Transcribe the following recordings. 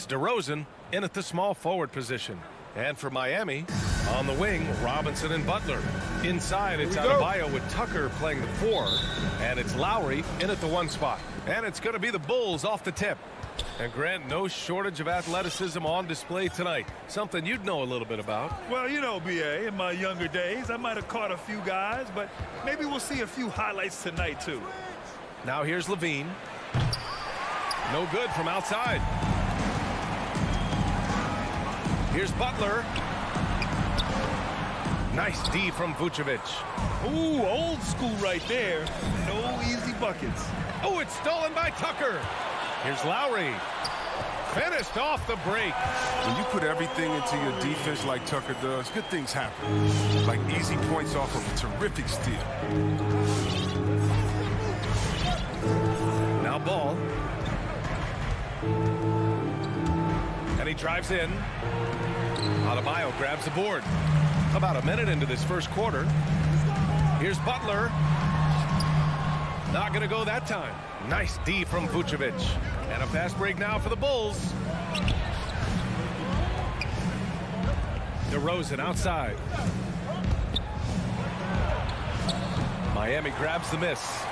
It's DeRozan in at the small forward position. And for Miami, on the wing, Robinson and Butler. Inside, it's Adebayo with Tucker playing the 4. And it's Lowry in at the 1 spot. And it's going to be the Bulls off the tip. And Grant, no shortage of athleticism on display tonight. Something you'd know a little bit about. Well, you know, B.A., in my younger days, I might have caught a few guys, but maybe we'll see a few highlights tonight, too. Now here's Levine. No good from outside. Here's Butler. Nice D from Vucevic. Ooh, old school right there. No easy buckets. Oh, it's stolen by Tucker. Here's Lowry. Finished off the break. When you put everything into your defense like Tucker does, good things happen. Like easy points off of a terrific steal. Now Ball. And he drives in. Adebayo grabs the board. About a minute into this first quarter. Here's Butler. Not going to go that time. Nice D from Vucevic. And a fast break now for the Bulls. DeRozan outside. Miami grabs the miss.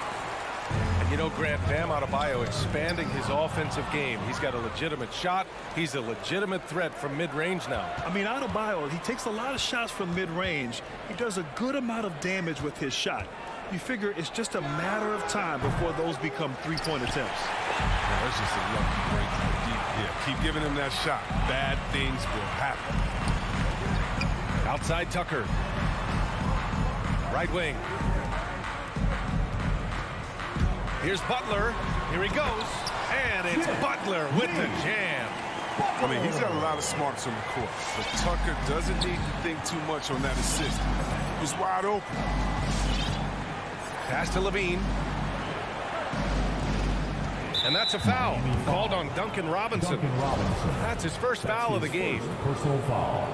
And you know, Grant, Bam Adebayo expanding his offensive game. He's got a legitimate shot. He's a legitimate threat from mid-range now. I mean, Adebayo, he takes a lot of shots from mid-range. He does a good amount of damage with his shot. You figure it's just a matter of time before those become three-point attempts. Yeah, that's just a lucky break. Yeah, keep giving him that shot. Bad things will happen. Outside Tucker. Right wing. Here's Butler. Here he goes. And it's Butler with the jam. I mean, he's got a lot of smarts on the court, but Tucker doesn't need to think too much on that assist. He was wide open. Pass to Levine. And that's a foul called on Duncan Robinson. That's his first foul of the game. Personal foul.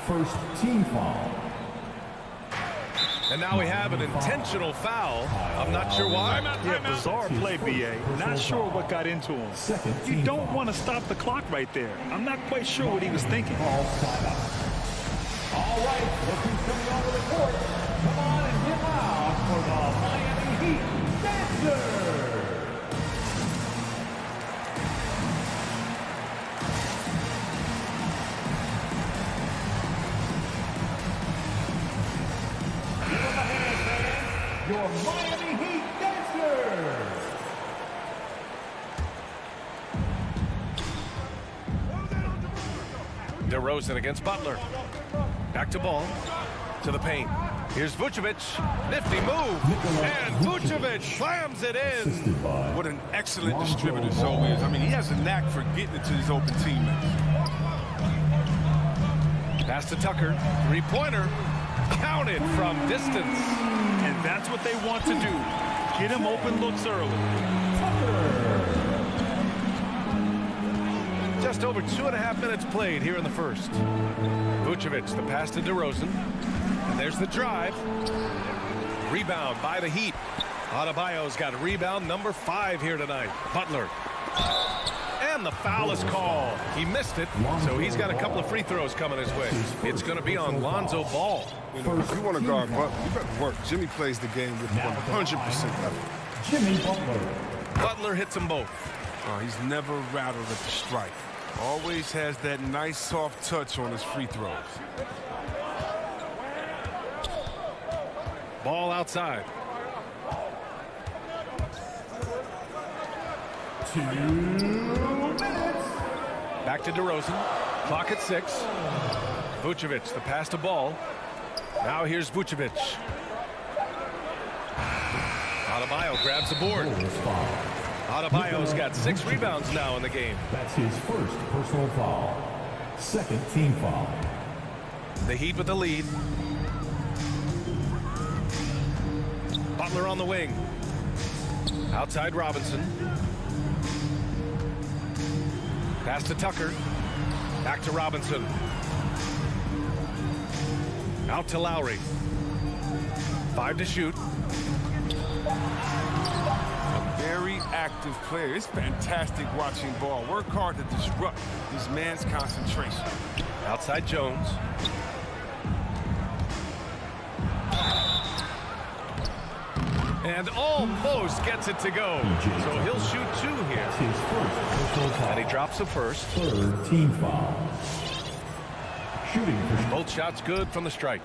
First team foul. And now we have an intentional foul. I'm not sure why. Yeah, bizarre play, B.A. Not sure what got into him. You don't want to stop the clock right there. I'm not quite sure what he was thinking. All right, look who's coming onto the court. Come on and get loud for the Miami Heat Dancers. Your Miami Heat Dancers! DeRozan against Butler. Back to Ball. To the paint. Here's Vucevic. Nifty move. And Vucevic slams it in. What an excellent distributor Zoe is. I mean, he has a knack for getting it to his open teammates. Pass to Tucker. Three-pointer. Counted from distance. And that's what they want to do. Get him open looks early. Just over 2.5 minutes played here in the first. Vucevic, the pass to DeRozan. And there's the drive. Rebound by the Heat. Adebayo's got rebound number 5 here tonight. Butler. And the foul is called. He missed it, so he's got a couple of free throws coming his way. It's going to be on Lonzo Ball. You know, if you want to guard Butler, you better work. Jimmy plays the game with 100% effort. Jimmy Butler. Butler hits them both. He's never rattled at the strike. Always has that nice soft touch on his free throws. Ball outside. 2 minutes. Back to DeRozan. Clock at 6. Vucevic, the pass to Ball. Now here's Vucevic. Adebayo grabs the board. Adebayo's got 6 rebounds now in the game. That's his first personal foul. Second team foul. The Heat with the lead. Butler on the wing. Outside Robinson. Pass to Tucker. Back to Robinson. Out to Lowry. 5 to shoot. Very active player. It's fantastic watching ball. Work hard to disrupt this man's concentration. Outside Jones. And almost gets it to go. So he'll shoot 2 here. And he drops the first. Third team foul. Shooting for Both shots good from the stripe.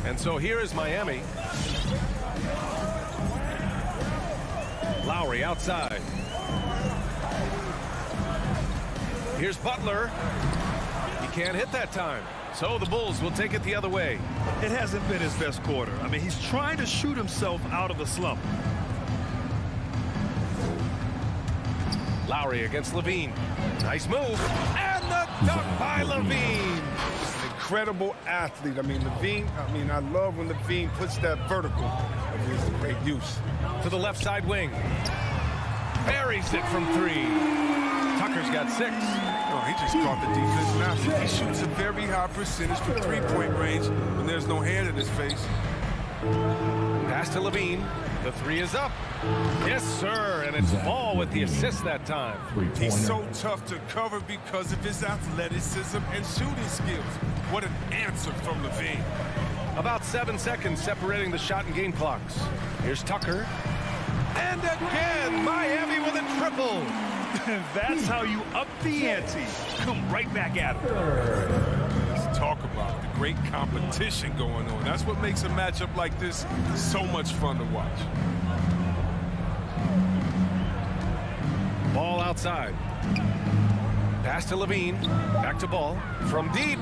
And so here is Miami. Lowry outside. Here's Butler. He can't hit that time. So the Bulls will take it the other way. It hasn't been his best quarter. I mean, he's trying to shoot himself out of the slump. Lowry against Levine. Nice move. And the dunk by Levine. Incredible athlete. I mean, Levine, I love when Levine puts that vertical. It is a great use. To the left side wing. Buries it from 3. Tucker's got 6. Oh, he just caught the defense master. He shoots a very high percentage from 3-point range when there's no hand in his face. Pass to Levine. The 3 is up. Yes, sir. And it's Ball with the assist that time. He's so tough to cover because of his athleticism and shooting skills. What an answer from Levine. About 7 seconds separating the shot and game clocks. Here's Tucker. And again, Miami with a triple. That's how you up the ante. Come right back at him. Let's talk about the great competition going on. That's what makes a matchup like this so much fun to watch. Ball outside. Pass to Levine. Back to Ball. From deep.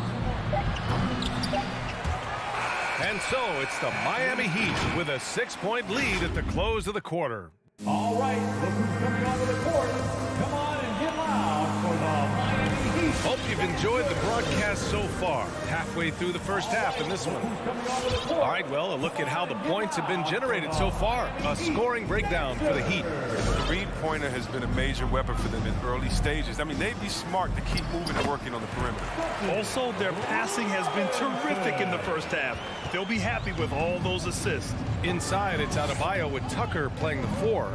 And so it's the Miami Heat with a 6-point lead at the close of the quarter. All right, look who's coming onto the court. Come on and get loud for the Miami Heat. Hope you've enjoyed the broadcast so far. Halfway through the first half in this one. All right, well, a look at how the points have been generated so far. A scoring breakdown for the Heat. The three-pointer has been a major weapon for them in early stages. I mean, they'd be smart to keep moving and working on the perimeter. Also, their passing has been terrific in the first half. They'll be happy with all those assists. Inside, it's Adebayo with Tucker playing the 4.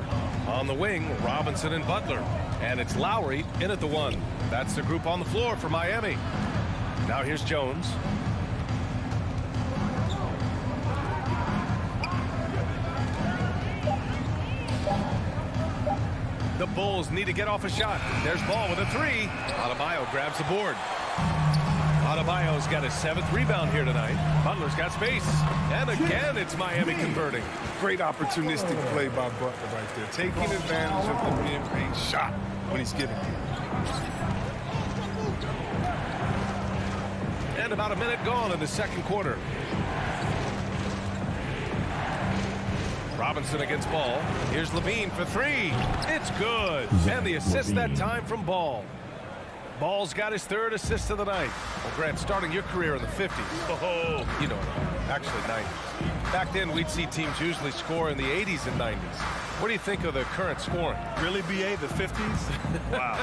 On the wing, Robinson and Butler. And it's Lowry in at the 1. That's the group on the floor for Miami. Now here's Jones. The Bulls need to get off a shot. There's Ball with a 3. Adebayo grabs the board. Adebayo's got his 7th rebound here tonight. Butler's got space. And again, it's Miami converting. Great opportunistic play by Butler right there. Taking advantage of the mid-range shot when he's giving it. And about a minute gone in the second quarter. Robinson against Ball. Here's Levine for 3. It's good. And the assist that time from Ball. Ball's got his 3rd assist of the night. Well, Grant, starting your career in the 50s. Oh, you know, actually 90s. Back then, we'd see teams usually score in the 80s and 90s. What do you think of the current scoring? Really, BA, the 50s? Wow.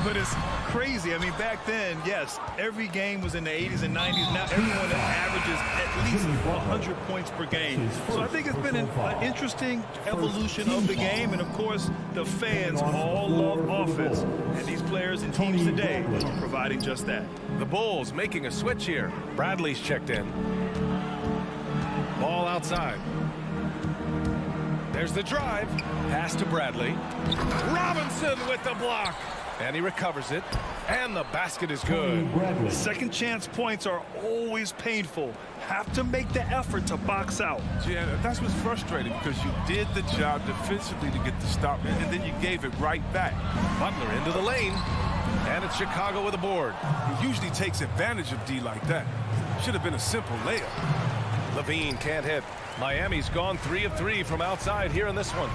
But it's crazy. I mean, back then, yes, every game was in the 80s and 90s. Now everyone averages at least 100 points per game. So I think it's been an interesting evolution of the game. And, of course, the fans all love offense. And these players and teams today are providing just that. The Bulls making a switch here. Bradley's checked in. Ball outside. There's the drive. Pass to Bradley. Robinson with the block. And he recovers it. And the basket is good. Second chance points are always painful. Have to make the effort to box out. Yeah, that's what's frustrating because you did the job defensively to get the stop, and then you gave it right back. Butler into the lane. And it's Chicago with a board. He usually takes advantage of D like that. Should have been a simple layup. Levine can't hit. Miami's gone 3 of 3 from outside here in this one.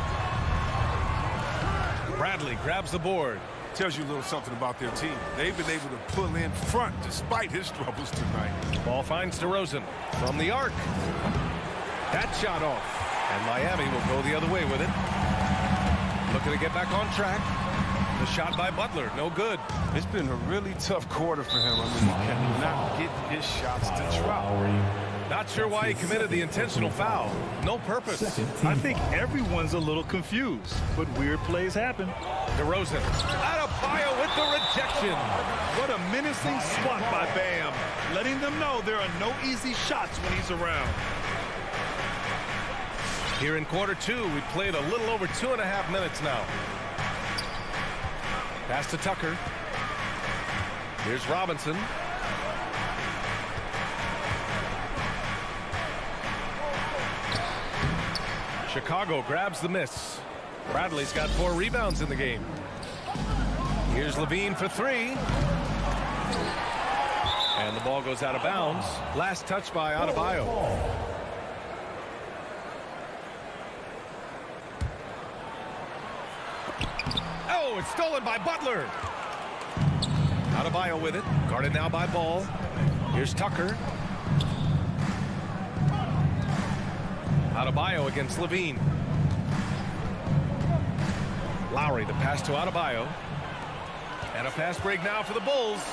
Bradley grabs the board. Tells you a little something about their team. They've been able to pull in front despite his troubles tonight. Ball finds DeRozan from the arc. That shot off. And Miami will go the other way with it. Looking to get back on track. The shot by Butler, no good. It's been a really tough quarter for him. I mean, he cannot get his shots to drop. Not sure why he committed the intentional foul. No purpose. I think everyone's a little confused, but weird plays happen. DeRozan. Adebayo with the rejection. What a menacing swat by Bam, letting them know there are no easy shots when he's around. Here in quarter two, we played a little over 2.5 minutes now. Pass to Tucker. Here's Robinson. Chicago grabs the miss. Bradley's got 4 rebounds in the game. Here's Levine for 3. And the ball goes out of bounds. Last touch by Adebayo. Oh, it's stolen by Butler. Adebayo with it. Guarded now by Ball. Here's Tucker. Adebayo against Levine. Lowry, the pass to Adebayo. And a fast break now for the Bulls.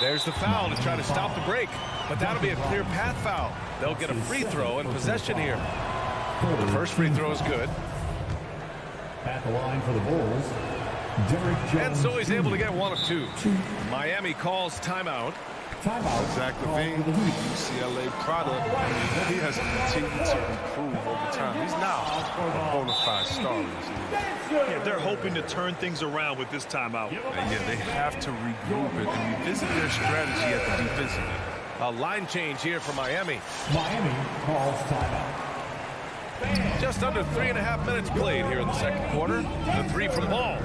There's the foul to try to stop the break. But that'll be a clear path foul. They'll get a free throw in possession here. The first free throw is good. At the line for the Bulls, Derrick Jones. And so he's able to get 1 of 2. Miami calls timeout. Timeout. Zach LaVine, CLA product. He has continued to improve over time. He's now a bona fide star in this league. Yeah, they're hoping to turn things around with this timeout. And yeah, they have to regroup it and revisit their strategy at the defensive end. A line change here for Miami. Miami calls timeout. Just under 3.5 minutes played here in the second quarter. The 3 from Ball.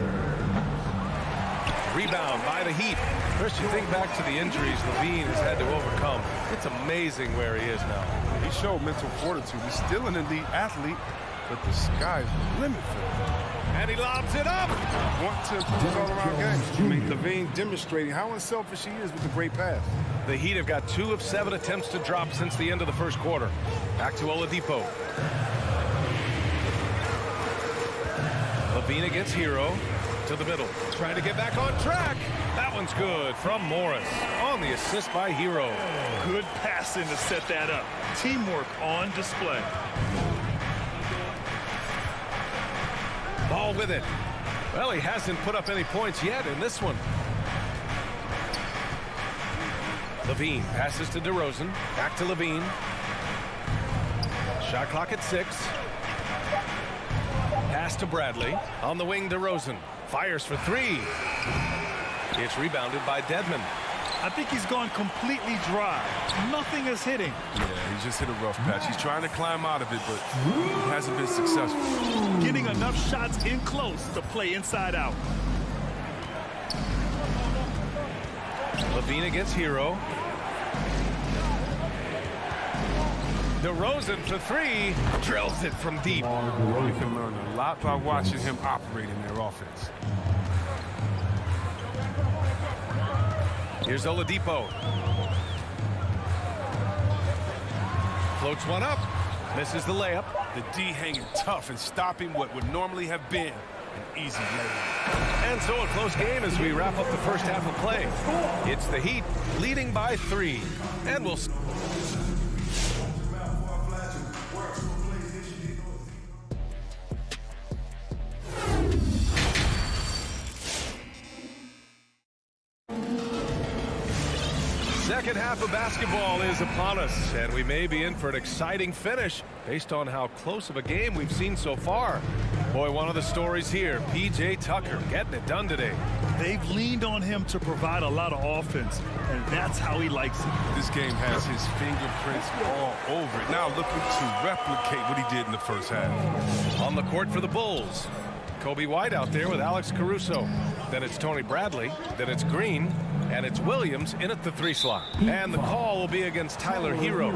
Rebound by the Heat. Chris, you think back to the injuries Levine has had to overcome. It's amazing where he is now. He showed mental fortitude. He's still an elite athlete, but the sky's the limit for him. And he lobs it up. Want to improve all-around game. I mean, Levine demonstrating how unselfish he is with the great pass. The Heat have got 2 of 7 attempts to drop since the end of the first quarter. Back to Oladipo. Levine against Hero. To the middle. Trying to get back on track. That one's good from Morris. On the assist by Hero. Good passing to set that up. Teamwork on display. Ball with it. Well, he hasn't put up any points yet in this one. Levine passes to DeRozan. Back to Levine. Shot clock at 6. Pass to Bradley. On the wing, DeRozan. Fires for 3. It's rebounded by Dedmon. I think he's gone completely dry. Nothing is hitting. Yeah, he just hit a rough patch. He's trying to climb out of it, but he hasn't been successful. Getting enough shots in close to play inside out. Levine against Hero. DeRozan for 3. Drills it from deep. You can learn a lot by watching him operate in their offense. Here's Oladipo. Floats one up. Misses the layup. The D hanging tough and stopping what would normally have been an easy layup. And so a close game as we wrap up the first half of play. It's the Heat leading by 3. And we'll... Second half of basketball is upon us, and we may be in for an exciting finish based on how close of a game we've seen so far. Boy, one of the stories here, P.J. Tucker getting it done today. They've leaned on him to provide a lot of offense, and that's how he likes it. This game has his fingerprints all over it. Now looking to replicate what he did in the first half. On the court for the Bulls, Kobe White out there with Alex Caruso. Then it's Tony Bradley, then it's Green, and it's Williams in at the 3 slot. And the call will be against Tyler Hero.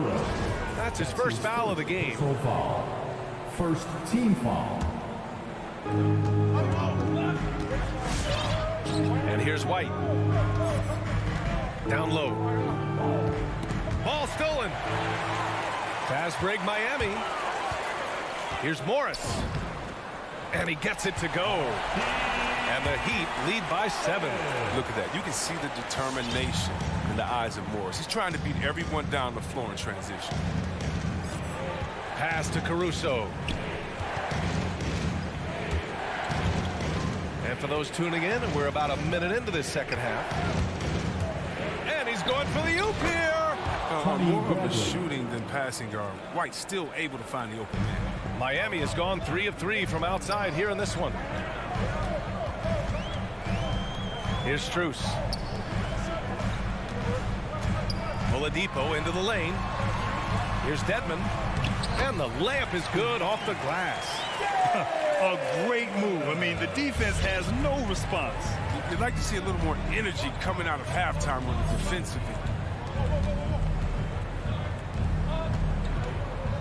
That's his first foul of the game. First team foul. And here's White. Down low. Ball stolen. Fast break Miami. Here's Morris. And he gets it to go. And the Heat lead by 7. Look at that. You can see the determination in the eyes of Morris. He's trying to beat everyone down the floor in transition. Pass to Caruso. And for those tuning in, we're about a minute into this second half. And he's going for the oop here. More of a shooting than passing guard. White still able to find the open man. Miami has gone 3 of 3 from outside here in this one. Here's Strus. Oladipo into the lane. Here's Dedmon. And the layup is good off the glass. A great move. I mean, the defense has no response. You'd like to see a little more energy coming out of halftime on the defensive end.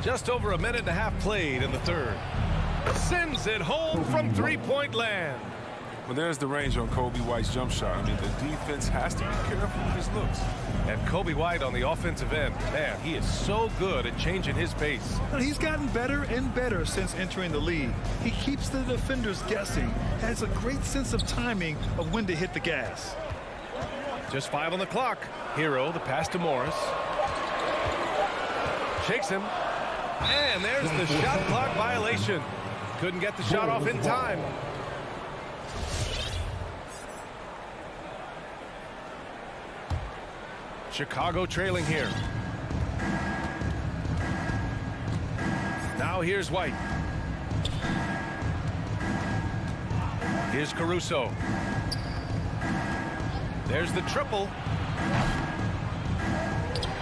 Just over a minute and a half played in the third. Sends it home from three-point land. Well, there's the range on Kobe White's jump shot. I mean, the defense has to be careful with his looks. And Kobe White on the offensive end. Man, he is so good at changing his pace. He's gotten better and better since entering the league. He keeps the defenders guessing, has a great sense of timing of when to hit the gas. Just 5 on the clock. Hero, the pass to Morris. Shakes him. And there's the shot clock violation. Couldn't get the shot off in time. Chicago trailing here. Now here's White. Here's Caruso. There's the triple.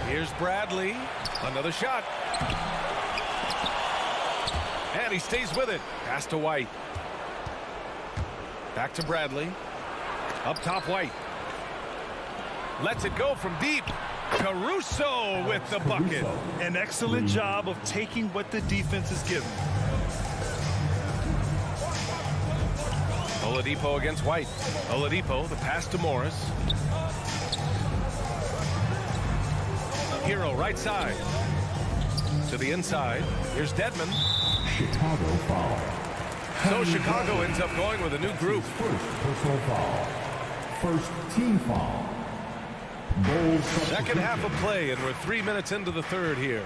Here's Bradley. Another shot. And he stays with it. Pass to White. Back to Bradley. Up top, White. Lets it go from deep. Caruso with the bucket. An excellent job of taking what the defense is given. Oladipo against White. Oladipo, the pass to Morris. Hero, right side. To the inside. Here's Dedmon. Chicago foul. So Chicago ends up going with a new group. First personal foul. First team foul. Bulls Second half of play, and we're 3 minutes into the third here.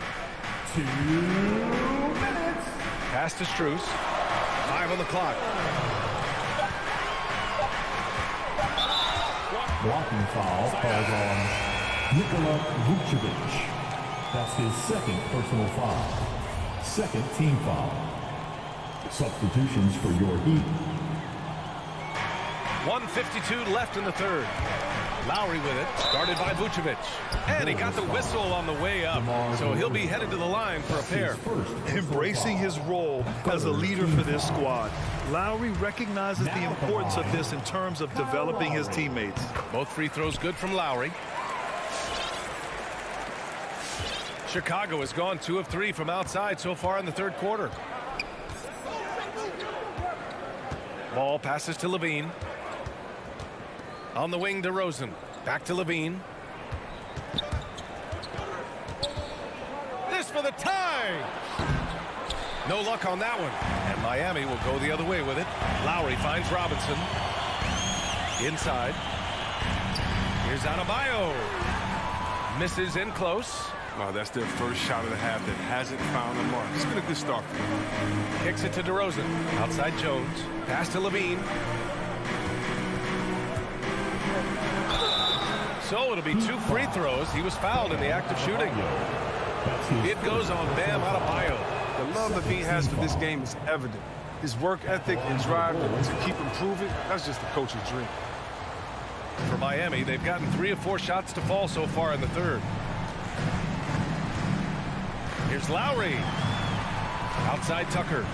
2 minutes. Pass to Strus. 5 on the clock. Blocking foul called on Nikola Vucevic. That's his second personal foul. Second team foul. Substitutions for your Heat. 1:52 left in the third. Lowry with it, started by Vucevic. And he got the whistle on the way up, so he'll be headed to the line for a pair. Embracing his role as a leader for this squad, Lowry recognizes the importance of this in terms of developing his teammates. Both free throws good from Lowry. Chicago has gone 2 of 3 from outside so far in the third quarter. Ball passes to Levine. On the wing, DeRozan. Back to Levine. This for the tie. No luck on that one. And Miami will go the other way with it. Lowry finds Robinson. Inside. Here's Adebayo. Misses in close. Wow, that's their first shot of the half that hasn't found the mark. It's been a good start for them. Kicks it to DeRozan. Outside Jones. Pass to Levine. So it'll be 2 free throws. He was fouled in the act of shooting. It goes on Bam Adebayo. The love Levine has for this game is evident. His work ethic and drive to keep improving, that's just the coach's dream. For Miami, they've gotten 3 of 4 shots to fall so far in the third. Here's Lowry. Outside Tucker.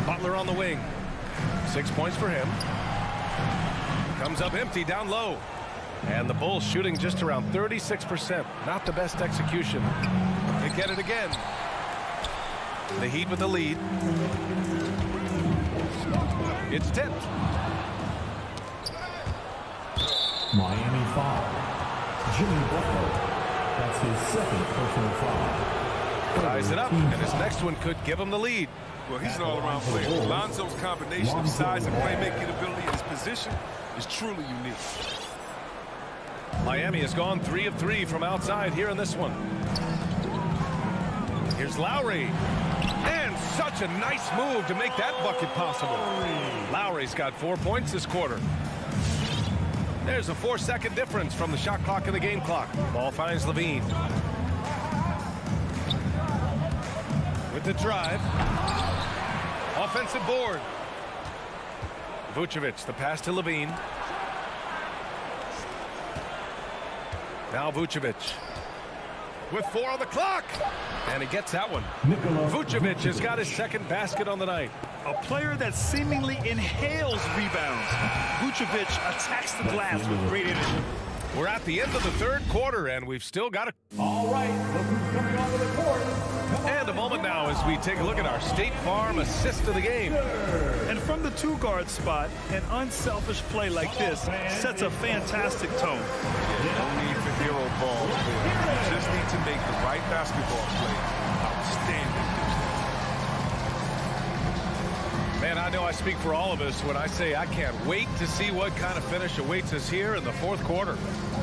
Butler on the wing. 6 points for him. Comes up empty down low. And the Bulls shooting just around 36%. Not the best execution. They get it again. The Heat with the lead. It's tipped. Miami foul. Jimmy Butler. That's his second personal foul. Ties it up, and his next one could give him the lead. Well, he's an all-around player. Lonzo's combination of size and playmaking ability in his position is truly unique. Miami has gone 3 of 3 from outside here in this one. Here's Lowry. And such a nice move to make that bucket possible. Lowry's got 4 points this quarter. There's a 4-second difference from the shot clock and the game clock. Ball finds Levine. With the drive. Offensive board. Vucevic, the pass to Levine. Now Vucevic. With 4 on the clock. And he gets that one. Vucevic has got his second basket on the night. A player that seemingly inhales rebounds. Vucevic attacks the glass with great energy. We're at the end of the third quarter, and we've still got a... All right, look who's coming onto the court. And a moment now as we take a look at our State Farm assist of the game. And from the 2-guard spot, an unselfish play like this sets a fantastic tone. Yeah, no need for hero balls. You just need to make the right basketball play. Outstanding. Man, I know I speak for all of us when I say I can't wait to see what kind of finish awaits us here in the fourth quarter.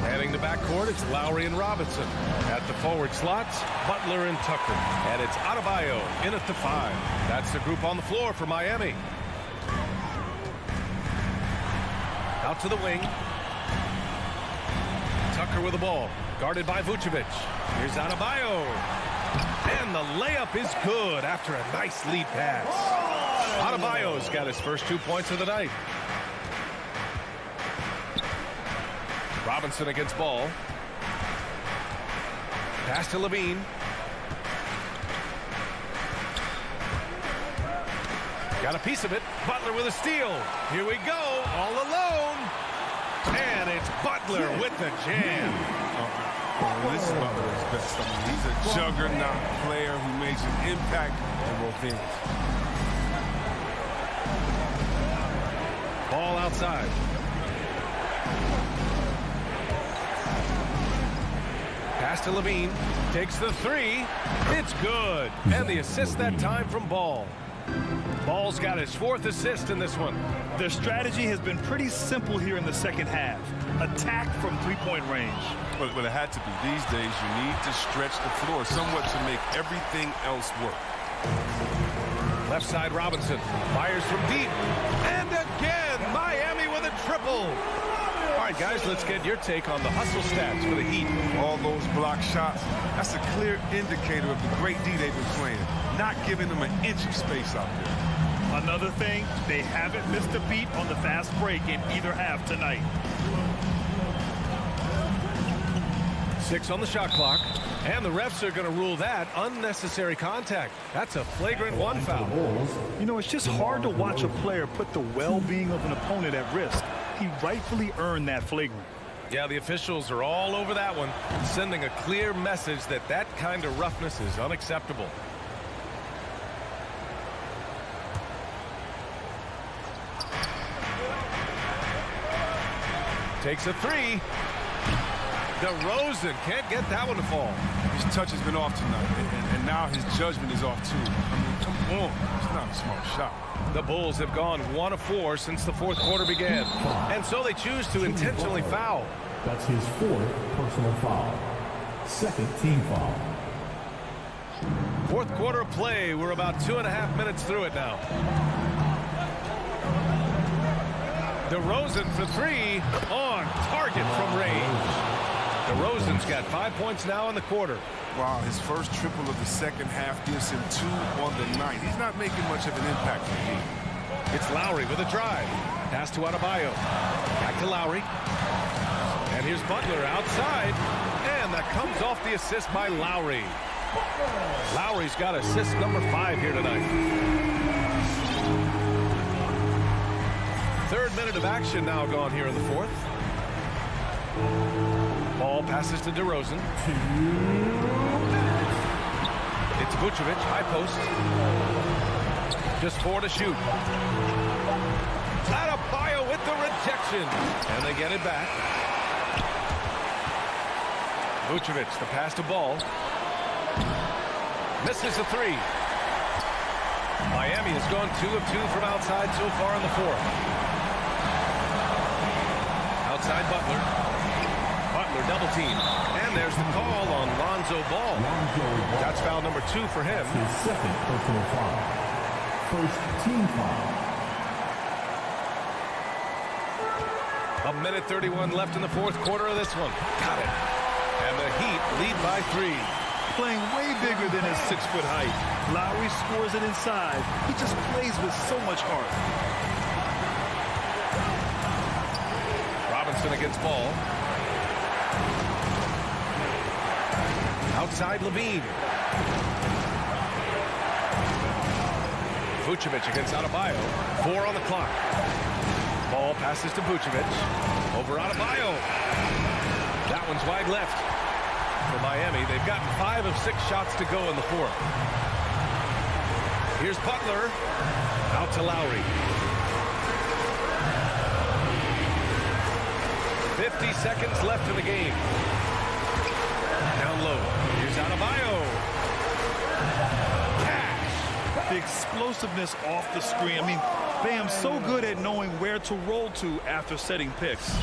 Heading to backcourt, it's Lowry and Robinson. At the forward slots, Butler and Tucker. And it's Adebayo in at the 5. That's the group on the floor for Miami. Out to the wing. Tucker with the ball, guarded by Vucevic. Here's Adebayo. And the layup is good after a nice lead pass. Adebayo's got his first 2 points of the night. Robinson against ball. Pass to Levine. Got a piece of it. Butler with a steal. Here we go, all alone. And it's Butler with the jam. This is Butler's best. I mean, he's a juggernaut player who makes an impact on both ends. Ball outside. Pass to Levine. Takes the 3. It's good. And the assist that time from Ball. Ball's got his 4th assist in this one. Their strategy has been pretty simple here in the second half. Attack from 3-point range. But it had to be. These days, you need to stretch the floor somewhat to make everything else work. Left side Robinson. Fires from deep. And again, Miami with a triple. All right, guys, let's get your take on the hustle stats for the Heat. All those block shots, that's a clear indicator of the great D they've been playing. Not giving them an inch of space out there. Another thing, they haven't missed a beat on the fast break in either half tonight. 6 on the shot clock. And the refs are going to rule that unnecessary contact. That's a flagrant 1 foul. You know, it's just hard to watch a player put the well-being of an opponent at risk. He rightfully earned that flagrant. Yeah, the officials are all over that one, sending a clear message that that kind of roughness is unacceptable. Takes a 3. DeRozan can't get that one to fall. His touch has been off tonight, and now his judgment is off too. I mean, come on. It's not a smart shot. The Bulls have gone 1 of 4 since the fourth quarter began. And so they choose to intentionally foul. That's his 4th personal foul. 2nd team foul. Fourth quarter of play. We're about 2.5 minutes through it now. DeRozan for 3 on target from range. DeRozan's got 5 points now in the quarter. Wow, his first triple of the second half gives him 2 on the night. He's not making much of an impact for me. It's Lowry with a drive. Pass to Adebayo. Back to Lowry. And here's Butler outside. And that comes off the assist by Lowry. Lowry's got assist number 5 here tonight. 3rd minute of action now gone here in the 4th. Ball passes to DeRozan. It's Vucevic, high post. Just 4 to shoot. Adebayo with the rejection. And they get it back. Vucevic, the pass to Ball. Misses a 3. Miami has gone 2 of 2 from outside so far in the 4th. Outside Butler. they're double teamed. And there's the call on Lonzo Ball. That's foul number 2 for him. That's his second personal foul. First team foul. A minute 31 left in the fourth quarter of this one. Got it. And the Heat lead by 3. Playing way bigger than his 6-foot height. Lowry scores it inside. He just plays with so much heart. Robinson against Ball. Outside Levine. Vucevic against Adebayo. 4 on the clock. Ball passes to Vucevic. Over Adebayo. That one's wide left for Miami. They've gotten 5 of 6 shots to go in the fourth. Here's Butler. Out to Lowry. 50 seconds left in the game. Down low. Here's Adebayo. Cash. The explosiveness off the screen. I mean, Bam's so good at knowing where to roll to after setting picks.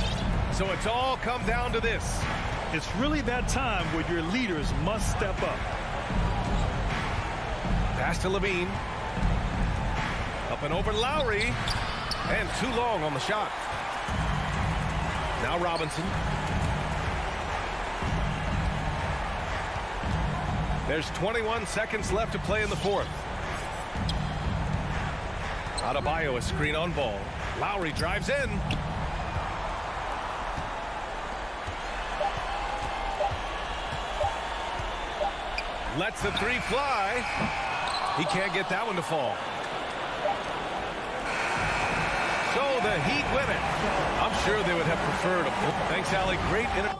So it's all come down to this. It's really that time where your leaders must step up. Pass to Levine. Up and over Lowry. And too long on the shot. Now Robinson. There's 21 seconds left to play in the fourth. Adebayo, a screen on Ball. Lowry drives in. Lets the 3 fly. He can't get that one to fall. So the Heat win it. I'm sure they would have preferred a... Thanks, Allie. Great inter...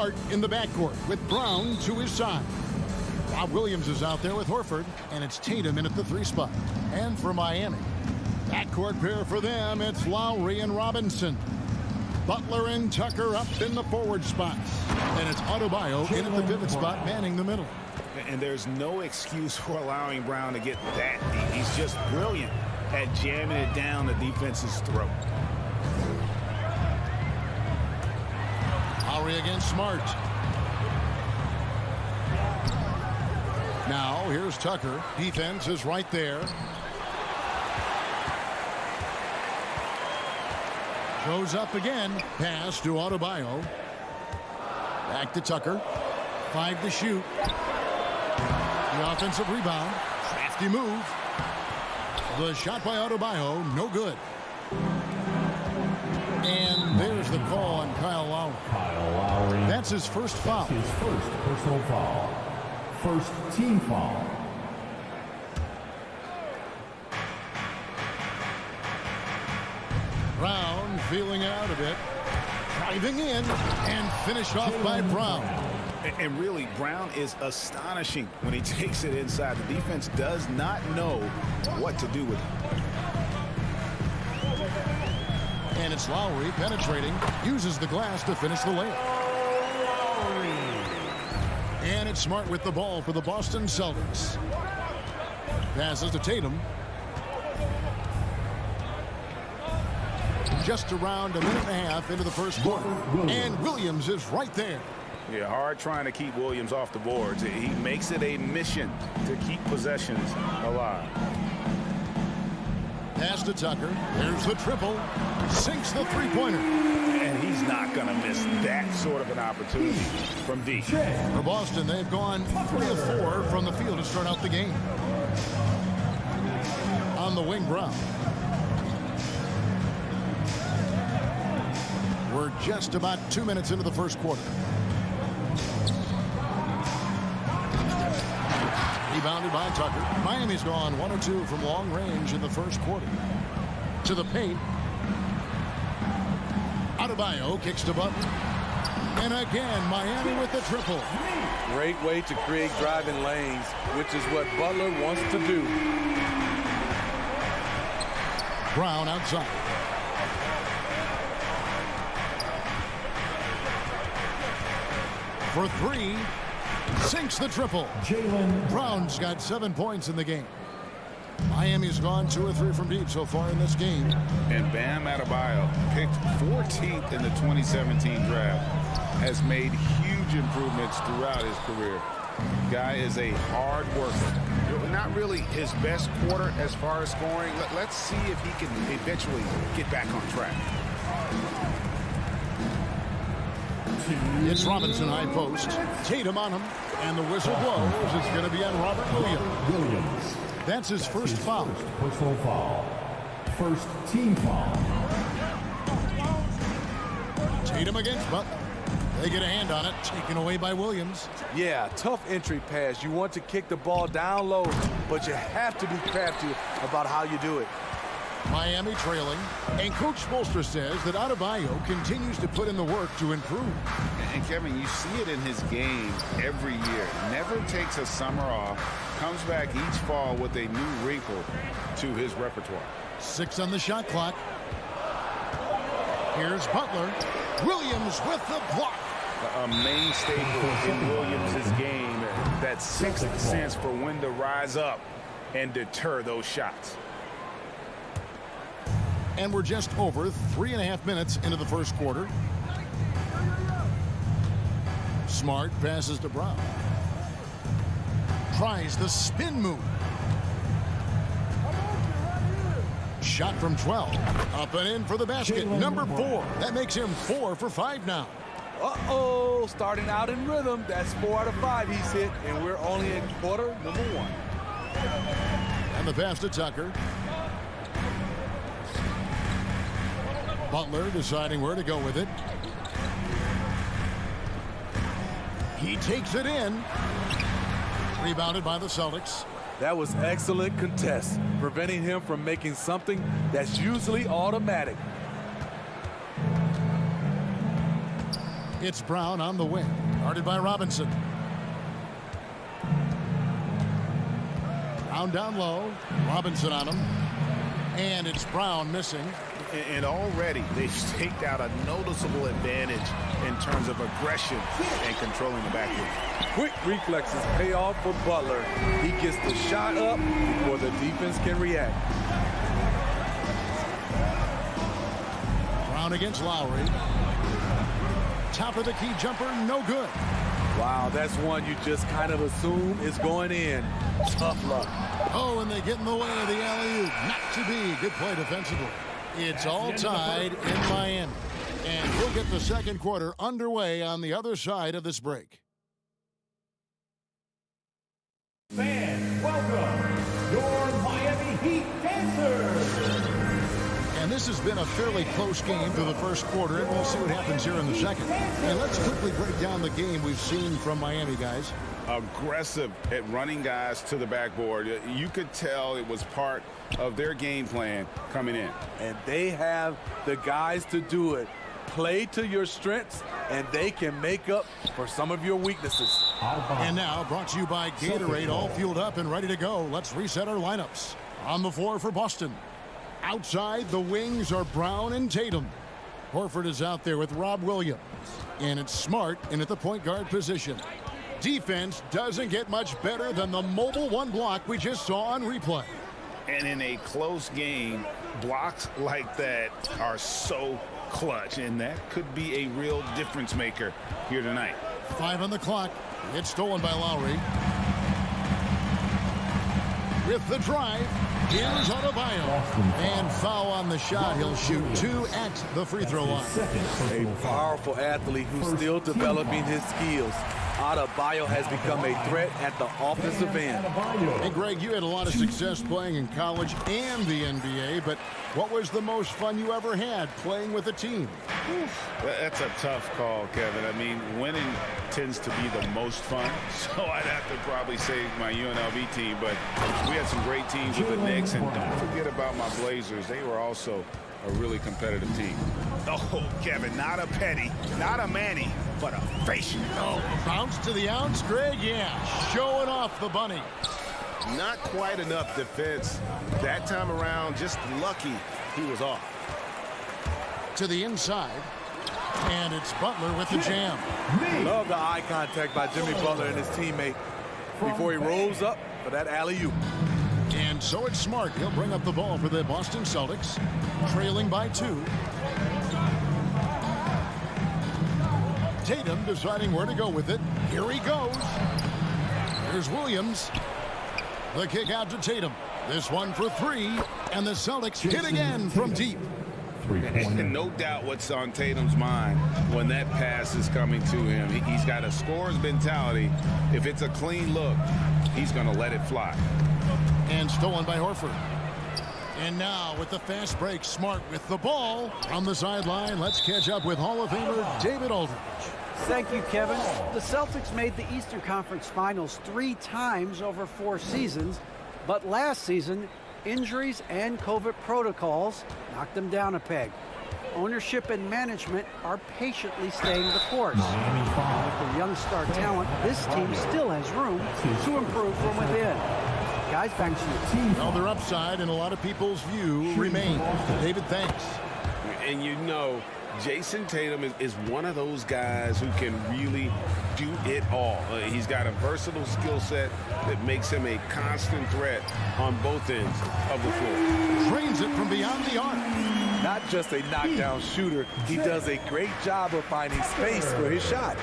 start in the backcourt with Brown to his side. Rob Williams is out there with Horford, and it's Tatum in at the 3 spot. And for Miami, backcourt pair for them, it's Lowry and Robinson. Butler and Tucker up in the forward spots. And it's Adebayo in at the pivot spot, manning the middle. And there's no excuse for allowing Brown to get that deep. He's just brilliant at jamming it down the defense's throat. Lowry against Smart. Now, here's Tucker. Defense is right there. Goes up again. Pass to Adebayo. Back to Tucker. 5 to shoot. The offensive rebound. Crafty move. The shot by Adebayo, no good. And there's the call on Kyle Lowry. Kyle Lowry. That's his first foul. His first personal foul. First team foul. Brown feeling out a bit. Driving in and finished off by Brown. And really, Brown is astonishing when he takes it inside. The defense does not know what to do with it. And it's Lowry penetrating. Uses the glass to finish the layup. And it's Smart with the ball for the Boston Celtics. Passes to Tatum. Just around a minute and a half into the first quarter. And Williams is right there. Yeah, hard trying to keep Williams off the boards. He makes it a mission to keep possessions alive. Pass to Tucker. There's the triple. Sinks the three-pointer. And he's not going to miss that sort of an opportunity from deep. For Boston, they've gone 3 of 4 from the field to start out the game. On the wing, Brown. We're just about 2 minutes into the first quarter. Rebounded by Tucker. Miami's gone 1 of 2 from long range in the first quarter. To the paint. Adebayo kicks to Butler. And again, Miami with the triple. Great way to create driving lanes, which is what Butler wants to do. Brown outside. For 3. Sinks the triple. Jaylen Brown's got 7 points in the game. Miami's gone 2 of 3 from deep so far in this game. And Bam Adebayo, picked 14th in the 2017 draft, has made huge improvements throughout his career. Guy is a hard worker. Not really his best quarter as far as scoring. Let's see if he can eventually get back on track. It's Robinson high post. Tatum on him. And the whistle blows. It's going to be on Robert Williams. That's his first foul. First personal foul. First team foul. Tatum against Butler. They get a hand on it. Taken away by Williams. Yeah, tough entry pass. You want to kick the ball down low, but you have to be crafty about how you do it. Miami trailing. And Coach Spoelstra says that Adebayo continues to put in the work to improve. And Kevin, you see it in his game every year. Never takes a summer off. Comes back each fall with a new wrinkle to his repertoire. 6 on the shot clock. Here's Butler. Williams with the block. A main staple in Williams' game. That sixth sense for when to rise up and deter those shots. And we're just over 3.5 minutes into the first quarter. Smart passes to Brown. Tries the spin move. Shot from 12. Up and in for the basket. Number 4. That makes him 4 for 5 now. Uh-oh, starting out in rhythm. That's 4 out of 5 he's hit, and we're only in quarter number 1. And the pass to Tucker. Butler deciding where to go with it. He takes it in. Rebounded by the Celtics. That was excellent contest, preventing him from making something that's usually automatic. It's Brown on the wing, guarded by Robinson. Brown down low, Robinson on him, and it's Brown missing. And already they've staked out a noticeable advantage in terms of aggression and controlling the backcourt. Quick reflexes pay off for Butler. He gets the shot up before the defense can react. Brown against Lowry. Top of the key jumper, no good. Wow, that's one you just kind of assume is going in. Tough luck. Oh, and they get in the way of the alley-oop. Not to be. Good play defensively. It's all tied in Miami. And we'll get the second quarter underway on the other side of this break. Fans, welcome your Miami Heat dancers. And this has been a fairly close game through the first quarter, and we'll see what happens here in the second. And let's quickly break down the game we've seen from Miami, guys. Aggressive at running guys to the backboard. You could tell it was part of their game plan coming in. And they have the guys to do it. Play to your strengths, and they can make up for some of your weaknesses. And now, brought to you by Gatorade, all fueled up and ready to go. Let's reset our lineups. On the floor for Boston. Outside, the wings are Brown and Tatum. Horford is out there with Rob Williams. And it's Smart in at the point guard position. Defense doesn't get much better than the mobile one block we just saw on replay. And in a close game, blocks like that are so clutch, and that could be a real difference maker here tonight. 5 on the clock. It's stolen by Lowry. With the drive, here's Adebayo. And foul on the shot. He'll shoot 2 at the free throw line. A powerful athlete who's still developing his skills. Adebayo has become a threat at the offensive end. Hey, Greg, you had a lot of success playing in college and the NBA, but what was the most fun you ever had playing with a team? That's a tough call, Kevin. I mean, winning tends to be the most fun, so I'd have to probably say my UNLV team, but we had some great teams with the Knicks, and don't forget about my Blazers. They were also a really competitive team. Oh, Kevin, not a Petty, not a Manny, but a facial. Oh, bounce to the ounce, Greg? Yeah, showing off the bunny. Not quite enough defense. That time around, just lucky he was off. To the inside, and it's Butler with the jam. Love the eye contact by Jimmy Butler and his teammate before he rolls up for that alley-oop. And so it's Smart. He'll bring up the ball for the Boston Celtics, trailing by 2. Tatum deciding where to go with it. Here he goes. Here's Williams. The kick out to Tatum. This one for 3, and the Celtics hit again from deep. And no doubt what's on Tatum's mind when that pass is coming to him. He's got a scorer's mentality. If it's a clean look, he's going to let it fly. And stolen by Horford. And now with the fast break, Smart with the ball on the sideline. Let's catch up with Hall of Famer David Aldridge. Thank you, Kevin. The Celtics made the Eastern Conference Finals 3 times over 4 seasons, but last season, injuries and COVID protocols knocked them down a peg. Ownership and management are patiently staying the course. With their young star talent, this team still has room to improve from within. Guys, back to you. Well, their upside in a lot of people's view remains. David, thanks. And you know, Jason Tatum is one of those guys who can really do it all. He's got a versatile skill set that makes him a constant threat on both ends of the floor. Trains it from beyond the arc. Not just a knockdown shooter, he does a great job of finding space for his shot.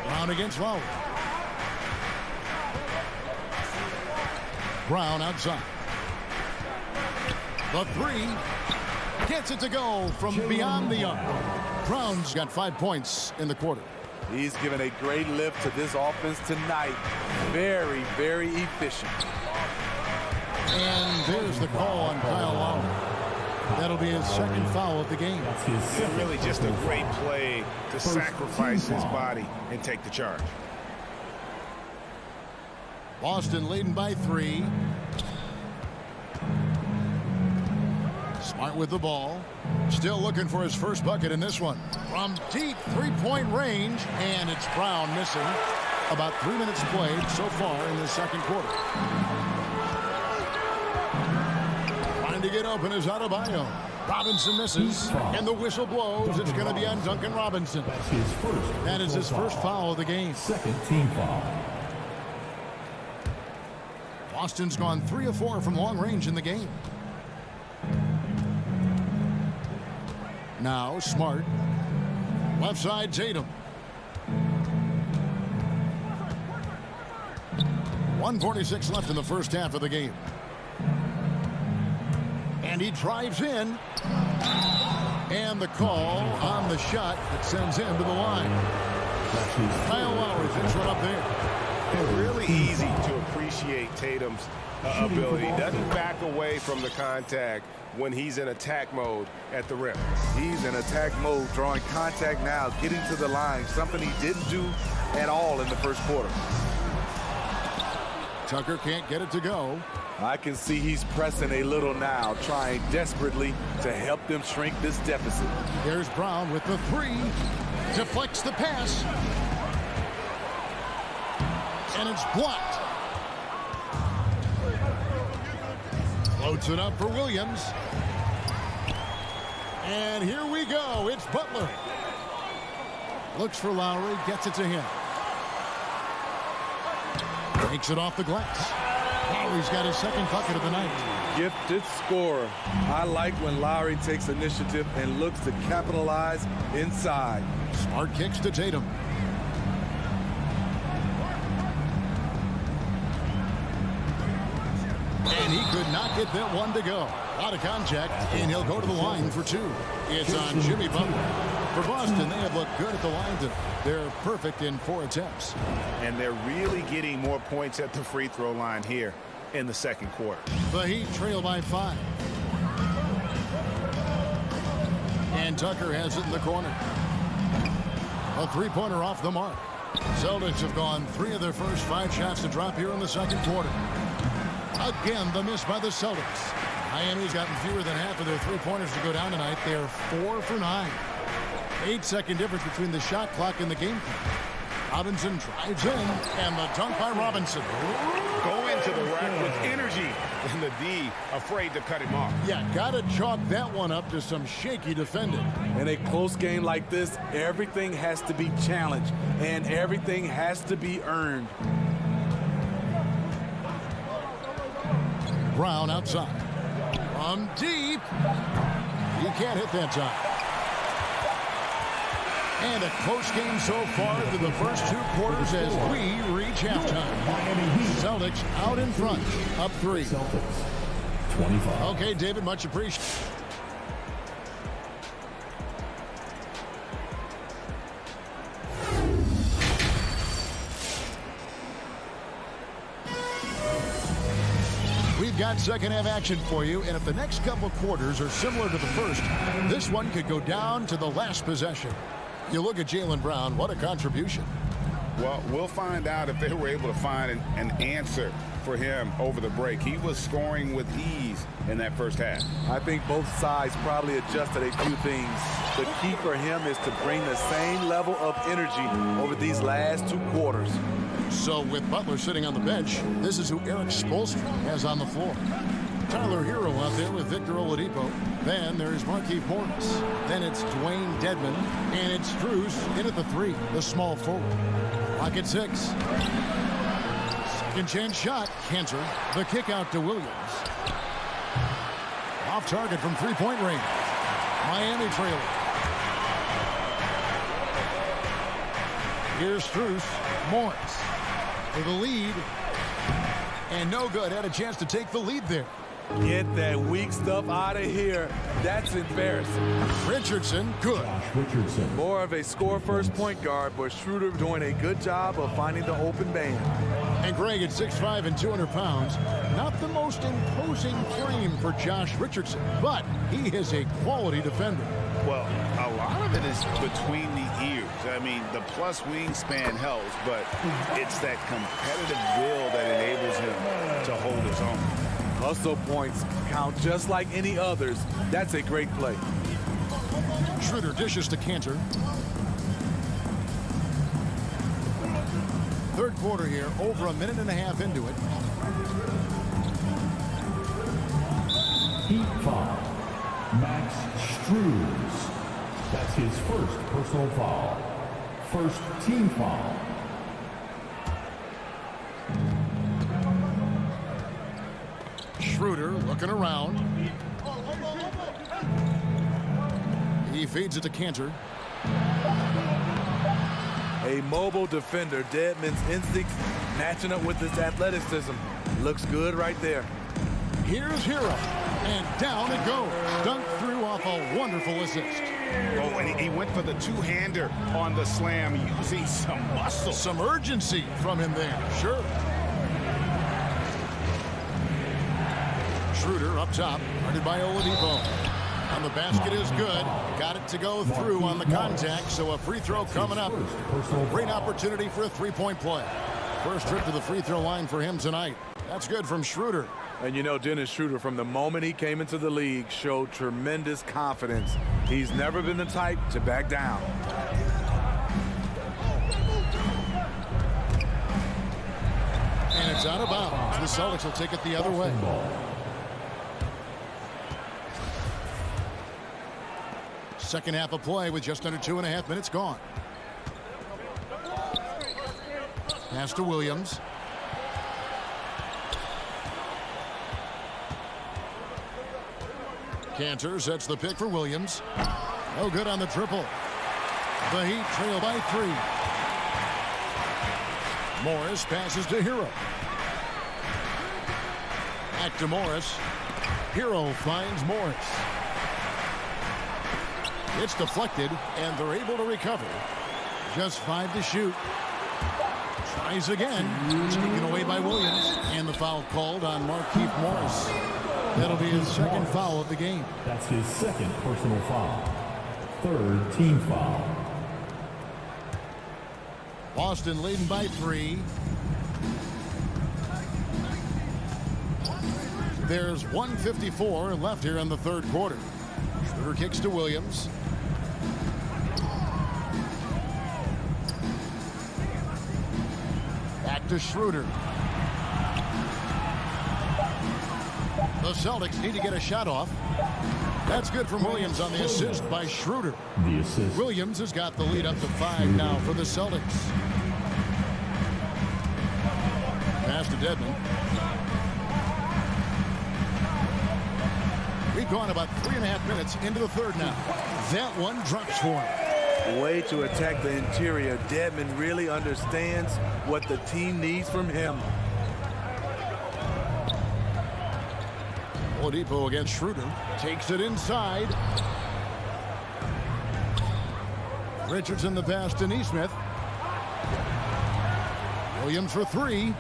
Brown against Lowry. Brown outside. The 3 gets it to go from beyond the arc. Brown's got 5 points in the quarter. He's given a great lift to this offense tonight. Very, very efficient. And there's the call on Kyle Lowry. That'll be his second foul of the game. Really just a great play to sacrifice his body and take the charge. Boston leading by 3. Smart with the ball. Still looking for his first bucket in this one. From deep three-point range, and it's Brown missing. About 3 minutes played so far in the second quarter. Trying to get open is Adebayo. Robinson misses, and the whistle blows. It's going to be on Duncan Robinson. That's his first. That is his first foul of the game. Second team foul. Boston's gone 3 of 4 from long range in the game. Now Smart. Left side Tatum. 1:46 left in the first half of the game. And he drives in. And the call on the shot that sends him to the line. Kyle Lowry picks one up there. It's really easy to appreciate Tatum's ability. He doesn't back away from the contact when he's in attack mode at the rim. He's in attack mode, drawing contact now, getting to the line, something he didn't do at all in the first quarter. Tucker can't get it to go. I can see he's pressing a little now, trying desperately to help them shrink this deficit. There's Brown with the three. Deflects the pass. And it's blocked. Floats it up for Williams. And here we go. It's Butler. Looks for Lowry. Gets it to him. Takes it off the glass. Lowry's got his second bucket of the night. Gifted scorer. I like when Lowry takes initiative and looks to capitalize inside. Smart kicks to Tatum. And he could not get that one to go. Out of contact, and he'll go to the line for two. It's on Jimmy Butler. For Boston, they have looked good at the line. They're perfect in 4 attempts. And they're really getting more points at the free throw line here in the second quarter. The Heat trail by 5. And Tucker has it in the corner. A three-pointer off the mark. Celtics have gone 3 of their first 5 shots to drop here in the second quarter. Again, the miss by the Celtics. Miami's gotten fewer than half of their three-pointers to go down tonight. They're 4 for 9. 8-second difference between the shot clock and the game clock. Robinson drives in, and the dunk by Robinson. Go into the rack with energy, and the D afraid to cut him off. Yeah, gotta chalk that one up to some shaky defending. In a close game like this, everything has to be challenged, and everything has to be earned. Brown outside. From deep. You can't hit that time. And a close game so far through the first 2 quarters as we reach halftime. Celtics out in front, up 3. Celtics, 25. Okay, David, much appreciated. We've got second half action for you, and if the next couple quarters are similar to the first, this one could go down to the last possession. You look at Jaylen Brown, what a contribution. Well, we'll find out if they were able to find an answer for him over the break. He was scoring with ease in that first half. I think both sides probably adjusted a few things. The key for him is to bring the same level of energy over these last 2 quarters. So with Butler sitting on the bench, this is who Eric Spoelstra has on the floor. Tyler Hero out there with Victor Oladipo. Then there's Markieff Morris. Then it's Dwayne Dedmon. And it's Strus in at the 3, the small forward. Clock at 6. Second chance shot. Cantor. The kick out to Williams. Off target from three-point range. Miami trailing. Here's Strus. Morris for the lead. And no good. Had a chance to take the lead there. Get that weak stuff out of here. That's embarrassing. Richardson, good. Richardson. More of a score-first point guard, but Schroeder doing a good job of finding the open man. And Greg at 6'5" and 200 pounds. Not the most imposing frame for Josh Richardson, but he is a quality defender. Well, a lot of it is between the ears. I mean, the plus wingspan helps, but it's that competitive will that enables him to hold his own. Hustle points count just like any others. That's a great play. Schroeder dishes to Cantor. Third quarter here, over a minute and a half into it. Heat foul. Max Struz. That's his first personal foul. First team foul. Schroeder looking around. He feeds it to Cantor. A mobile defender. Dedmon's instincts matching up with his athleticism. Looks good right there. Here's Hero. And down it goes. Dunked through off a wonderful assist. Oh, and he went for the two-hander on the slam, using some muscle. Some urgency from him there. Sure. Schroeder up top, guarded by Oladipo. And the basket is good. Got it to go through on the contact, so a free throw coming up. Great opportunity for a three-point play. First trip to the free throw line for him tonight. That's good from Schroeder. And you know, Dennis Schroeder, from the moment he came into the league, showed tremendous confidence. He's never been the type to back down. And it's out of bounds. The Celtics will take it the other way. Second half of play with just under 2.5 minutes gone. Pass to Williams. Cantor sets the pick for Williams. No good on the triple. The Heat trail by 3. Morris passes to Hero. Back to Morris. Hero finds Morris. It's deflected, and they're able to recover. Just 5 to shoot. Tries again. Taken away by Williams. And the foul called on Markieff Morris. That'll be his second foul of the game. That's his second personal foul. Third team foul. Boston leading by 3. There's 1:54 left here in the third quarter. Schroeder kicks to Williams. Back to Schroeder. The Celtics need to get a shot off. That's good from Williams on the assist by Schroeder. The assist. Williams has got the lead up to 5 now for the Celtics. Pass to Dedmon. We've gone about 3.5 minutes into the third now. That one drops for him. Way to attack the interior. Dedmon really understands what the team needs from him. Oladipo against Schroeder. Takes it inside. Richardson the pass to Nesmith. Williams for 3.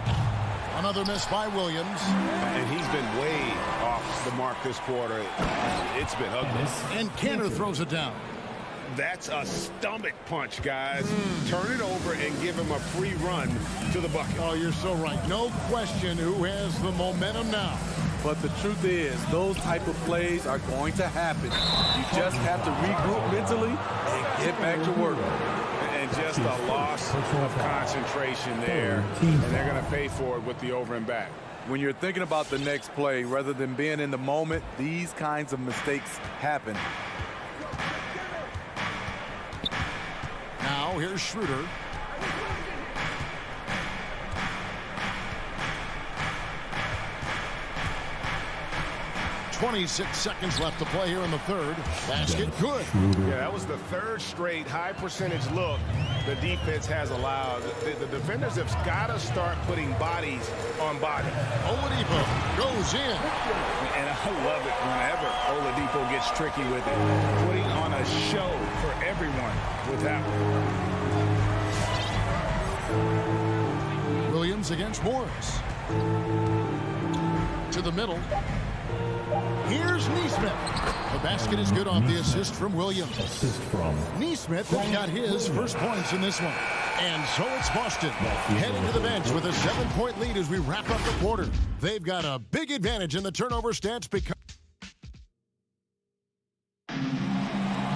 Another miss by Williams. And he's been way off the mark this quarter. It's been ugly. And Cantor throws it down. That's a stomach punch, guys. Turn it over and give him a free run to the bucket. Oh, you're so right. No question who has the momentum now. But the truth is, those type of plays are going to happen. You just have to regroup mentally and get back to work. And just a loss of concentration there. And they're going to pay for it with the over and back. When you're thinking about the next play, rather than being in the moment, these kinds of mistakes happen. Now here's Schroeder. 26 seconds left to play here in the third. Basket good. Yeah, that was the third straight high percentage look the defense has allowed. The defenders have got to start putting bodies on body. Oladipo goes in. And I love it whenever Oladipo gets tricky with it. Putting on a show for everyone with that one. Williams against Morris. To the middle. Here's Neesmith. The basket is good off the assist from Williams. Assist from Neesmith has got his first points in this one. And so it's Boston heading to the bench with a 7-point lead as we wrap up the quarter. They've got a big advantage in the turnover stats because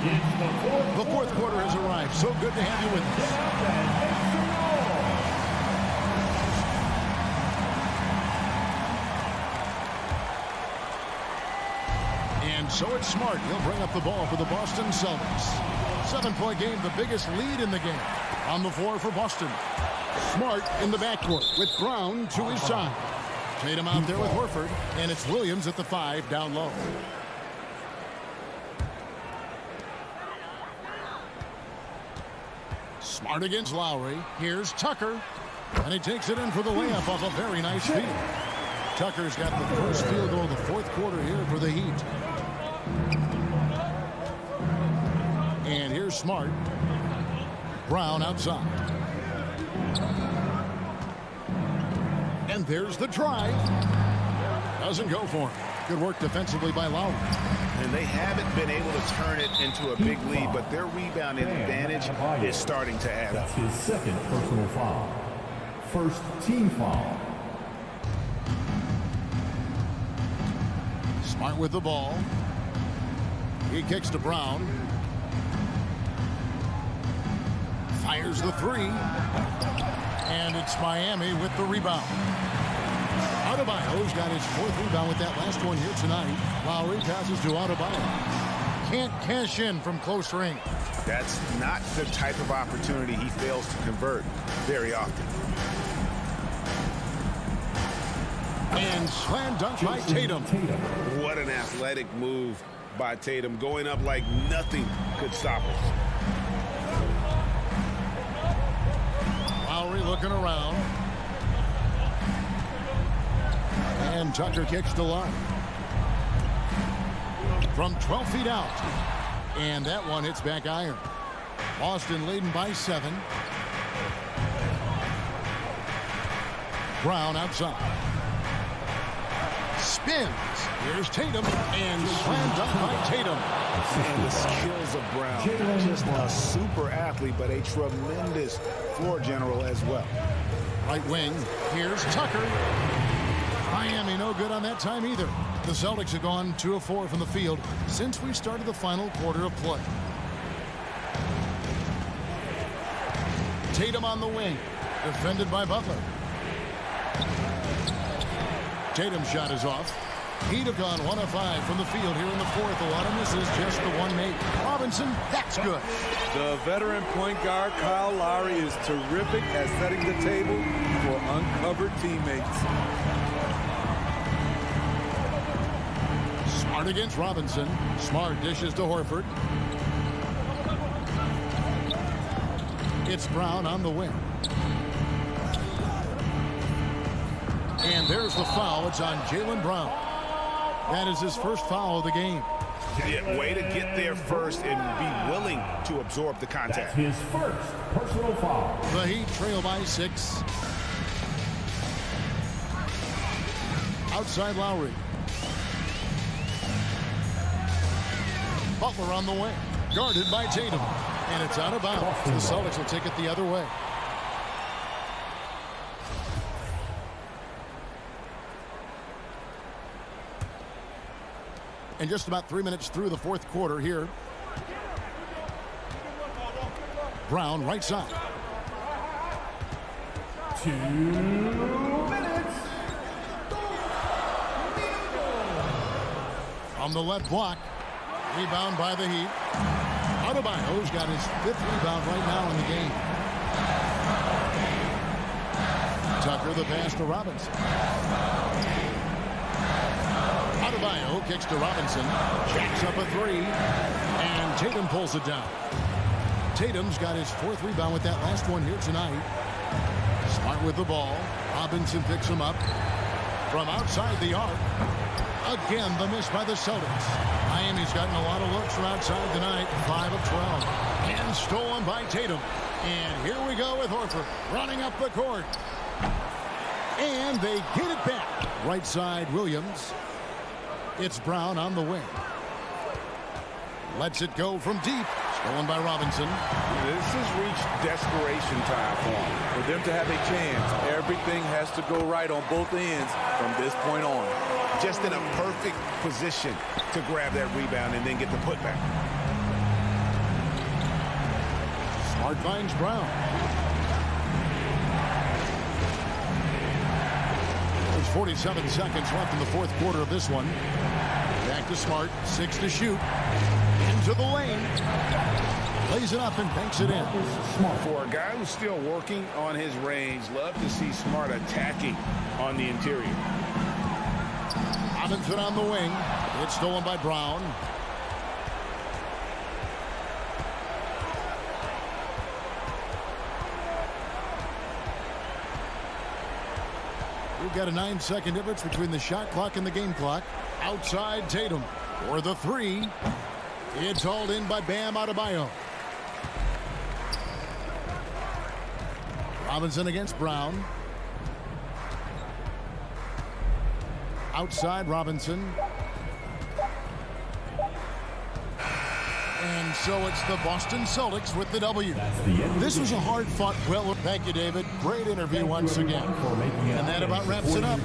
the fourth quarter has arrived. So good to have you with us. And so it's Smart. He'll bring up the ball for the Boston Celtics. 7-point game, the biggest lead in the game. On the floor for Boston. Smart in the backcourt with Brown to his side. Tatum out there with Horford. And it's Williams at the 5 down low. Smart against Lowry. Here's Tucker. And he takes it in for the layup off a very nice feed. Tucker's got the first field goal of the fourth quarter here for the Heat. And here's Smart. Brown outside. And there's the drive. Doesn't go for him. Good work defensively by Lowry. And they haven't been able to turn it into a big lead, but their rebounding advantage is starting to add up. That's his second personal foul. First team foul. Smart with the ball. He kicks to Brown. Fires the 3. And it's Miami with the rebound. Adebayo's got his 4th rebound with that last one here tonight. Lowry passes to Adebayo. Can't cash in from close range. That's not the type of opportunity he fails to convert very often. And slam dunk by Tatum. What an athletic move by Tatum, going up like nothing could stop us. Lowry looking around. And Tucker kicks to line. From 12 feet out. And that one hits back iron. Boston leading by 7. Brown outside. Spins. Here's Tatum. And slam dunk by Tatum. And the skills of Brown. Not just a super athlete, but a tremendous floor general as well. Right wing. Here's Tucker. Miami no good on that time either. The Celtics have gone 2 of 4 from the field since we started the final quarter of play. Tatum on the wing. Defended by Butler. Tatum's shot is off. He'd have gone 1 of 5 from the field here in the fourth. A lot of misses, just the one made. Robinson, that's good. The veteran point guard, Kyle Lowry, is terrific at setting the table for uncovered teammates. Smart against Robinson. Smart dishes to Horford. It's Brown on the wing. And there's the foul. It's on Jaylen Brown. That is his first foul of the game. Yeah, way to get there first and be willing to absorb the contact. That's his first personal foul. The Heat trail by 6. Outside Lowry. Butler on the way. Guarded by Tatum. And it's out of bounds. The Celtics will take it the other way. And just about 3 minutes through the fourth quarter here. Brown right side. 2 minutes. From the left block. Rebound by the Heat. Adebayo's got his 5th rebound right now in the game. Tucker the pass to Robinson. Adebayo kicks to Robinson. Jacks up a 3. And Tatum pulls it down. Tatum's got his 4th rebound with that last one here tonight. Smart with the ball. Robinson picks him up. From outside the arc. Again, the miss by the Celtics. Miami's gotten a lot of looks from outside tonight. 5 of 12. And stolen by Tatum. And here we go with Horford running up the court. And they get it back. Right side, Williams. It's Brown on the wing. Lets it go from deep. Stolen by Robinson. This has reached desperation time for him. For them to have a chance, everything has to go right on both ends from this point on. Just in a perfect position to grab that rebound and then get the putback. Smart finds Brown. There's 47 seconds left in the fourth quarter of this one. Back to Smart. 6 to shoot. Into the lane. Lays it up and banks it in. For a guy who's still working on his range, love to see Smart attacking on the interior. Robinson on the wing. It's stolen by Brown. We've got a 9-second difference between the shot clock and the game clock. Outside Tatum for the three. It's hauled in by Bam Adebayo. Robinson against Brown. Outside Robinson. And so it's the Boston Celtics with the W. This was a hard-fought, well, thank you, David. Great interview once again. And that about wraps it up.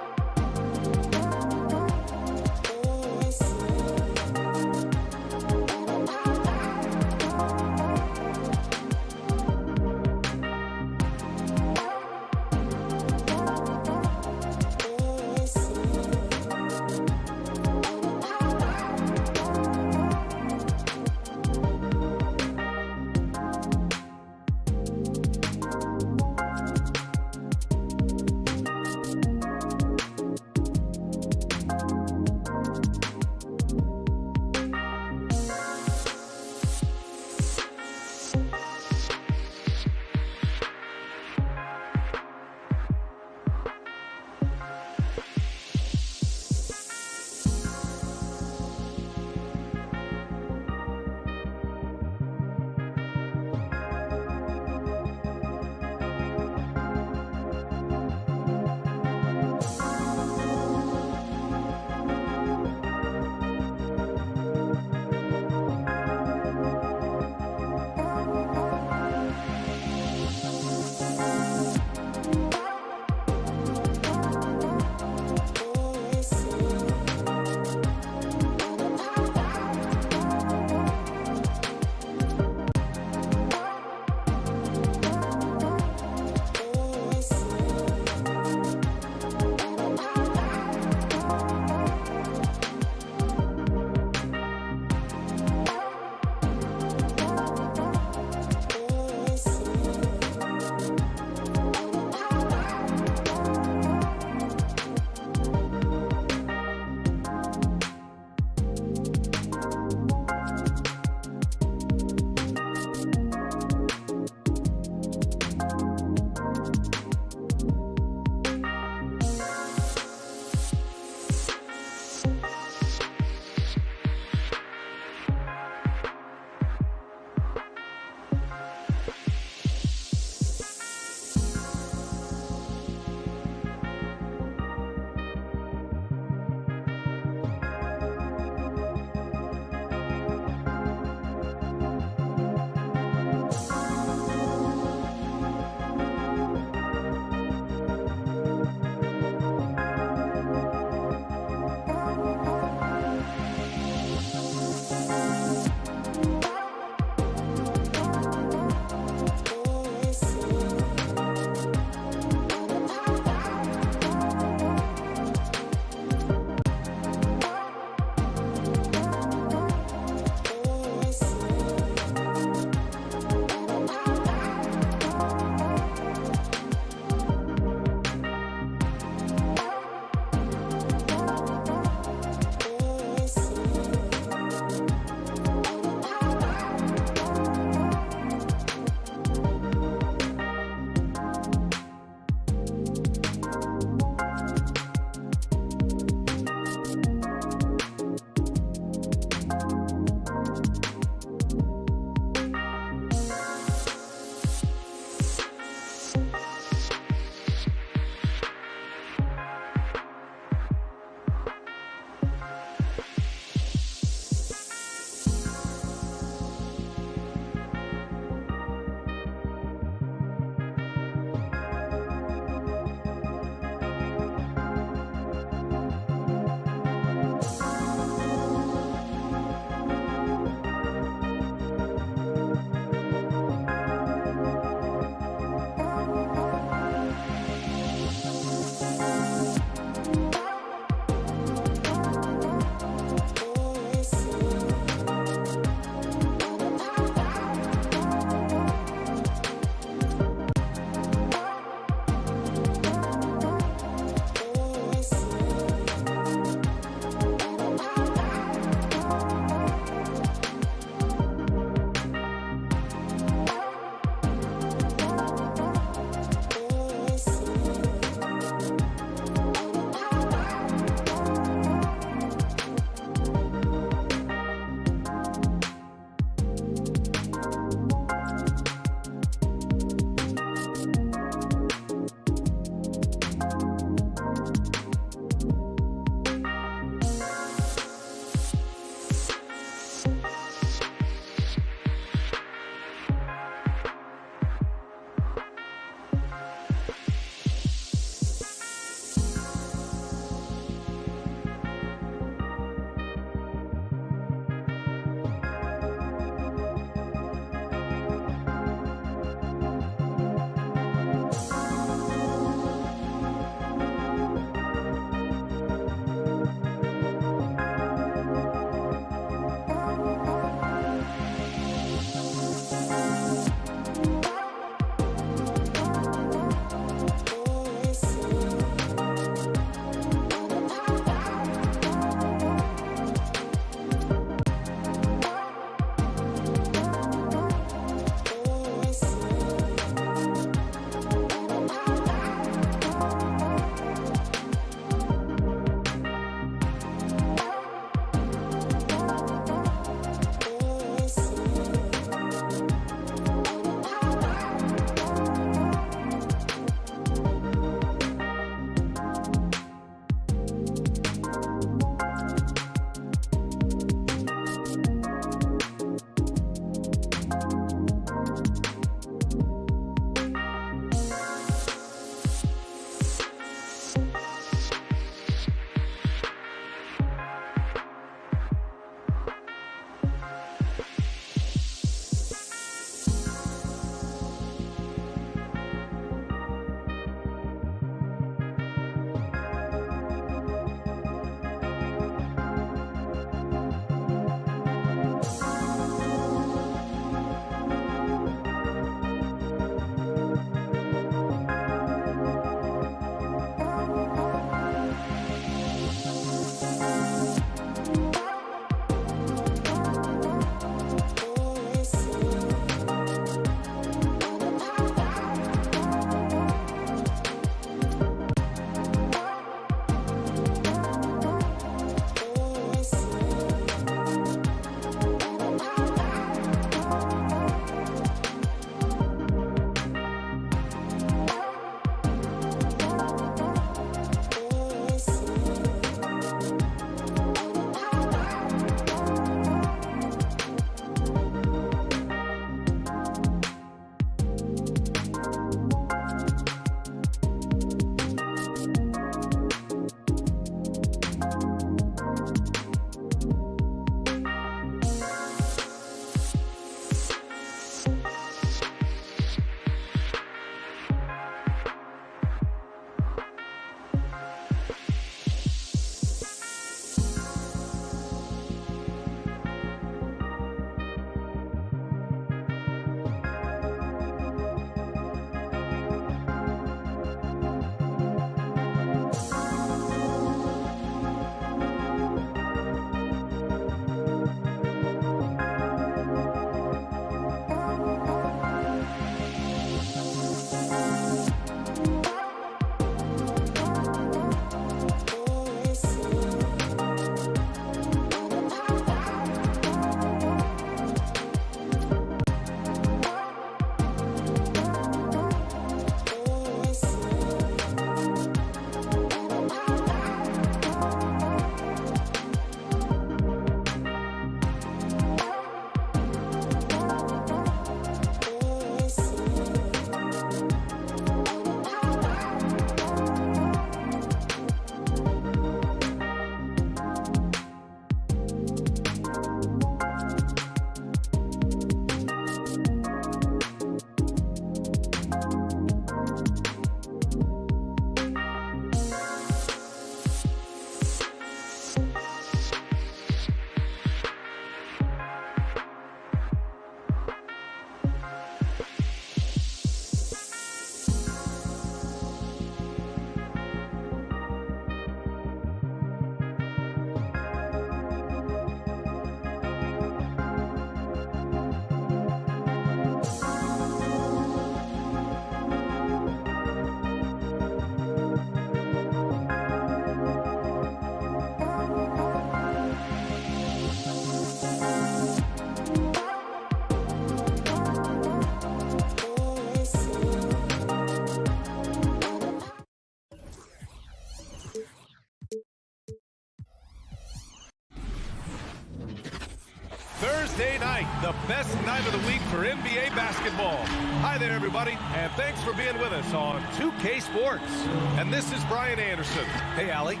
Tonight, the best night of the week for NBA basketball. Hi there, everybody, and thanks for being with us on 2K Sports. And this is Brian Anderson. Hey, Allie.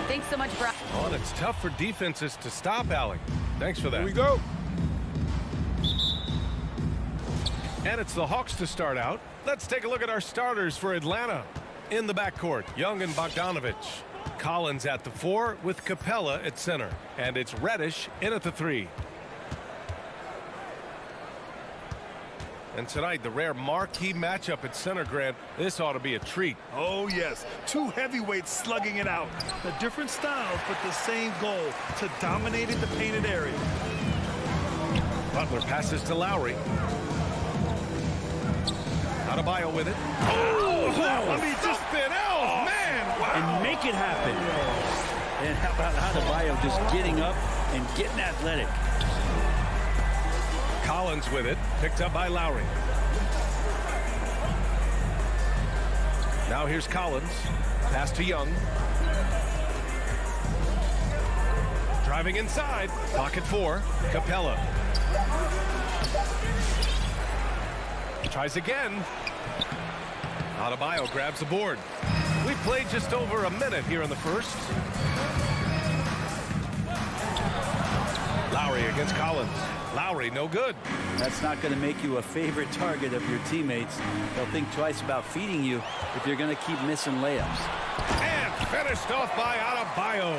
Thanks so much, Brian. Oh, and it's tough for defenses to stop Allie. Thanks for that. Here we go. And it's the Hawks to start out. Let's take a look at our starters for Atlanta. In the backcourt, Young and Bogdanovich. Collins at the 4 with Capella at center. And it's Reddish in at the 3. And tonight, the rare marquee matchup at center, Grant. This ought to be a treat. Oh, yes. Two heavyweights slugging it out. The different styles, but the same goal, to dominate in the painted area. Butler passes to Lowry. Adebayo with it. Oh, that was something else, man. Wow. And make it happen. And how about Adebayo just getting up and getting athletic? Collins with it, picked up by Lowry. Now here's Collins. Pass to Young. Driving inside. Pocket 4. Capella. Tries again. Adebayo grabs the board. We played just over a minute here in the first. Lowry against Collins. Lowry, no good. That's not going to make you a favorite target of your teammates. They'll think twice about feeding you if you're going to keep missing layups. And finished off by Adebayo.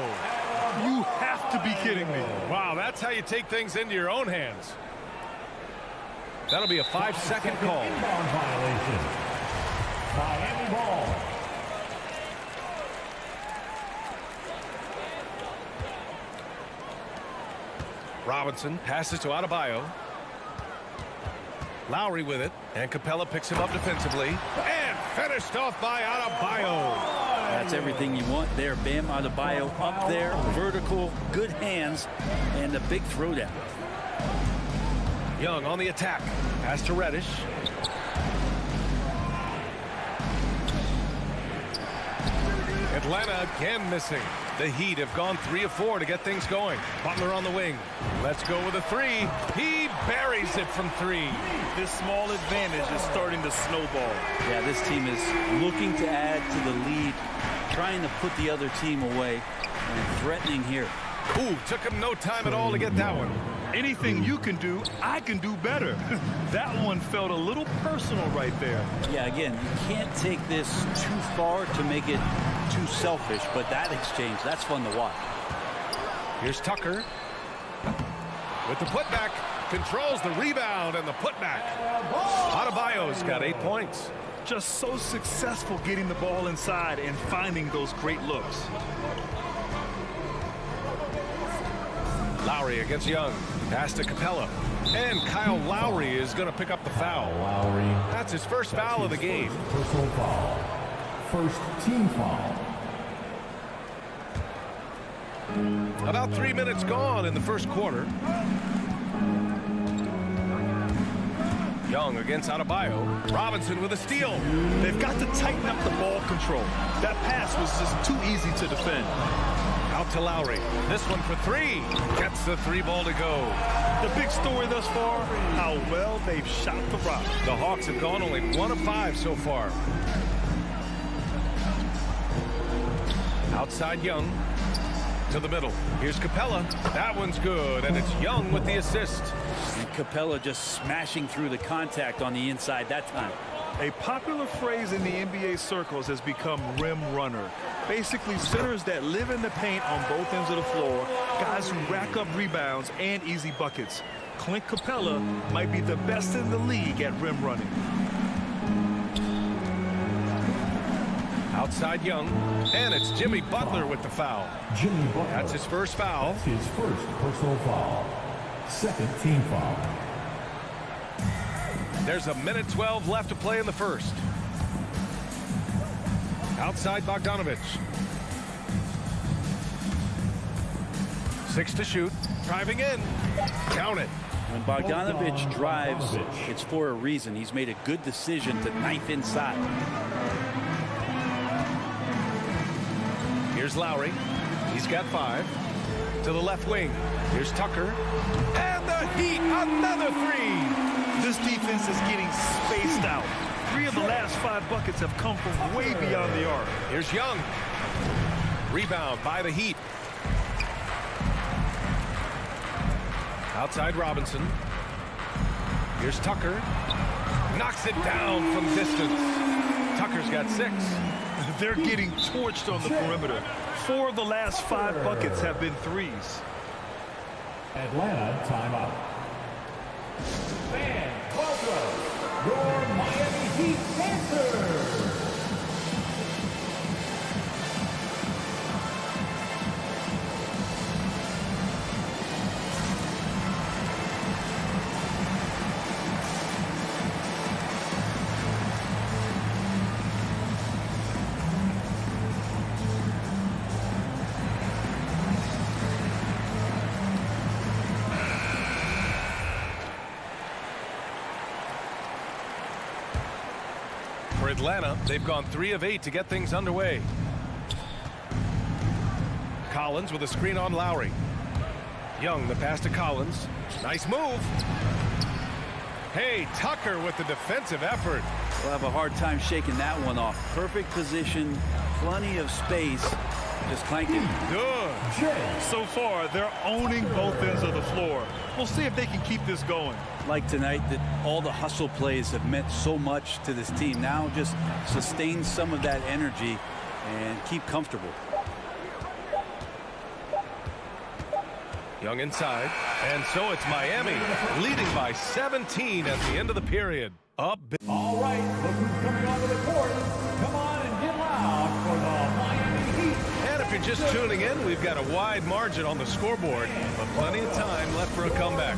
You have to be kidding me. Wow, that's how you take things into your own hands. That'll be a 5-second call. Inbound violation. Miami ball. Robinson passes to Adebayo. Lowry with it, and Capella picks him up defensively. And finished off by Adebayo. That's everything you want there. Bam Adebayo up there, vertical, good hands, and a big throwdown. Young on the attack. Pass to Reddish. Atlanta again missing. The Heat have gone 3 of 4 to get things going. Butler on the wing. Let's go with a 3. He buries it from 3. This small advantage is starting to snowball. Yeah, this team is looking to add to the lead, trying to put the other team away, and threatening here. Ooh, took him no time at all to get that one. Anything you can do, I can do better. That one felt a little personal right there. Yeah, again, you can't take this too far to make it too selfish, but that exchange, that's fun to watch. Here's Tucker with the putback. Controls the rebound and the putback. Adebayo's got 8 points. Just so successful getting the ball inside and finding those great looks. Lowry against Young. Pass to Capella. And Kyle Lowry is going to pick up the foul. Lowry. That's his first foul of the game. Personal foul. First team foul. About 3 minutes gone in the first quarter. Young against Adebayo. Robinson with a steal. They've got to tighten up the ball control. That pass was just too easy to defend. Out to Lowry. This one for 3. Gets the 3 ball to go. The big story thus far, how well they've shot the rock. The Hawks have gone only 1 of 5 so far. Outside Young to the middle. Here's Capella. That one's good, and it's Young with the assist. And Capella just smashing through the contact on the inside that time. A popular phrase in the NBA circles has become rim runner. Basically, centers that live in the paint on both ends of the floor, guys who rack up rebounds and easy buckets. Clint Capella might be the best in the league at rim running. Outside Young, and it's Jimmy Butler with the foul. Jimmy Butler. That's his first foul. That's his first personal foul. Second team foul. There's a minute 12 left to play in the first. Outside Bogdanovich. 6 to shoot. Driving in. Count it. When Bogdanovich drives, it's for a reason. He's made a good decision to knife inside. Here's Lowry. He's got 5. To the left wing. Here's Tucker. And the Heat, another three. This defense is getting spaced out. 3 of the last 5 buckets have come from way beyond the arc. Here's Young. Rebound by the Heat. Outside Robinson. Here's Tucker. Knocks it down from distance. Tucker's got 6. They're getting torched on the perimeter. 4 of the last 5 buckets have been threes. Atlanta timeout. Fans, welcome your Miami Heat Panthers. For Atlanta, they've gone 3 of 8 to get things underway. Collins with a screen on Lowry. Young, the pass to Collins. Nice move. Hey, Tucker with the defensive effort. We'll have a hard time shaking that one off. Perfect position, plenty of space. Just clank it. Good. So far, they're owning both ends of the floor. We'll see if they can keep this going. Like tonight, that all the hustle plays have meant so much to this team. Now just sustain some of that energy and keep comfortable. Young inside. And so it's Miami leading by 17 at the end of the period. Up. All right, look who's coming onto the court. Come on and get loud for the Miami Heat. And if you're just tuning in, we've got a wide margin on the scoreboard, but plenty of time left for a comeback.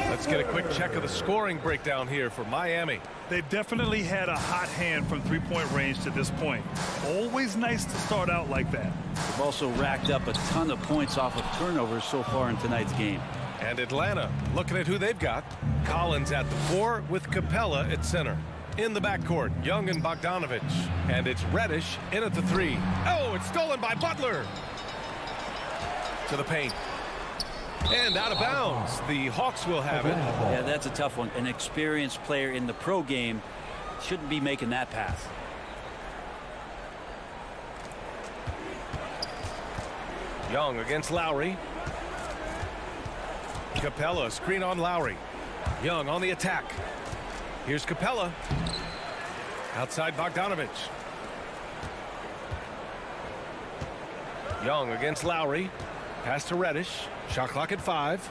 Let's get a quick check of the scoring breakdown here for Miami. They've definitely had a hot hand from 3-point range to this point. Always nice to start out like that. They've also racked up a ton of points off of turnovers so far in tonight's game. And Atlanta, looking at who they've got. Collins at the 4 with Capella at center. In the backcourt, Young and Bogdanovich. And it's Reddish in at the 3. Oh, it's stolen by Butler. To the paint. And out of bounds. The Hawks will have it. Yeah, that's a tough one. An experienced player in the pro game shouldn't be making that pass. Young against Lowry. Capella, screen on Lowry. Young on the attack. Here's Capella. Outside Bogdanovich. Young against Lowry. Pass to Reddish. Shot clock at 5.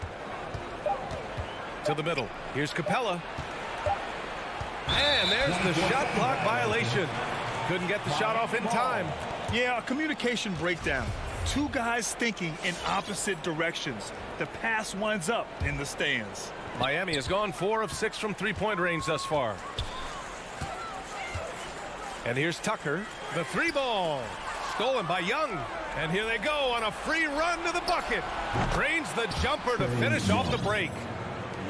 To the middle. Here's Capella. And there's the shot clock violation. Couldn't get the shot off in time. Yeah, a communication breakdown. 2 guys thinking in opposite directions. The pass winds up in the stands. Miami has gone 4 of 6 from 3-point range thus far. And here's Tucker. The 3 ball. Stolen by Young. And here they go on a free run to the bucket. Drains the jumper to finish off the break.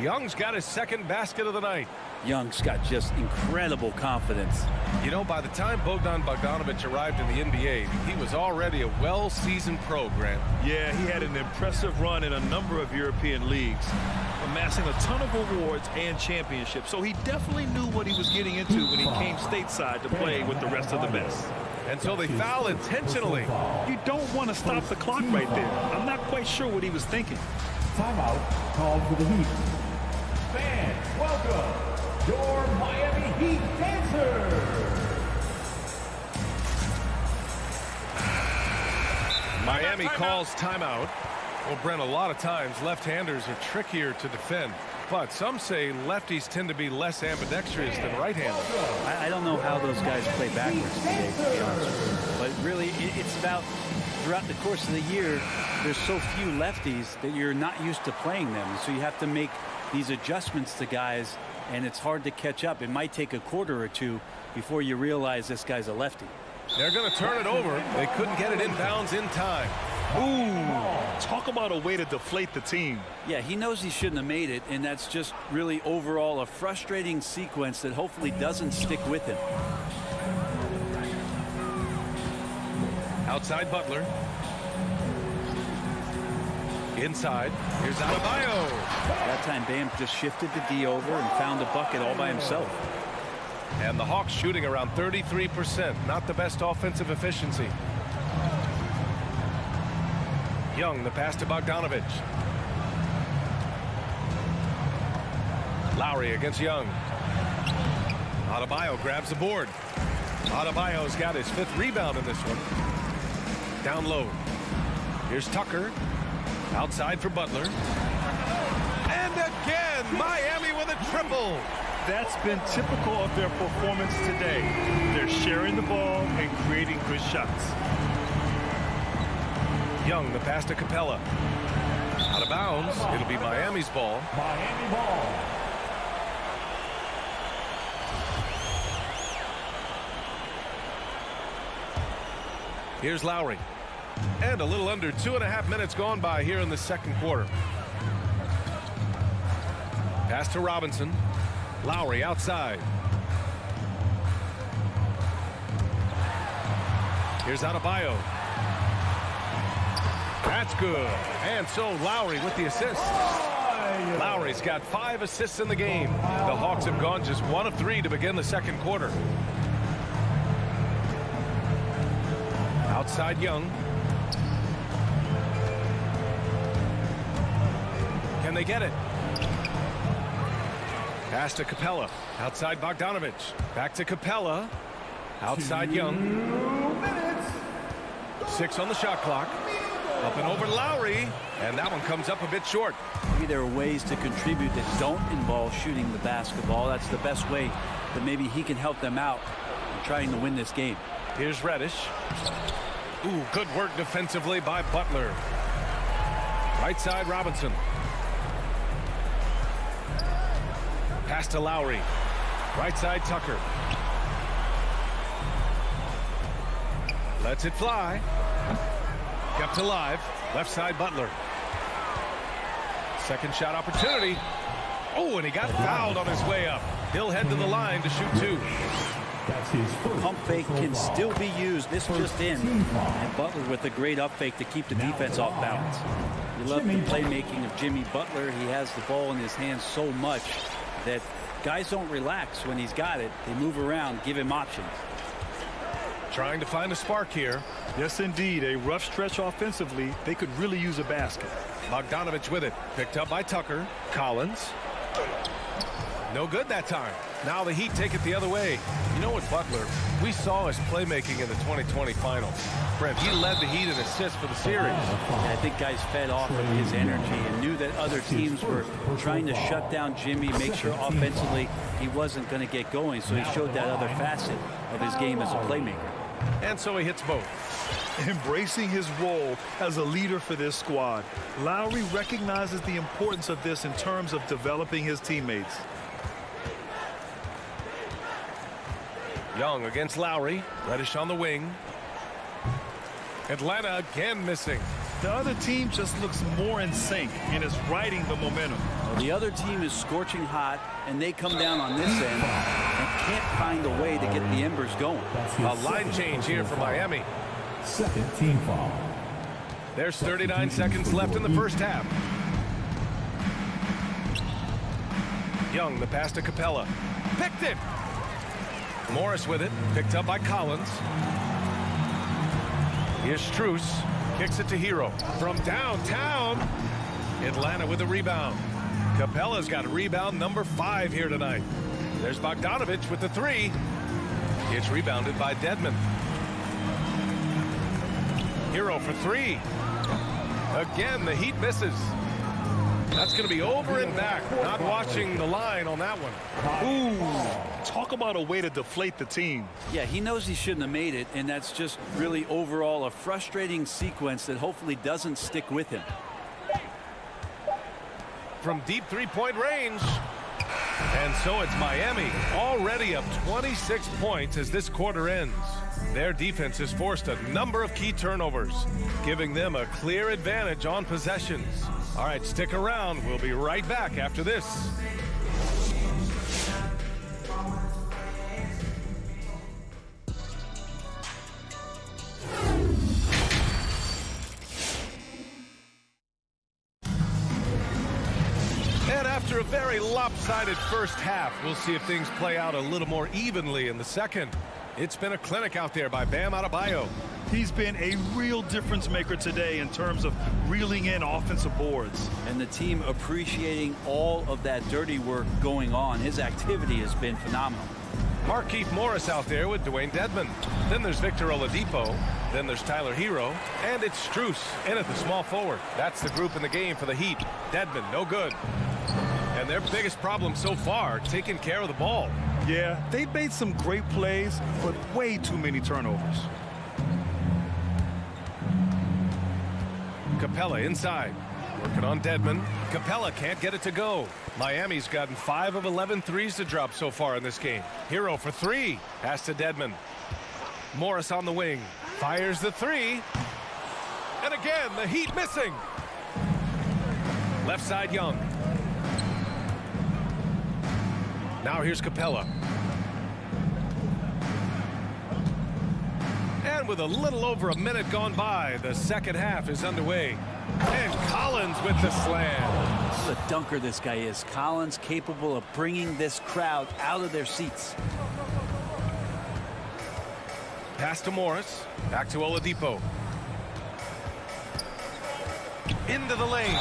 Young's got his 2nd basket of the night. Young's got just incredible confidence. You know, by the time Bogdanovich arrived in the NBA, he was already a well-seasoned pro, Grant. Yeah, he had an impressive run in a number of European leagues, amassing a ton of awards and championships. So he definitely knew what he was getting into when he came stateside to play with the rest of the best. And so they foul intentionally. You don't want to stop the clock right there. I'm not quite sure what he was thinking. Timeout called for the Heat. Fans, welcome your Miami Heat Panthers. Miami calls timeout. Well, Brent, a lot of times left-handers are trickier to defend. But some say lefties tend to be less ambidextrous than right-handers. I don't know how those guys play backwards today, to be honest with you. But really, it's about throughout the course of the year, there's so few lefties that you're not used to playing them. So you have to make these adjustments to guys, and it's hard to catch up. It might take a quarter or 2 before you realize this guy's a lefty. They're going to turn it over. They couldn't get it inbounds in time. Ooh, talk about a way to deflate the team. Yeah, he knows he shouldn't have made it, and that's just really overall a frustrating sequence that hopefully doesn't stick with him. Outside Butler. Inside, here's Adebayo. That time Bam just shifted the D over and found a bucket all by himself. And the Hawks shooting around 33%. Not the best offensive efficiency. Young, the pass to Bogdanovich. Lowry against Young. Adebayo grabs the board. Adebayo's got his 5th rebound in this one. Down low. Here's Tucker. Outside for Butler. And again, Miami with a triple. That's been typical of their performance today. They're sharing the ball and creating good shots. Young, the pass to Capella. Out of bounds. It'll be Miami's ball. Miami ball. Here's Lowry. And a little under 2.5 minutes gone by here in the second quarter. Pass to Robinson. Lowry outside. Here's Adebayo. That's good. And so Lowry with the assist. Lowry's got 5 assists in the game. The Hawks have gone just 1 of 3 to begin the second quarter. Outside Young. Can they get it? Pass to Capella. Outside Bogdanovich. Back to Capella. Outside Young. 6 on the shot clock. Up and over Lowry. And that one comes up a bit short. Maybe there are ways to contribute that don't involve shooting the basketball. That's the best way that maybe he can help them out in trying to win this game. Here's Reddish. Ooh, good work defensively by Butler. Right side Robinson. Pass to Lowry. Right side Tucker. Lets it fly. Kept alive. Left side Butler. Second shot opportunity. Oh, and he got fouled on his way up. He'll head to the line to shoot 2. That's his first Pump fake personal can foul. still be used. This just in. And Butler with a great up fake to keep the defense off balance. You love the playmaking of Jimmy Butler. He has the ball in his hands so much that guys don't relax when he's got it. They move around, give him options. Trying to find a spark here. Yes, indeed. A rough stretch offensively. They could really use a basket. Bogdanovich with it. Picked up by Tucker. Collins. No good that time. Now the Heat take it the other way. You know what, Butler? We saw his playmaking in the 2020 finals. Brent, he led the Heat in assists for the series. And I think guys fed off of his energy and knew that other teams were trying to shut down Jimmy, make sure offensively he wasn't going to get going. So he showed that other facet of his game as a playmaker. And so he hits both. Embracing his role as a leader for this squad, Lowry recognizes the importance of this in terms of developing his teammates. Young against Lowry. Reddish on the wing. Atlanta again missing. The other team just looks more in sync and is riding the momentum. Well, the other team is scorching hot, and they come down on this end and can't find a way to get the embers going. A line change here for Miami. Second team foul. There's 39 seconds left in the first half. Young, the pass to Capella. Picked it. Morris with it. Picked up by Collins. Here's Strus. Kicks it to Hero. From downtown. Atlanta with a rebound. Capella's got rebound number 5 here tonight. There's Bogdanovich with the 3. It's rebounded by Dedmon. Hero for 3. Again, the Heat misses. That's going to be over and back. Not watching the line on that one. Ooh, talk about a way to deflate the team. Yeah, he knows he shouldn't have made it, and that's just really overall a frustrating sequence that hopefully doesn't stick with him. From deep three-point range. And so it's Miami already up 26 points as this quarter ends. Their defense has forced a number of key turnovers, giving them a clear advantage on possessions. All right, stick around. We'll be right back after this. very lopsided first half. We'll see if things play out a little more evenly in the second. It's been a clinic out there by Bam Adebayo. He's been a real difference maker today in terms of reeling in offensive boards. And the team appreciating all of that dirty work going on. His activity has been phenomenal. Markieff Morris out there with Dwayne Dedmon. Then there's Victor Oladipo. Then there's Tyler Hero. And it's Strus in at the small forward. That's the group in the game for the Heat. Dedmon, no good. And their biggest problem so far, taking care of the ball. Yeah, they've made some great plays, but way too many turnovers. Capella inside. Working on Dedmon. Capella can't get it to go. Miami's gotten 5 of 11 threes to drop so far in this game. Hero for 3. Pass to Dedmon. Morris on the wing. Fires the 3. And again, the Heat missing. Left side Young. Now here's Capella. And with a little over a minute gone by, the second half is underway. And Collins with the slam. What a dunker this guy is. Collins capable of bringing this crowd out of their seats. Pass to Morris. Back to Oladipo. Into the lane.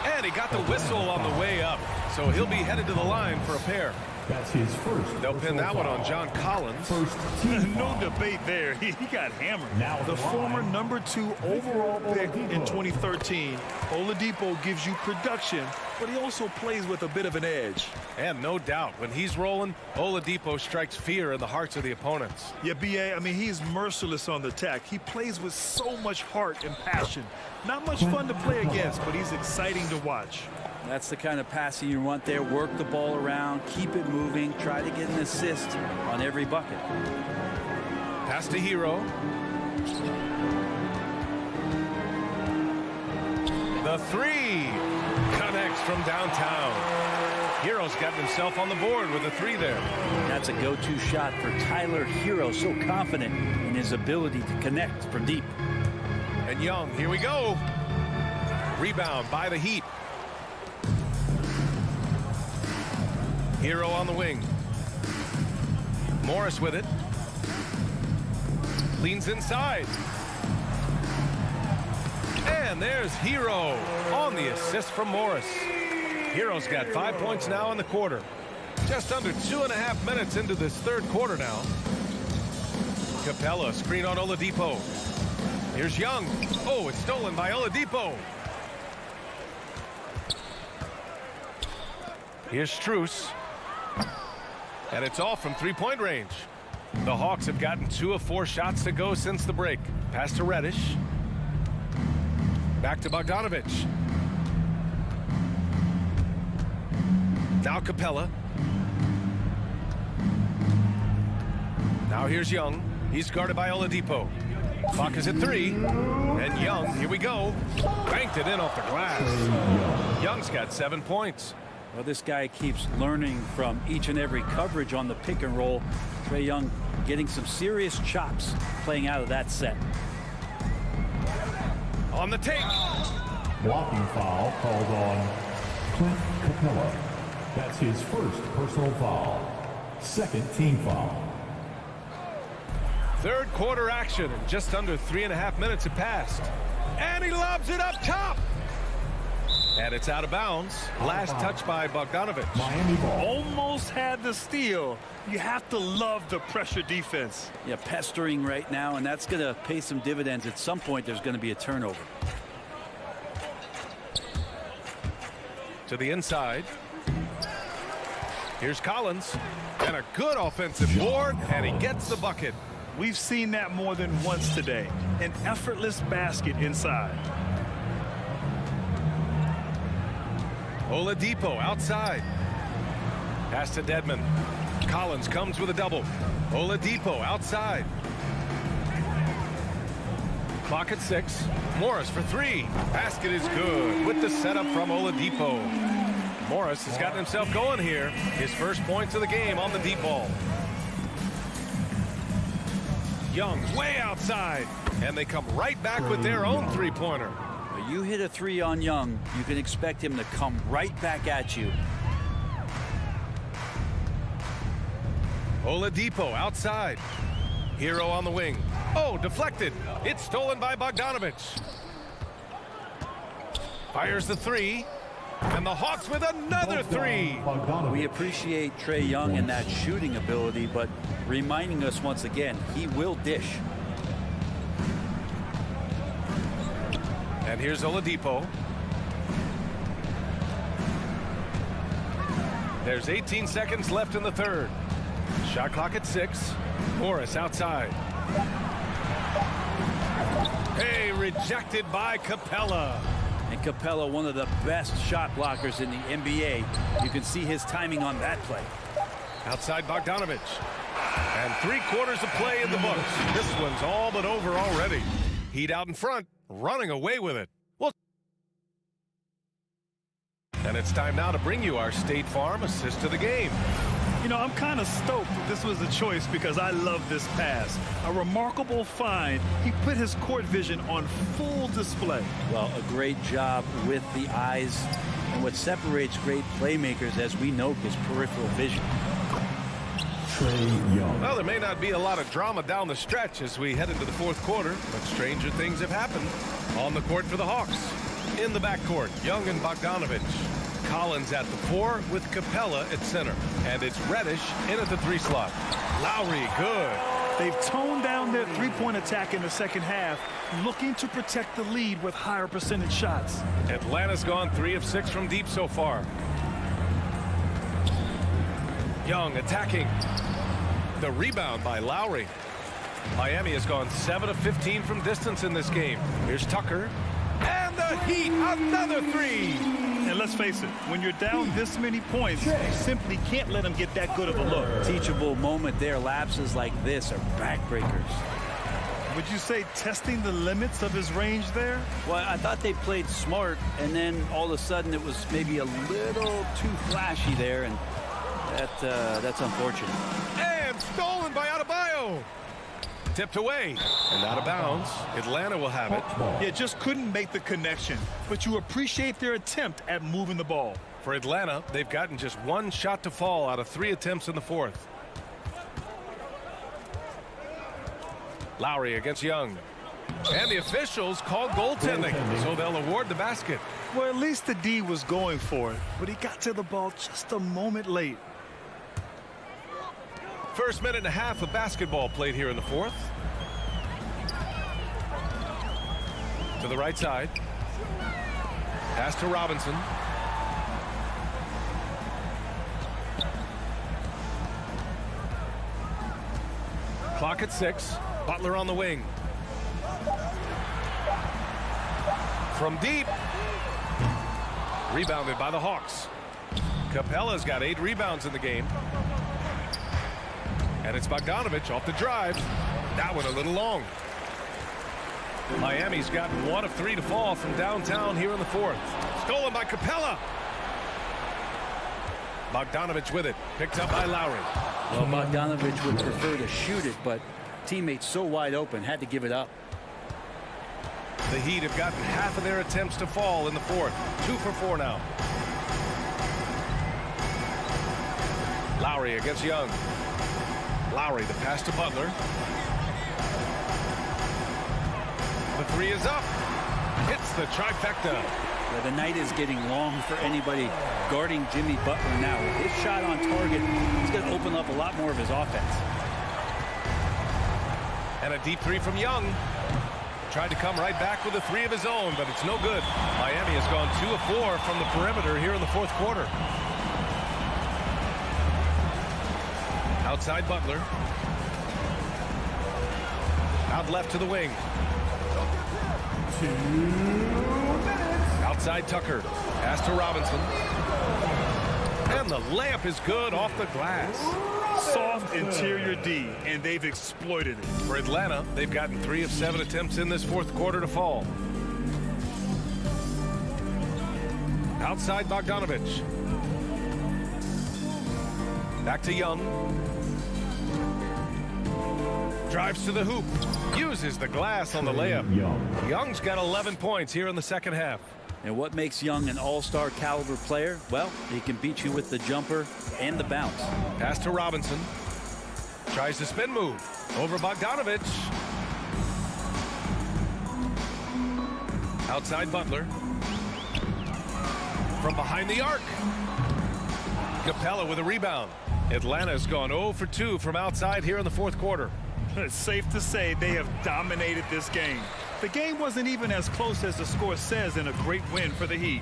And he got the whistle on the way up. So he'll be headed to the line for a pair. That's his first. They'll pin that one on John Collins. First team No foul. debate there. He got hammered. Now The the former line. #2 overall pick in 2013, Oladipo gives you production, but he also plays with a bit of an edge. And no doubt, when he's rolling, Oladipo strikes fear in the hearts of the opponents. Yeah, B.A., I mean, he's merciless on the attack. He plays with so much heart and passion. Not much fun to play against, but he's exciting to watch. That's the kind of passing you want there. Work the ball around, keep it moving, try to get an assist on every bucket. Pass to Hero. The 3 connects from downtown. Hero's gotten himself on the board with a 3 there. That's a go-to shot for Tyler Hero, so confident in his ability to connect from deep. And Young, here we go. Rebound by the Heat. Hero on the wing. Morris with it. Leans inside. And there's Hero on the assist from Morris. Hero's got 5 points now in the quarter. Just under 2.5 minutes into this third quarter now. Capella screen on Oladipo. Here's Young. Oh, it's stolen by Oladipo. Here's Strus. And it's off from three-point range. The Hawks have gotten 2 of 4 shots to go since the break. Pass to Reddish. Back to Bogdanovich. Now Capella. Now here's Young. He's guarded by Oladipo. Clock is at 3. And Young, here we go. Banked it in off the glass. Young's got 7 points. Well, this guy keeps learning from each and every coverage on the pick and roll. Trae Young getting some serious chops playing out of that set. On the take. Blocking foul called on Clint Capella. That's his first personal foul. Second team foul. Third quarter action, and just under 3.5 minutes have passed. And he lobs it up top. And it's out of bounds. Last touch by Bogdanovich. Miami ball. Almost had the steal. You have to love the pressure defense. Yeah, pestering right now, and that's going to pay some dividends. At some point, there's going to be a turnover. To the inside. Here's Collins. And a good offensive board, and he gets the bucket. We've seen that more than once today. An effortless basket inside. Oladipo outside. Pass to Dedmon. Collins comes with a double. Oladipo outside. Clock at 6. Morris for 3. Basket is good with the setup from Oladipo. Morris has gotten himself going here. His first points of the game on the deep ball. Young way outside. And they come right back with their own three-pointer. You hit a 3 on Young, you can expect him to come right back at you. Oladipo outside. Hero on the wing. Oh, deflected. It's stolen by Bogdanovich. Fires the three. And the Hawks with another three. We appreciate Trae Young and that shooting ability, but reminding us once again, he will dish. And here's Oladipo. There's 18 seconds left in the third. Shot clock at 6. Morris outside. Hey, rejected by Capella. And Capella, one of the best shot blockers in the NBA. You can see his timing on that play. Outside Bogdanovich. And 3/4 of play in the books. This one's all but over already. Heat out in front, running away with it. And it's time now to bring you our State Farm assist to the game. You know, I'm kind of stoked that this was a choice because I love this pass. A remarkable find. He put his court vision on full display. Well, a great job with the eyes. And what separates great playmakers, as we note, is peripheral vision. Trae Young. Well, there may not be a lot of drama down the stretch as we head into the fourth quarter, but stranger things have happened. On the court for the Hawks. In the backcourt, Young and Bogdanovich. Collins at the 4 with Capella at center. And it's Reddish in at the 3 slot. Lowry, good. They've toned down their three-point attack in the second half, looking to protect the lead with higher percentage shots. Atlanta's gone 3 of 6 from deep so far. Young attacking. The rebound by Lowry. Miami has gone 7 of 15 from distance in this game. Here's Tucker. And the Heat, another 3. And let's face it, when you're down this many points, you simply can't let them get that good of a look. Teachable moment there. Lapses like this are backbreakers. Would you say testing the limits of his range there? Well, I thought they played smart, and then all of a sudden it was maybe a little too flashy there, and that's unfortunate. And stolen by Adebayo. Tipped away and out of bounds. Atlanta will have it. Yeah, just couldn't make the connection, but you appreciate their attempt at moving the ball. For Atlanta, they've gotten just 1 shot to fall out of 3 attempts in the fourth. Lowry against Young. And the officials called goaltending, so they'll award the basket. Well, at least the D was going for it, but he got to the ball just a moment late. First minute and a half of basketball played here in the fourth. To the right side. Pass to Robinson. Clock at 6. Butler on the wing. From deep. Rebounded by the Hawks. Capella's got 8 rebounds in the game. And it's Bogdanovich off the drive. That one a little long. Miami's got 1 of 3 to fall from downtown here in the fourth. Stolen by Capella. Bogdanovich with it. Picked up by Lowry. Well, Bogdanovich would prefer to shoot it, but teammates so wide open, had to give it up. The Heat have gotten half of their attempts to fall in the fourth. 2 for 4 now. Lowry against Young. Lowry, the pass to Butler. The 3 is up. Hits the trifecta. Well, the night is getting long for anybody guarding Jimmy Butler now. With his shot on target, he's going to open up a lot more of his offense. And a deep 3 from Young. Tried to come right back with a 3 of his own, but it's no good. Miami has gone 2 of 4 from the perimeter here in the fourth quarter. Outside Butler. Out left to the wing. 2 minutes. Outside Tucker. Pass to Robinson. And the layup is good off the glass. Soft interior D, and they've exploited it. For Atlanta, they've gotten 3 of 7 attempts in this fourth quarter to fall. Outside Bogdanovich. Back to Young. Drives to the hoop. Uses the glass on the layup. Young's got 11 points here in the second half. And what makes Young an all-star caliber player? Well, he can beat you with the jumper and the bounce. Pass to Robinson. Tries to spin move over Bogdanovich. Outside Butler. From behind the arc. Capella with a rebound. Atlanta's gone 0 for 2 from outside here in the fourth quarter. It's safe to say they have dominated this game. The game wasn't even as close as the score says in a great win for the Heat.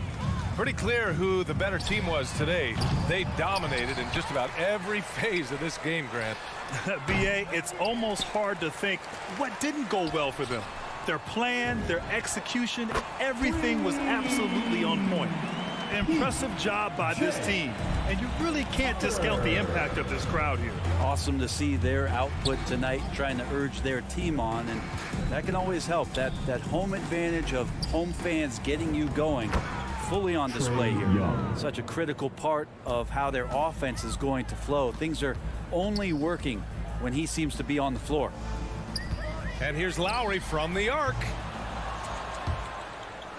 Pretty clear who the better team was today. They dominated in just about every phase of this game, Grant. B.A., it's almost hard to think what didn't go well for them. Their plan, their execution, everything was absolutely on point. Impressive job by this team, and you really can't discount the impact of this crowd here. Awesome to see their output tonight, trying to urge their team on, and that can always help. That home advantage of home fans getting you going fully on display here. Such a critical part of how their offense is going to flow. Things are only working when he seems to be on the floor. And here's Lowry from the arc.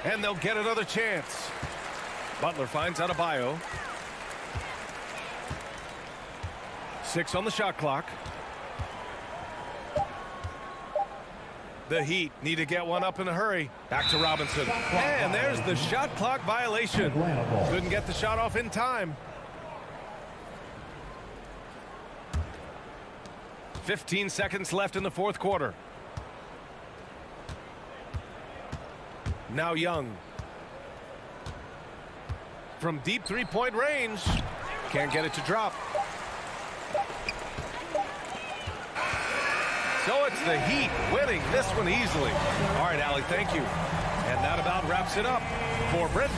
And they'll get another chance. Butler finds Adebayo. 6 on the shot clock. The Heat need to get one up in a hurry. Back to Robinson. And there's the shot clock violation. Couldn't get the shot off in time. 15 seconds left in the fourth quarter. Now Young. From deep three-point range. Can't get it to drop. So it's the Heat winning this one easily. All right, Allie, thank you. And that about wraps it up for Brent.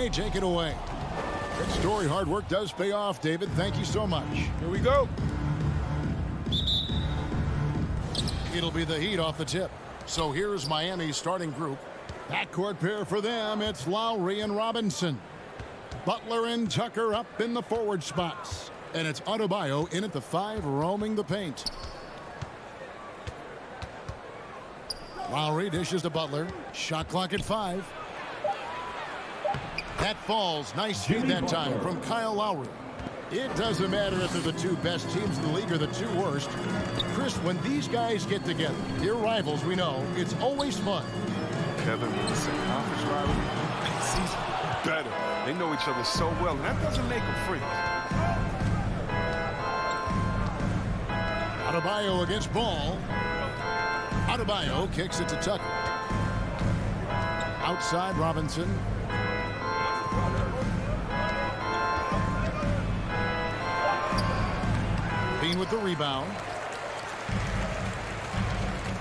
may take it away. Good story. Hard work does pay off, David. Thank you so much. Here we go. It'll be the Heat off the tip. So here's Miami's starting group. Backcourt pair for them, it's Lowry and Robinson. Butler and Tucker up in the forward spots. And it's Adebayo in at the 5, roaming the paint. Lowry dishes to Butler. Shot clock at 5. That falls. Nice feed that time from Kyle Lowry. It doesn't matter if they're the 2 best teams in the league or the 2 worst. Chris, when these guys get together, they're rivals, we know. It's always fun. Kevin, it's a conference rivalry. He's better. They know each other so well, and that doesn't make them free. Adebayo against Ball. Adebayo kicks it to Tucker. Outside Robinson. Bean with the rebound.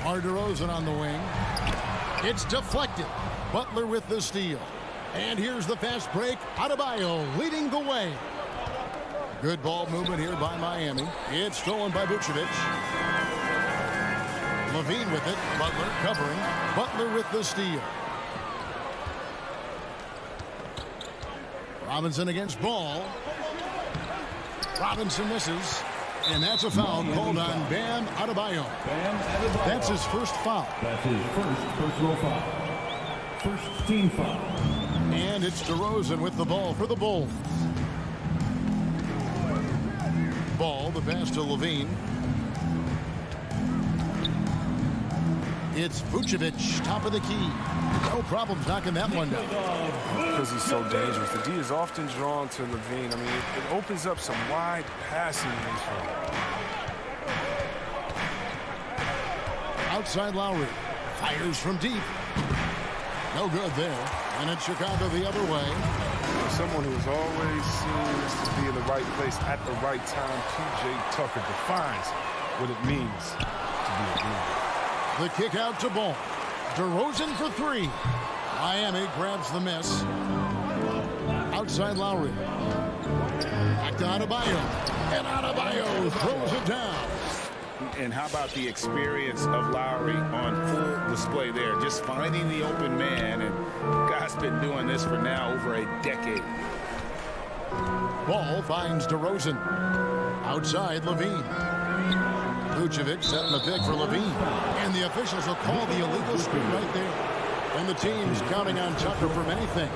DeRozan on the wing. It's deflected. Butler with the steal. And here's the fast break. Adebayo leading the way. Good ball movement here by Miami. It's stolen by Vucevic. Levine with it. Butler covering. Butler with the steal. Robinson against Ball. Robinson misses. And that's a foul called on Bam Adebayo. That's his first foul. That's his first personal foul. First team foul. And it's DeRozan with the ball for the Bulls. Ball, the pass to Levine. It's Vucevic, top of the key. No problems knocking that one down. Because he's so dangerous. The D is often drawn to Levine. I mean, it opens up some wide passing lanes for him. Outside Lowry. Fires from deep. No good there. And it's Chicago the other way. Someone who's always seems to be in the right place at the right time. P.J. Tucker defines what it means to be a leader. The kick out to Ball. DeRozan for 3. Miami grabs the miss. Outside Lowry. Back to Adebayo. And Adebayo throws it down. And how about the experience of Lowry on full display there? Just finding the open man. And guy's been doing this for now over a decade. Ball finds DeRozan. Outside Levine. Vucevic setting the pick for Levine. And the officials will call the illegal screen right there. And the team's counting on Tucker for many things.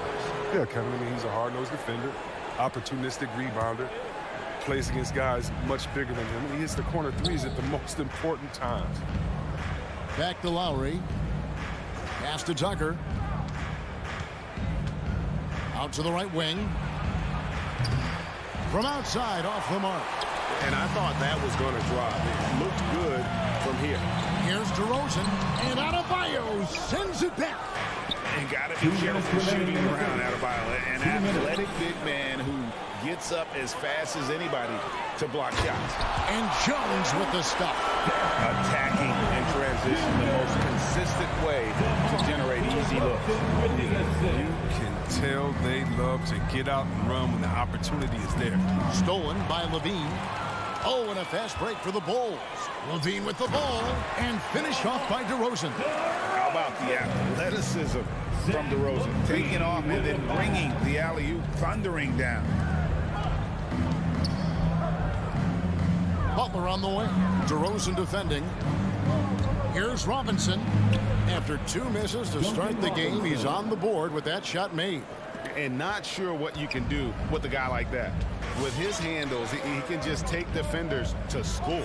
Yeah, Kevin, I mean, he's a hard-nosed defender, opportunistic rebounder, plays against guys much bigger than him. He hits the corner threes at the most important times. Back to Lowry. Pass to Tucker. Out to the right wing. From outside, off the mark. And I thought that was going to drop. It looked good from here. Here's DeRozan, and Adebayo sends it back. And got to be careful shooting around Adebayo. An athletic big man who gets up as fast as anybody to block shots. And Jones with the stuff. Attacking in transition, the most consistent way to generate easy looks. You can tell they love to get out and run when the opportunity is there. Stolen by Levine. Oh, and a fast break for the Bulls. Levine with the ball and finished off by DeRozan. How about the athleticism from DeRozan? Taking off and then bringing the alley-oop thundering down. Butler on the way. DeRozan defending. Here's Robinson. After 2 misses to start the game, he's on the board with that shot made. And not sure what you can do with a guy like that. With his handles, he can just take defenders to school.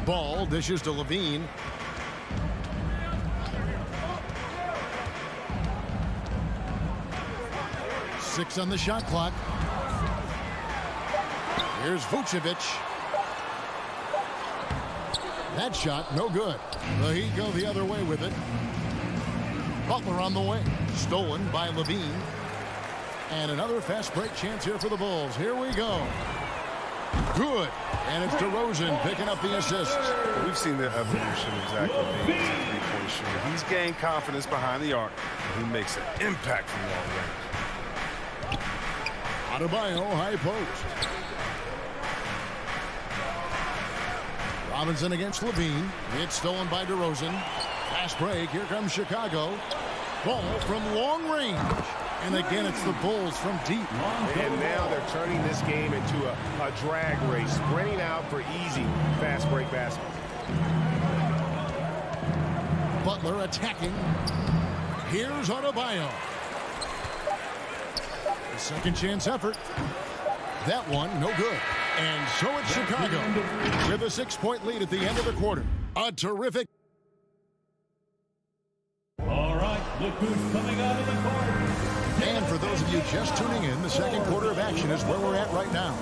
Ball dishes to Levine. Six on the shot clock. Here's Vucevic. That shot, no good. The Heat go the other way with it. Butler on the way. Stolen by Levine. And another fast break chance here for the Bulls. Here we go. Good. And it's DeRozan picking up the assist. We've seen the evolution of Zach LaVine as a three-point shooter. He's gained confidence behind the arc. He makes an impact from long range. Adebayo, high post. Robinson against LaVine. It's stolen by DeRozan. Fast break. Here comes Chicago. Ball from long range. And again, it's the Bulls from deep. And now they're turning this game into a drag race, sprinting out for easy fast break baskets. Butler attacking. Here's Adebayo. A second chance effort. That one, no good. And so it's Chicago with a 6-point lead at the end of the quarter. A terrific. All right, look who's coming out of the court. And for those of you just tuning in, the second quarter of action is where we're at right now.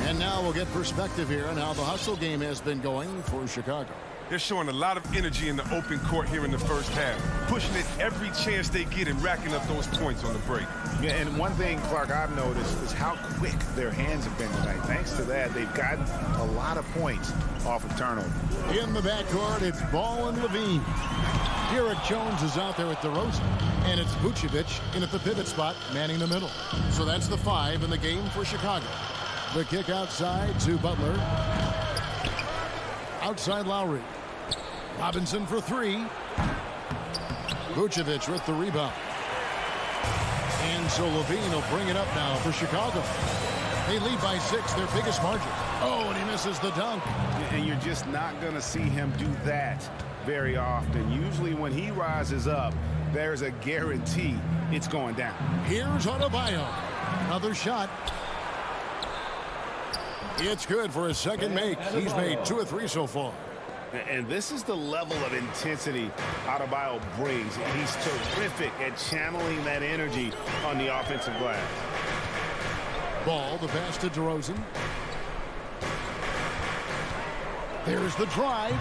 And now we'll get perspective here on how the hustle game has been going for Chicago. They're showing a lot of energy in the open court here in the first half, pushing it every chance they get and racking up those points on the break. Yeah, and one thing, Clark, I've noticed is how quick their hands have been tonight. Thanks to that, they've gotten a lot of points off of turnover. In the backcourt, it's Ball and LaVine. Derek Jones is out there with DeRozan, and it's Vucevic in at the pivot spot, manning the middle. So that's the 5 in the game for Chicago. The kick outside to Butler. Outside Lowry. Robinson for 3. Vucevic with the rebound. And so LaVine will bring it up now for Chicago. They lead by 6, their biggest margin. Oh, and he misses the dunk. And you're just not going to see him do that very often. Usually when he rises up, there's a guarantee it's going down. Here's Adebayo. Another shot. It's good for his second make. He's made 2 or 3 so far. And this is the level of intensity Adebayo brings. He's terrific at channeling that energy on the offensive glass. Ball, the pass to DeRozan. There's the drive.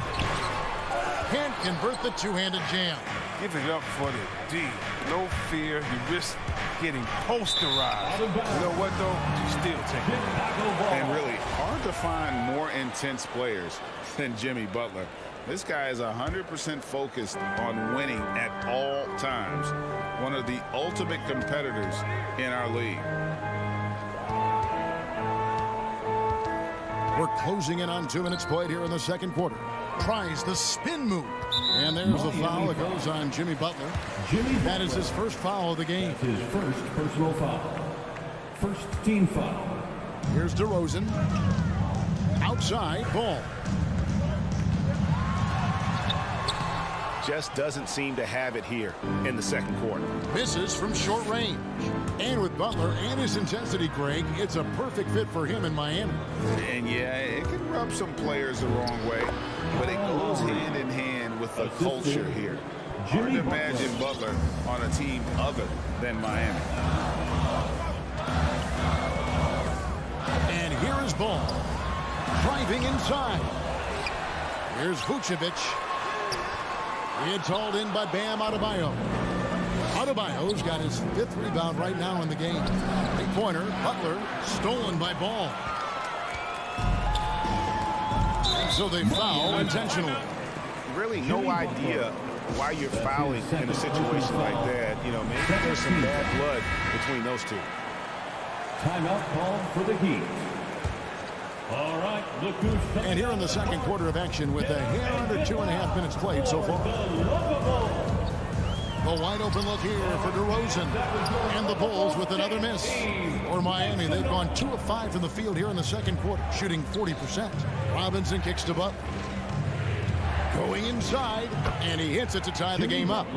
Can't convert the two-handed jam. Give it up for the D. No fear. You risk getting posterized. You know what, though? You still take it. And really, hard to find more intense players than Jimmy Butler. This guy is 100% focused on winning at all times. One of the ultimate competitors in our league. We're closing in on 2 minutes played here in the second quarter. Tries the spin move. And there's the foul that goes on Jimmy Butler. That is his first foul of the game. His first personal foul. First team foul. Here's DeRozan. Outside, Ball. Just doesn't seem to have it here in the second quarter. Misses from short range. And with Butler and his intensity, Greg, it's a perfect fit for him in Miami. And yeah, it can rub some players the wrong way, but it goes hand in hand with the culture here. Hard to imagine Butler on a team other than Miami. And here is Ball. Driving inside. Here's Vucevic. It's hauled in by Bam Adebayo. Adebayo's got his 5th rebound right now in the game. Three-pointer, Butler, stolen by Ball. So they foul intentionally. Really no idea why you're fouling in a situation like that. You know, maybe there's some bad blood between those two. Timeout called for the Heat. All right, look who's coming. And here in the second quarter of action with a hair under 2.5 minutes played so far. The wide open look here for DeRozan. And the Bulls with another miss. For Miami, they've gone 2 of 5 from the field here in the second quarter, shooting 40%. Robinson kicks to Butler. Going inside, and he hits it to tie the game up.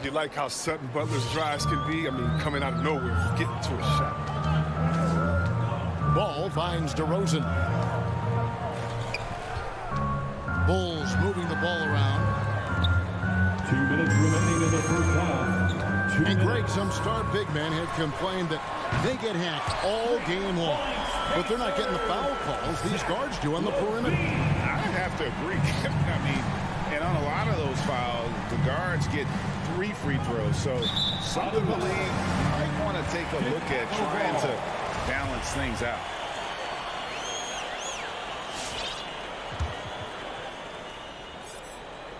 You like how sudden Butler's drives can be? I mean, coming out of nowhere, getting to a shot. Ball finds DeRozan. Bulls moving the ball around. 2 minutes remaining in the first half. And Greg, some star big men have complained that they get hacked all game long. But they're not getting the foul calls these guards do on the perimeter. I have to agree. I mean, and on a lot of those fouls, the guards get 3 free throws. So something the league might want to take a look at trying to balance things out.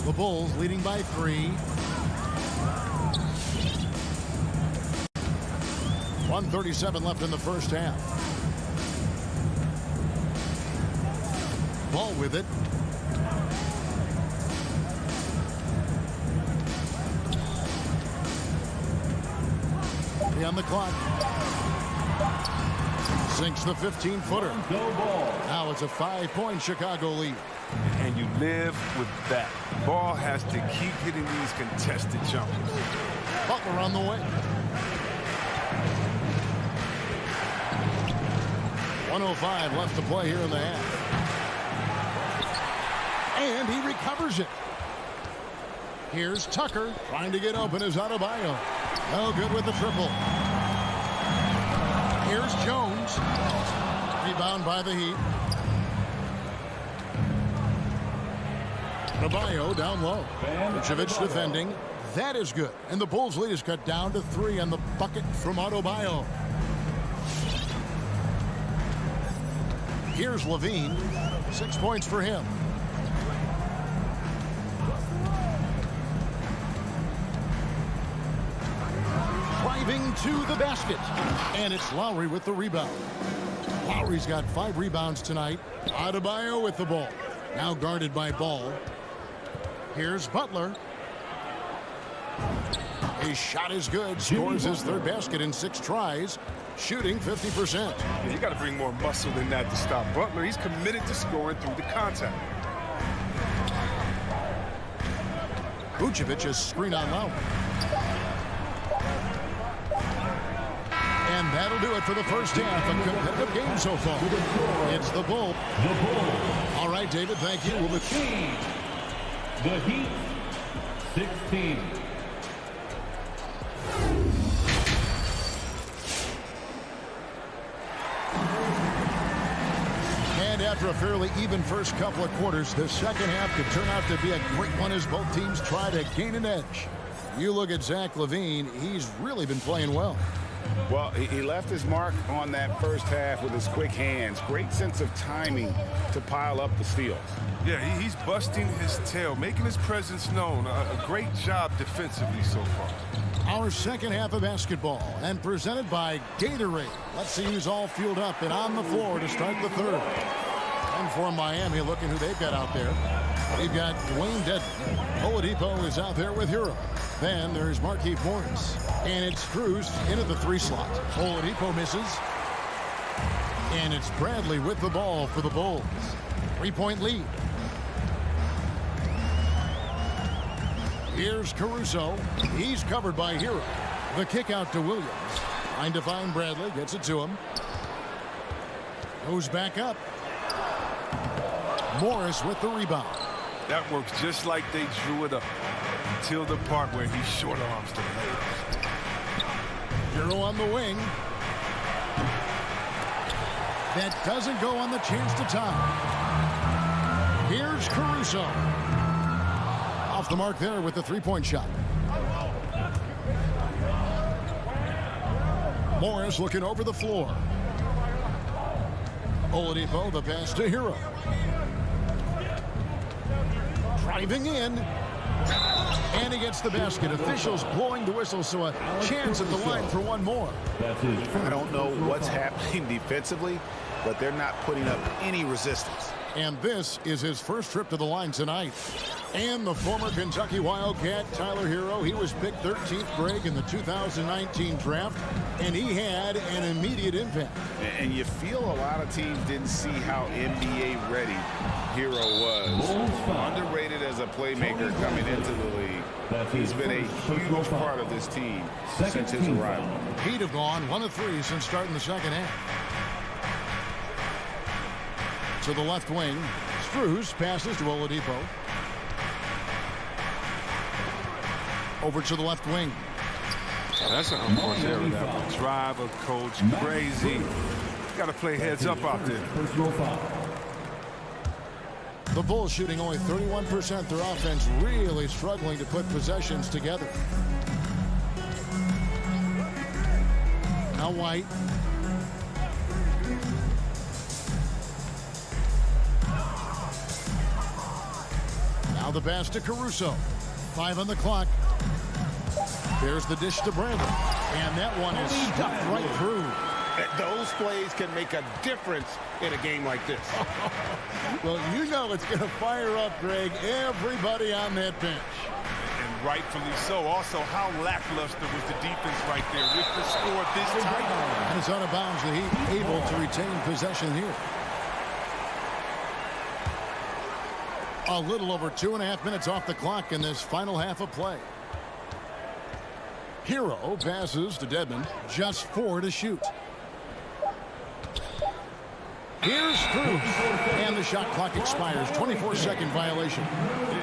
The Bulls leading by 3. 1:37 left in the first half. Ball with it. On the clock. Sinks the 15-footer. Now it's a 5-point Chicago lead. And you live with that. Ball has to keep hitting these contested jumpers. Butler on the way. 1:05 left to play here in the half. And he recovers it. Here's Tucker trying to get open as Adebayo. No good with the triple. Here's Jones. Rebound by the Heat. Adebayo down low. Vucevic defending. That is good. And the Bulls' lead is cut down to 3 on the bucket from Adebayo. Here's Levine. 6 points for him. Driving to the basket. And it's Lowry with the rebound. Lowry's got 5 rebounds tonight. Adebayo with the ball. Now guarded by Ball. Here's Butler. His shot is good. Scores his 3rd basket in 6 tries. Shooting 50%. Yeah, you got to bring more muscle than that to stop Butler. He's committed to scoring through the contact. Vucevic is screen on Lowry. And that'll do it for the first half. A competitive game so far. It's the Bull. All right, David, thank you. We'll The Heat, 16. And after a fairly even first couple of quarters, the second half could turn out to be a great one as both teams try to gain an edge. You look at Zach LaVine, he's really been playing well. Well, he left his mark on that first half with his quick hands. Great sense of timing to pile up the steals. Yeah, he's busting his tail, making his presence known. A great job defensively so far. Our second half of basketball, and presented by Gatorade. Let's see who's all fueled up and on the floor to start the third. And for Miami, looking who they've got out there. We've got Dwayne Dedmon. Oladipo is out there with Hero. Then there's Markieff Morris. And it's Strus into the 3 slot. Oladipo misses. And it's Bradley with the ball for the Bulls. 3-point lead. Here's Caruso. He's covered by Hero. The kick out to Williams. Trying to find Bradley. Gets it to him. Goes back up. Morris with the rebound. That works just like they drew it up. Until the part where he short arms the players. Hero on the wing. That doesn't go on the chance to tie. Here's Caruso. Off the mark there with the 3-point shot. Morris looking over the floor. Oladipo, the pass to Hero. Driving in. And he gets the basket. Officials blowing the whistle, so a chance at the line for one more. I don't know what's happening defensively, but they're not putting up any resistance. And this is his first trip to the line tonight. And the former Kentucky Wildcat, Tyler Hero, he was picked 13th grade in the 2019 draft, and he had an immediate impact. And you feel a lot of teams didn't see how NBA ready Hero was. Underrated as a playmaker coming into the league. He's been a huge part of this team since his arrival. He'd have gone 1 of 3 since starting the second half. To the left wing, Strus passes to Oladipo. Over to the left wing. That's an unforced error. That one. Driver, coach, crazy. Got to play heads up out there. The Bulls shooting only 31%. Their offense really struggling to put possessions together. Now White. Now the pass to Caruso. 5 on the clock. There's the dish to Brandon. And that one is stuffed right through. Those plays can make a difference in a game like this. Well, you know it's going to fire up, Greg, everybody on that bench. And rightfully so. Also, how lackluster was the defense right there with the score this tight. And it's out of bounds. The Heat able to retain possession here. A little over 2.5 minutes off the clock in this final half of play. Hero passes to Dedmon. Just 4 to shoot. Here's Cruz. And the shot clock expires. 24-second violation.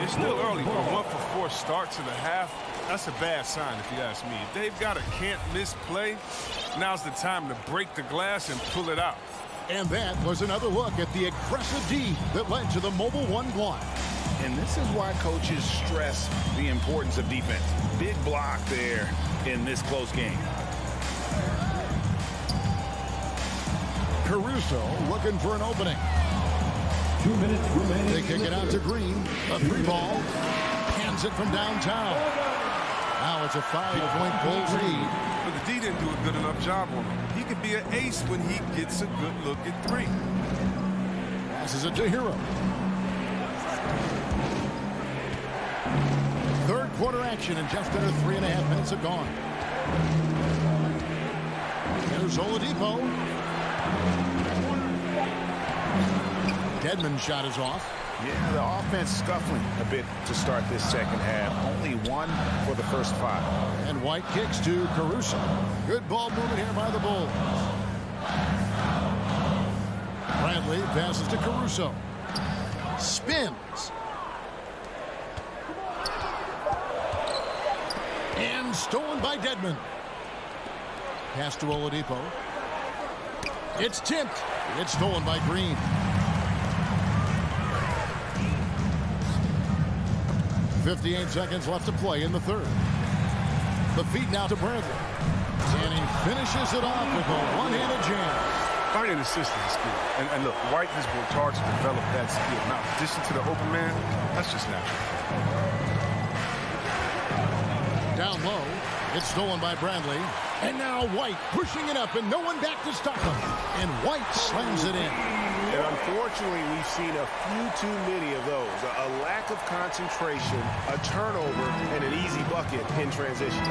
It's still early, but 1 for 4 start to the half. That's a bad sign, if you ask me. If they've got a can't-miss play, now's the time to break the glass and pull it out. And that was another look at the aggressive D that led to the Mobile One block. And this is why coaches stress the importance of defense. Big block there in this close game. Caruso looking for an opening. 2 minutes remaining. They kick it out to Green. A 3-ball. Hands it from downtown. Now it's a 5-point Bulls lead. But the D didn't do a good enough job on him. He could be an ace when he gets a good look at 3. Passes it to Hero. Third quarter action and just under 3.5 minutes have gone. There's Oladipo. Dedmon's shot is off. Yeah, the offense scuffling a bit to start this second half. Only 1 for the first 5. And White kicks to Caruso. Good ball movement here by the Bulls. Bradley passes to Caruso. Spins. And stolen by Dedmon. Pass to Oladipo. It's tipped. It's stolen by Green. 58 seconds left to play in the third. The feed now to Bradley. And he finishes it off with a one-handed jam. Finding assistance is skill. And look, White has worked hard to develop that skill. Now, in addition to the open man, that's just natural. Down low. It's stolen by Bradley. And now White pushing it up and no one back to stop him. And White slams it in. And unfortunately, we've seen a few too many of those. A lack of concentration, a turnover, and an easy bucket in transition.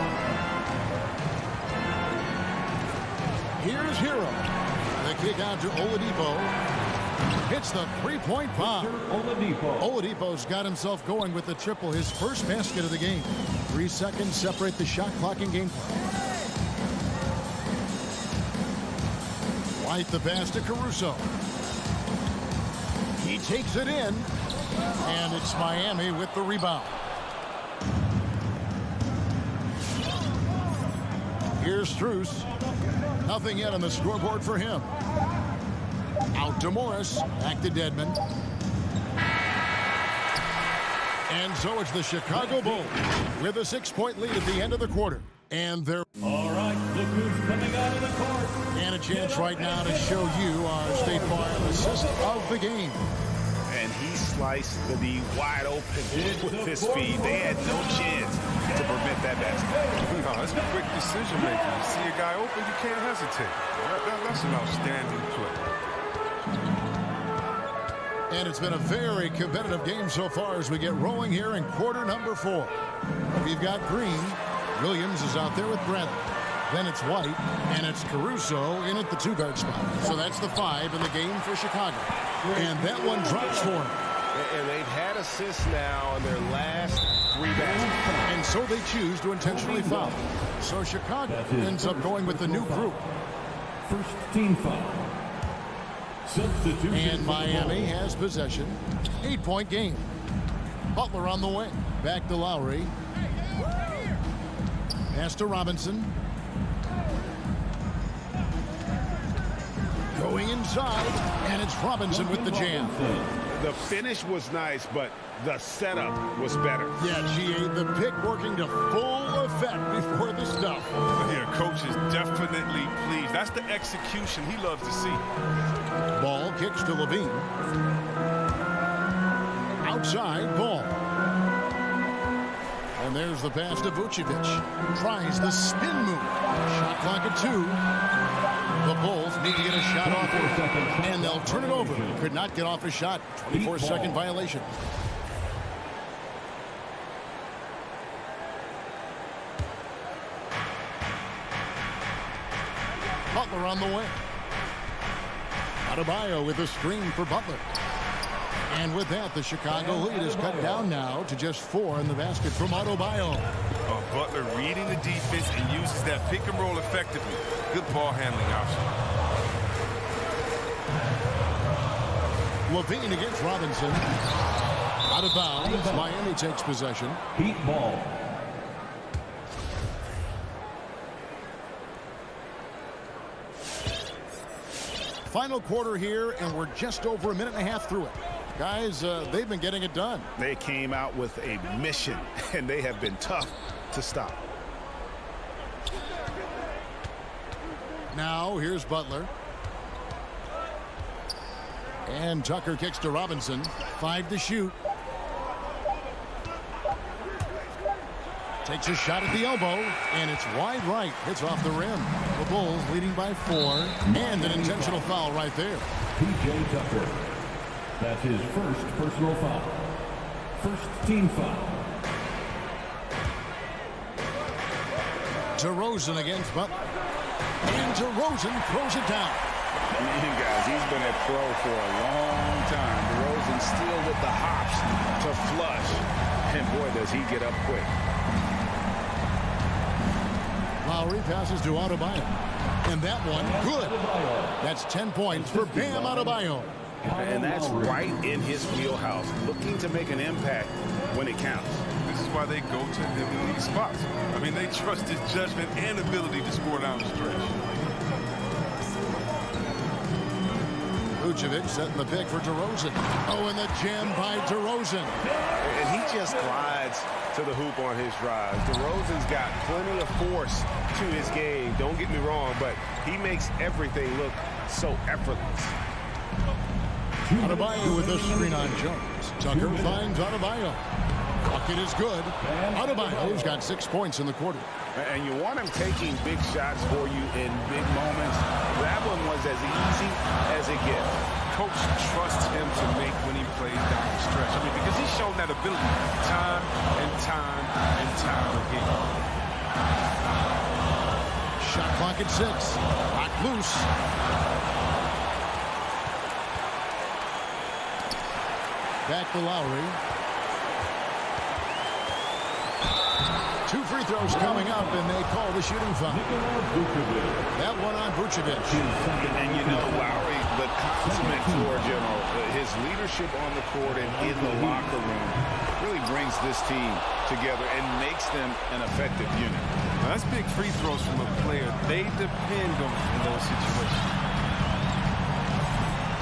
Here's Hero. The kick out to Oladipo. Hits the three-point bomb. Oladipo's got himself going with the triple, his first basket of the game. 3 seconds separate the shot clock and game clock. White the pass to Caruso. He takes it in, and it's Miami with the rebound. Here's Strus. Nothing yet on the scoreboard for him. Out to Morris. Back to Dedmon. And so it's the Chicago Bulls with a 6-point lead at the end of the quarter. And they're... All right, look who's coming out of the court. And a chance right now to show you our State Farm assist of the game. And he sliced the D wide open with his feed. They had no chance to prevent that basket. No, it's a quick decision making. You see a guy open, you can't hesitate. That's an outstanding play. And it's been a very competitive game so far as we get rolling here in quarter number 4. We've got Green. Williams is out there with Bradley. Then it's White, and it's Caruso in at the 2-guard spot. So that's the 5 in the game for Chicago. And that one drops for him. And they've had assists now on their last 3 baskets. And so they choose to intentionally foul. So Chicago ends up going with the new group. First team foul. Substitution. And Miami has possession. 8-point game. Butler on the wing. Back to Lowry. Pass to Robinson. Going inside, and it's Robinson with the jam. The finish was nice, but the setup was better. Yeah, GA, the pick working to full effect before the stuff. Yeah, coach is definitely pleased. That's the execution he loves to see. Ball kicks to Levine. Outside, Ball. the pass to Vucevic. Tries the spin move. Shot clock at 2. The Bulls need to get a shot off here, and they'll turn it over. Could not get off a shot. 24-second violation. Butler on the way. Adebayo with a screen for Butler. And with that, the Chicago lead is cut down now to just 4 in the basket from Adebayo. Butler reading the defense and uses that pick and roll effectively. Good ball handling option. Levine against Robinson. Out of bounds. Miami takes possession. Heat ball. Final quarter here, and we're just over a minute and a half through it. Guys, they've been getting it done. They came out with a mission, and they have been tough to stop. Now, here's Butler. And Tucker kicks to Robinson. 5 to shoot. Takes a shot at the elbow, and it's wide right. Hits off the rim. The Bulls leading by 4, and an intentional foul right there. P.J. Tucker. That's his first personal foul. First team foul. DeRozan against Butler. And DeRozan throws it down. Man, guys, he's been a pro for a long time. DeRozan still with the hops to flush. And boy, does he get up quick. Lowry passes to Adebayo. And that one, good. That's 10 points for Bam Adebayo. And that's right in his wheelhouse, looking to make an impact when it counts. This is why they go to him in these spots. I mean, they trust his judgment and ability to score down the stretch. Vucevic setting the pick for DeRozan. Oh, and the jam by DeRozan. And he just glides to the hoop on his drive. DeRozan's got plenty of force to his game. Don't get me wrong, but he makes everything look so effortless. Adebayo with a screen on Jones. Tucker finds Adebayo. Bucket is good. Adebayo's got 6 points in the quarter. And you want him taking big shots for you in big moments. That one was as easy as it gets. Coach trusts him to make winning plays down the stretch. I mean, because he's shown that ability time and time and time again. Shot clock at 6. Locked loose. Back to Lowry. 2 free throws coming up, and they call the shooting foul. That one on Vucevic. And you know, Lowry, the consummate floor general, his leadership on the court and in the locker room really brings this team together and makes them an effective unit. Now, that's big free throws from a player. They depend on in those situations.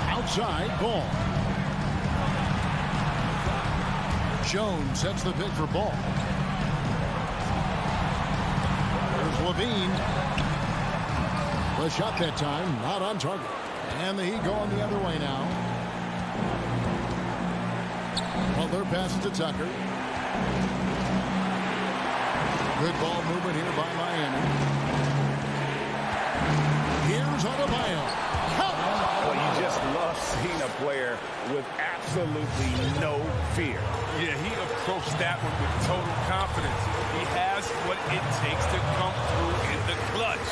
Outside ball. Jones sets the pick for Ball. There's Levine. The shot that time, not on target. And the Heat going the other way now. Butler passes to Tucker. Good ball movement here by Miami. Here's Adebayo. Well, you just love seeing a player with absolutely no fear. Yeah, he approached that one with total confidence. He has what it takes to come through in the clutch.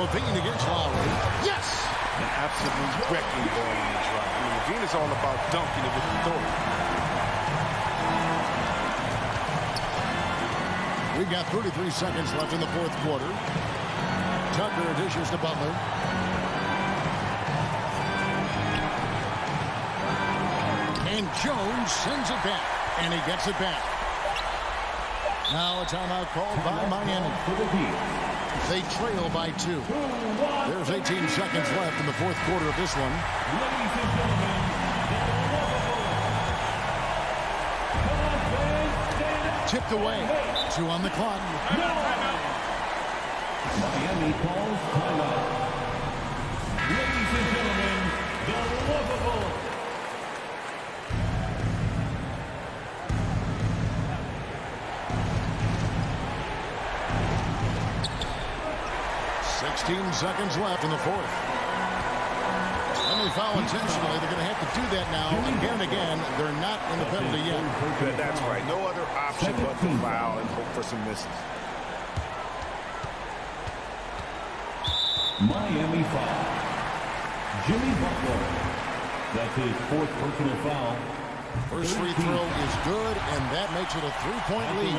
Levine against Lowry. Yes! An absolute wrecking ball on the drive. I mean, Levine is all about dunking it with authority. We've got 33 seconds left in the fourth quarter. Tucker dishes to Butler. And Jones sends it back. And he gets it back. Now a timeout called by Miami. They trail by 2. There's 18 seconds left in the fourth quarter of this one. Ladies and gentlemen, Tipped away. 2 on the clock. Miami calls timeout. Ladies and gentlemen, the lovable. 16 seconds left in the fourth. And they foul intentionally. They're going to have to do that now again and again. They're not in the penalty yet. That's right. No other option but to foul and hope for some misses. Miami foul. Jimmy Butler. That's his fourth personal foul. First free throw is good, and that makes it a 3-point lead.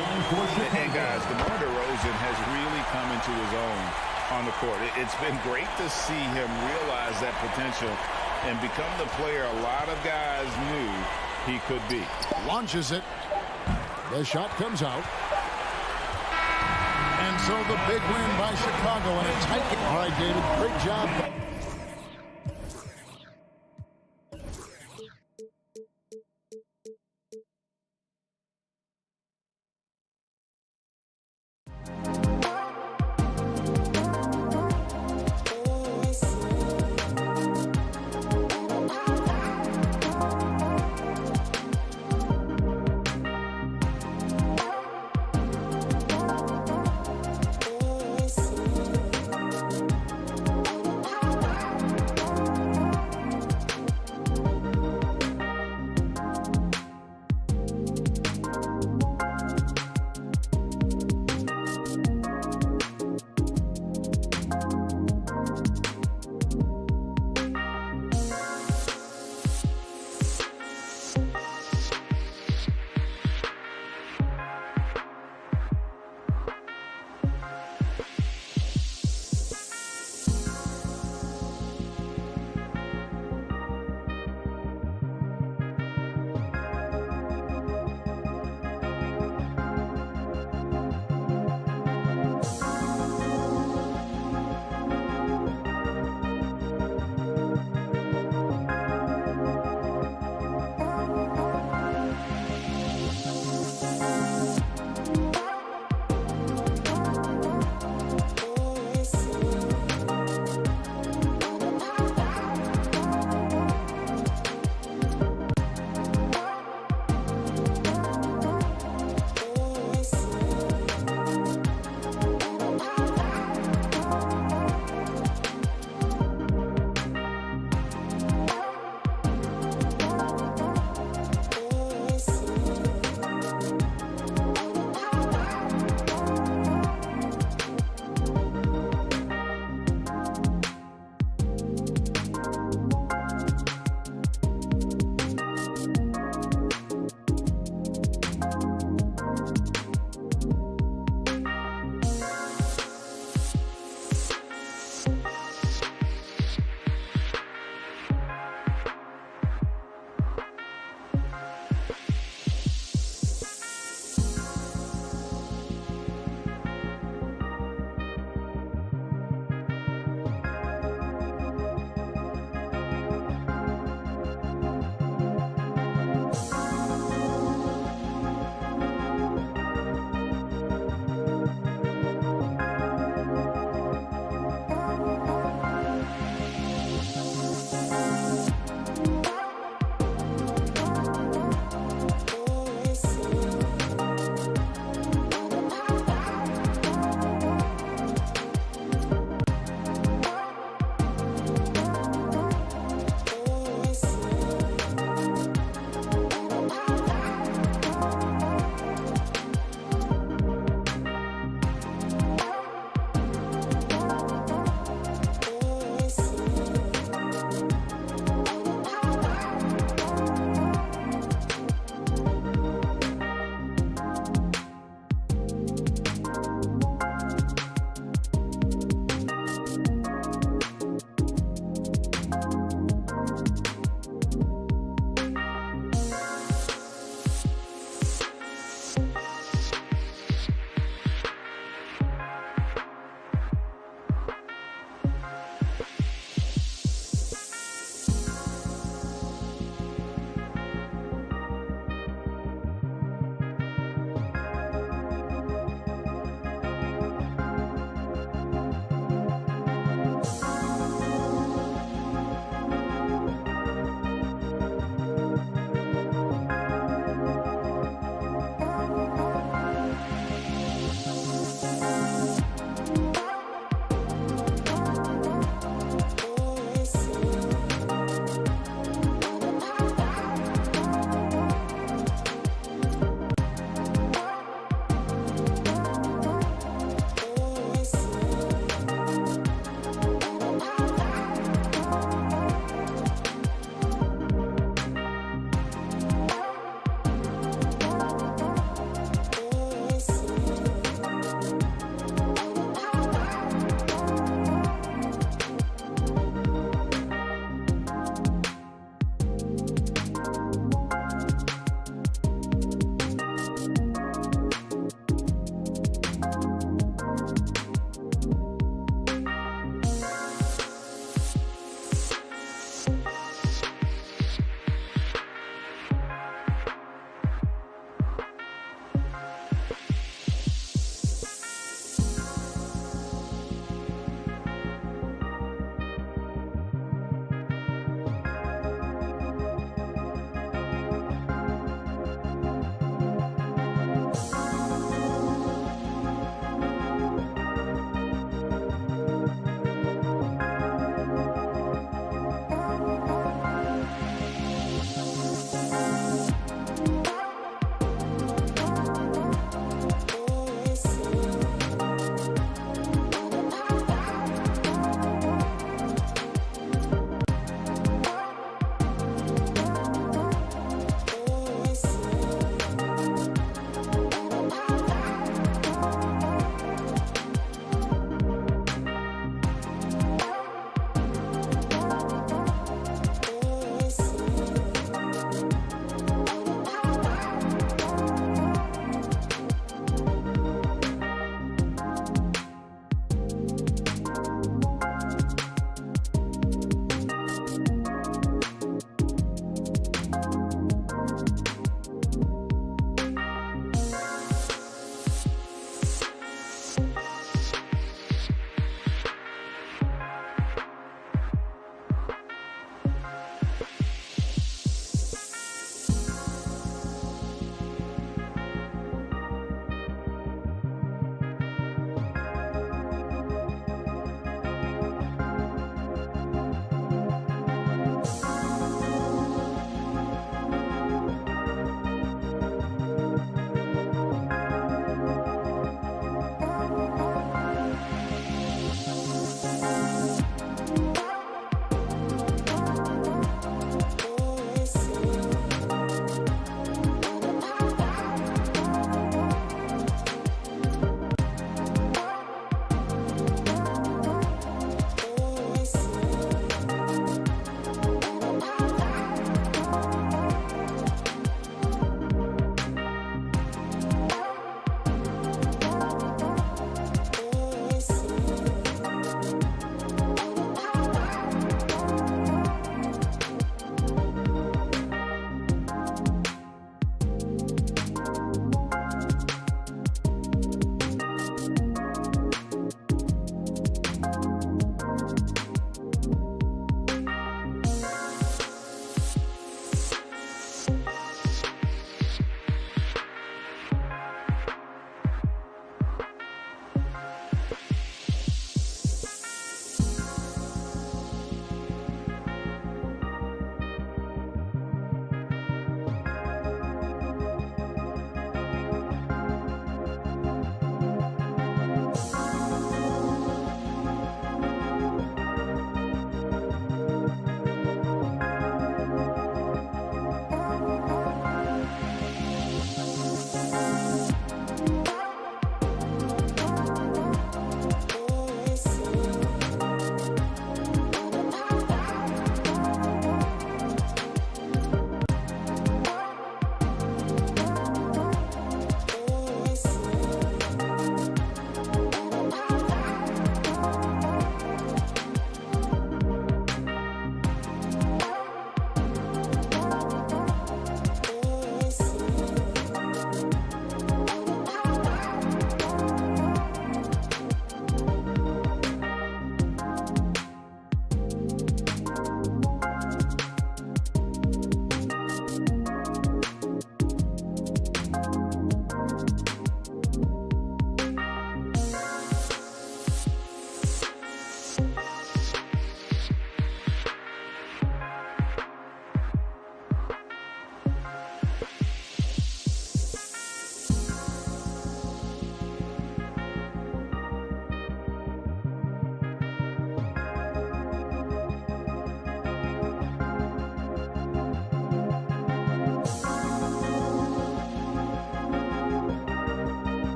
And guys, DeMar DeRozan has really come into his own on the court. It's been great to see him realize that potential and become the player a lot of guys knew he could be. Launches it. The shot comes out. And so the big win by Chicago in a tight game. All right, David, great job.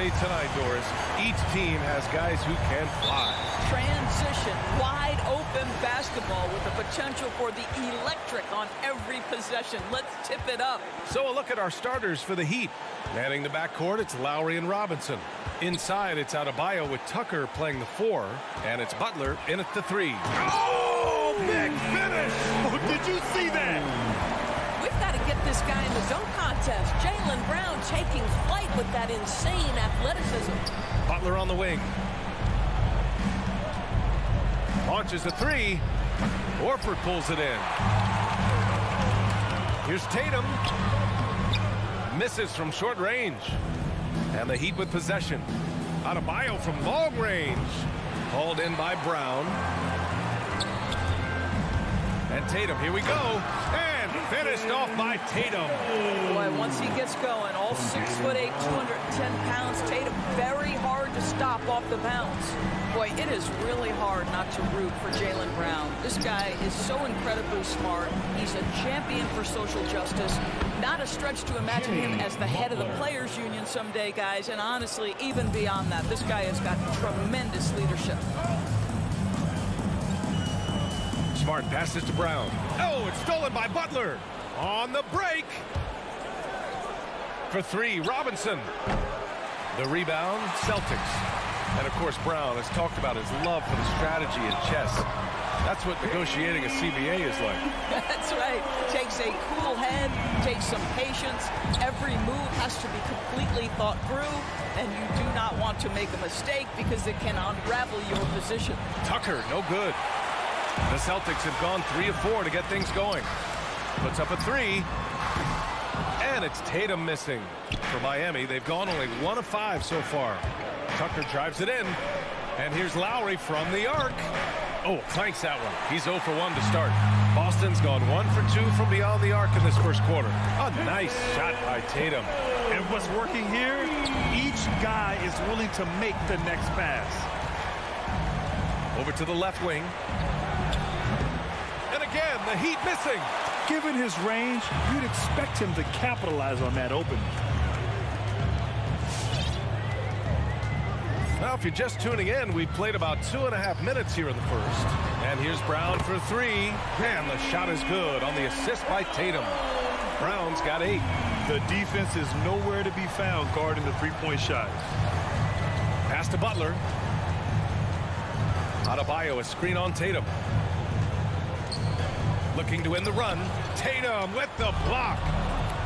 CLA tonight, Doris. Each team has guys who can fly. Transition, wide open basketball with the potential for the electric on every possession. Let's tip it up. So a look at our starters for the Heat. Manning the backcourt, it's Lowry and Robinson. Inside, it's Adebayo with Tucker playing the 4, and it's Butler in at the 3. Oh, big finish! Oh, did you see that? We've got to get this guy in the dunk contest. Jaylen Brown taking flight with that insane athleticism. Butler on the wing. Launches a 3. Horford pulls it in. Here's Tatum. Misses from short range. And the Heat with possession. Adebayo from long range. Hauled in by Brown. And Tatum, here we go. And finished off by Tatum. Boy, once he gets going, all 6'8", 210 pounds, Tatum very hard to stop off the bounce. Boy, it is really hard not to root for Jaylen Brown. This guy is so incredibly smart. He's a champion for social justice. Not a stretch to imagine him as the head of the Players Union someday, guys. And honestly, even beyond that, this guy has got tremendous leadership. Smart passes to Brown. Oh, it's stolen by Butler. On the break. For 3, Robinson. The rebound, Celtics. And, of course, Brown has talked about his love for the strategy in chess. That's what negotiating a CBA is like. That's right. Takes a cool head, takes some patience. Every move has to be completely thought through, and you do not want to make a mistake because it can unravel your position. Tucker, no good. The Celtics have gone 3 of 4 to get things going. Puts up a 3. And it's Tatum missing. For Miami, they've gone only 1 of 5 so far. Tucker drives it in. And here's Lowry from the arc. Oh, clanks that one. He's 0 for 1 to start. Boston's gone 1 for 2 from beyond the arc in this first quarter. A nice shot by Tatum. And what's working here, each guy is willing to make the next pass. Over to the left wing. And again, the Heat missing. Given his range, you'd expect him to capitalize on that opening. Now, if you're just tuning in, we've played about 2.5 minutes here in the first. And here's Brown for 3. And the shot is good on the assist by Tatum. Brown's got 8. The defense is nowhere to be found guarding the three-point shot. Pass to Butler. Adebayo, a screen on Tatum. Looking to win the run. Tatum with the block.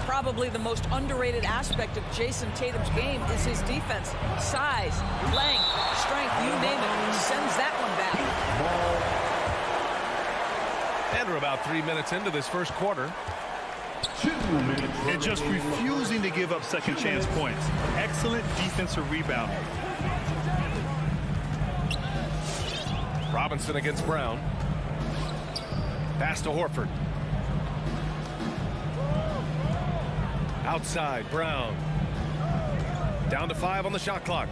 Probably the most underrated aspect of Jason Tatum's game is his defense. Size, length, strength, you name it. Sends that one back. And we're about 3 minutes into this first quarter. And just refusing to give up second chance points. Excellent defensive rebounding. Robinson against Brown. Pass to Horford. Outside, Brown. Down to 5 on the shot clock.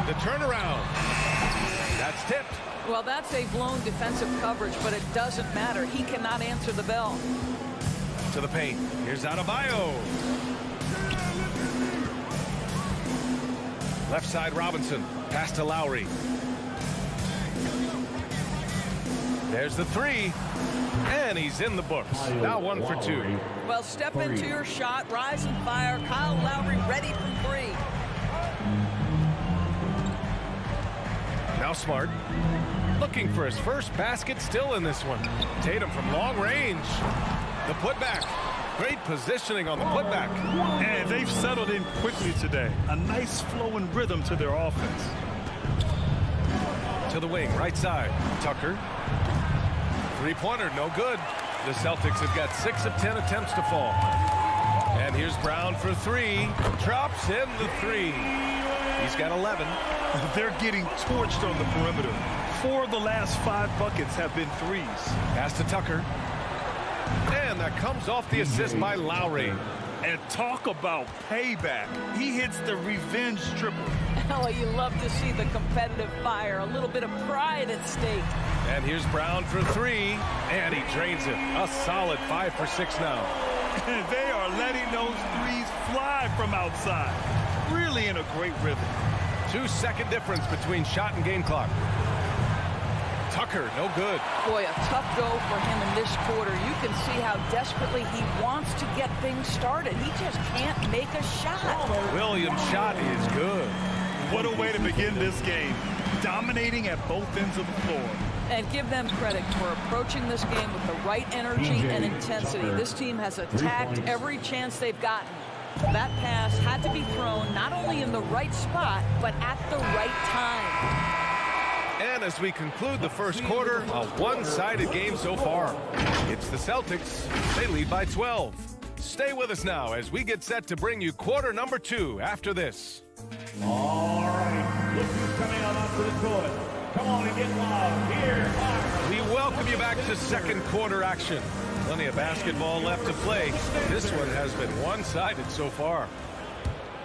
The turnaround. That's tipped. Well, that's a blown defensive coverage, but it doesn't matter. He cannot answer the bell. To the paint. Here's Adebayo. Left side, Robinson. Pass to Lowry. There's the 3. And he's in the books. Now 1 for 2. Well, step into your shot, rise and fire. Kyle Lowry ready from 3. Now Smart. Looking for his first basket, still in this one. Tatum from long range. The putback. Great positioning on the putback. And they've settled in quickly today. A nice flow and rhythm to their offense. To the wing, right side. Tucker. Three-pointer, no good. The Celtics have got 6 of 10 attempts to fall. And here's Brown for 3. Drops in the 3. He's got 11. They're getting torched on the perimeter. 4 of the last 5 buckets have been threes. Pass to Tucker. And that comes off the assist by Lowry. And talk about payback. He hits the revenge triple. Oh, you love to see the competitive fire. A little bit of pride at stake. And here's Brown for 3. And he drains it. A solid 5 for 6 now. And they are letting those threes fly from outside. Really in a great rhythm. 2-second difference between shot and game clock. Tucker, no good. Boy, a tough go for him in this quarter. You can see how desperately he wants to get things started. He just can't make a shot. Williams' shot is good. What a way to begin this game. Dominating at both ends of the floor. And give them credit for approaching this game with the right energy and intensity. This team has attacked every chance they've gotten. That pass had to be thrown not only in the right spot, but at the right time. And as we conclude the first quarter, a one-sided game so far. It's the Celtics. They lead by 12. Stay with us now as we get set to bring you quarter number 2 after this. All right, look who's coming on onto the court. Come on and get loud. Here are... We welcome you back to second quarter action. Plenty of basketball left to play. This one has been one-sided so far.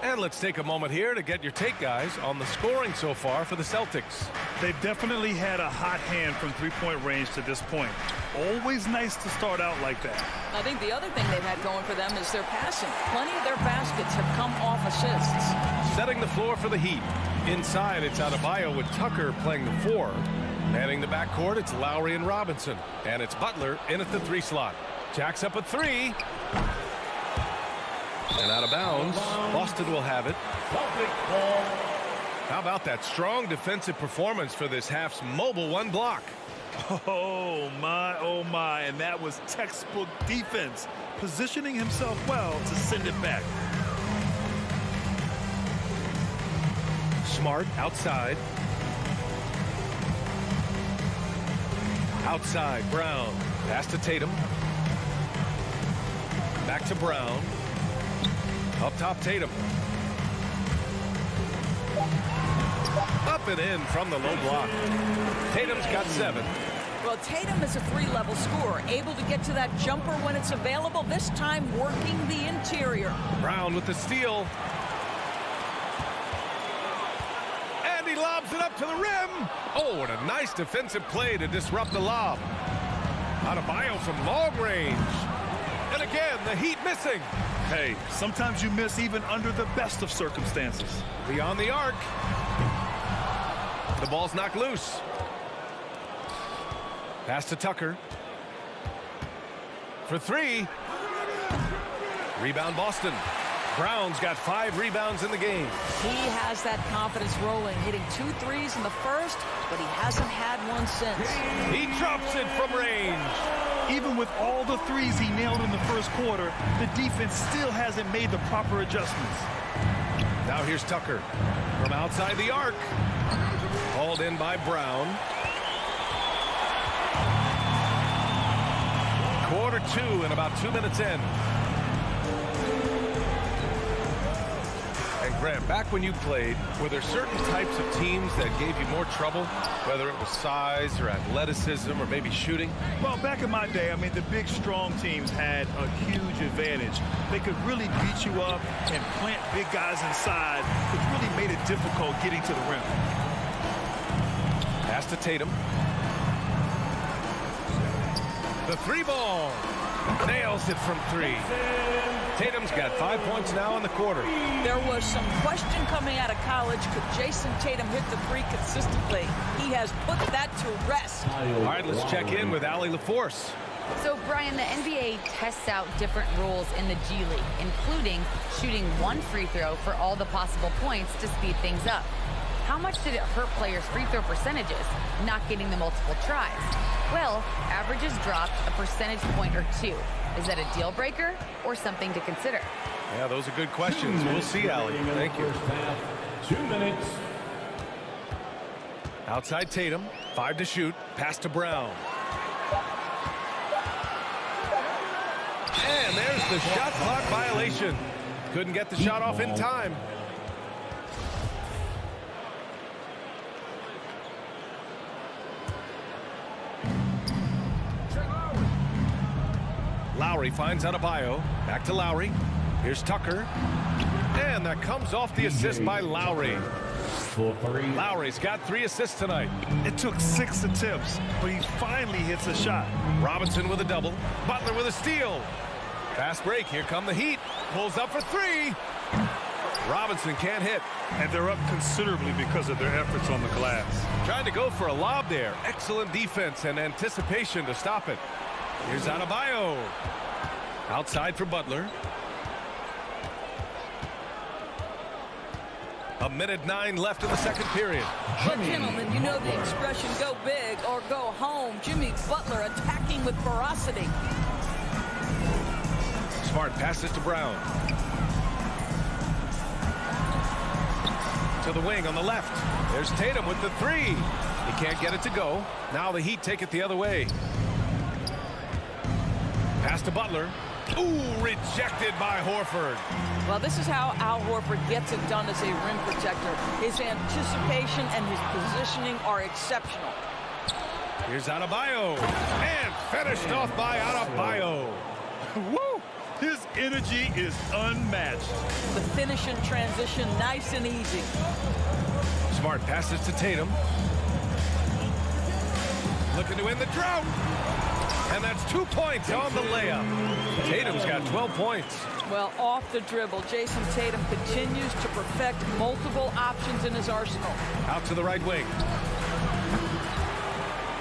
And let's take a moment here to get your take, guys, on the scoring so far for the Celtics. They've definitely had a hot hand from three-point range to this point. Always nice to start out like that. I think the other thing they've had going for them is their passing. Plenty of their baskets have come off assists. Setting the floor for the Heat. Inside, it's Adebayo with Tucker playing the 4. Manning the backcourt, it's Lowry and Robinson. And it's Butler in at the 3 slot. Jack's up at 3. And out of bounds. Boston will have it. How about that strong defensive performance for this half's mobile 1 block? Oh my, and that was textbook defense. Positioning himself well to send it back. Smart outside. Outside, Brown. Pass to Tatum. Back to Brown. Up top, Tatum. Up and in from the low block. Tatum's got 7. Well, Tatum is a 3-level scorer, able to get to that jumper when it's available, this time working the interior. Brown with the steal. And he lobs it up to the rim. Oh, what a nice defensive play to disrupt the lob. Adebayo from long range. And again, the Heat missing. Hey, sometimes you miss even under the best of circumstances. Beyond the arc. The ball's knocked loose. Pass to Tucker. For 3. Rebound Boston. Brown's got 5 rebounds in the game. He has that confidence rolling, hitting 2 threes in the first, but he hasn't had one since. He drops it from range. Even with all the threes he nailed in the first quarter, the defense still hasn't made the proper adjustments. Now here's Tucker from outside the arc. Hauled in by Brown. Quarter 2 and about 2 minutes in. And Grant, back when you played, were there certain types of teams that gave you more trouble, whether it was size or athleticism or maybe shooting? Well, back in my day, I mean, the big, strong teams had a huge advantage. They could really beat you up and plant big guys inside, which really made it difficult getting to the rim. Pass to Tatum. The 3 ball. Nails it from 3. Tatum's got 5 points now in the quarter. There was some question coming out of college. Could Jason Tatum hit the 3 consistently? He has put that to rest. All right, let's check in with Allie LaForce. So, Brian, the NBA tests out different rules in the G League, including shooting 1 free throw for all the possible points to speed things up. How much did it hurt players' free throw percentages, not getting the multiple tries? Well, averages dropped a percentage point or 2. Is that a deal breaker or something to consider? Yeah, those are good questions. We'll see, Allie. Thank you. 2 minutes. Outside Tatum, 5 to shoot. Pass to Brown. And there's the shot clock violation. Couldn't get the shot off in time. Lowry finds Adebayo. Back to Lowry. Here's Tucker. And that comes off the assist by Lowry. Lowry's got 3 assists tonight. It took 6 attempts, but he finally hits a shot. Robinson with a double. Butler with a steal. Fast break. Here come the Heat. Pulls up for three. Robinson can't hit. And they're up considerably because of their efforts on the glass. Trying to go for a lob there. Excellent defense and anticipation to stop it. Here's Adebayo. Outside for Butler. 1:09 left in the second period. But, gentlemen, you know the expression, go big or go home. Jimmy Butler attacking with ferocity. Smart passes to Brown. To the wing on the left. There's Tatum with the three. He can't get it to go. Now the Heat take it the other way. Pass to Butler. Ooh, rejected by Horford. Well, this is how Al Horford gets it done as a rim protector. His anticipation and his positioning are exceptional. Here's Adebayo. And finished off by Adebayo. Woo! His energy is unmatched. The finish in transition, nice and easy. Smart passes to Tatum. Looking to win the drought. And that's 2 points on the layup. Tatum's got 12 points. Well, off the dribble, Jason Tatum continues to perfect multiple options in his arsenal. Out to the right wing.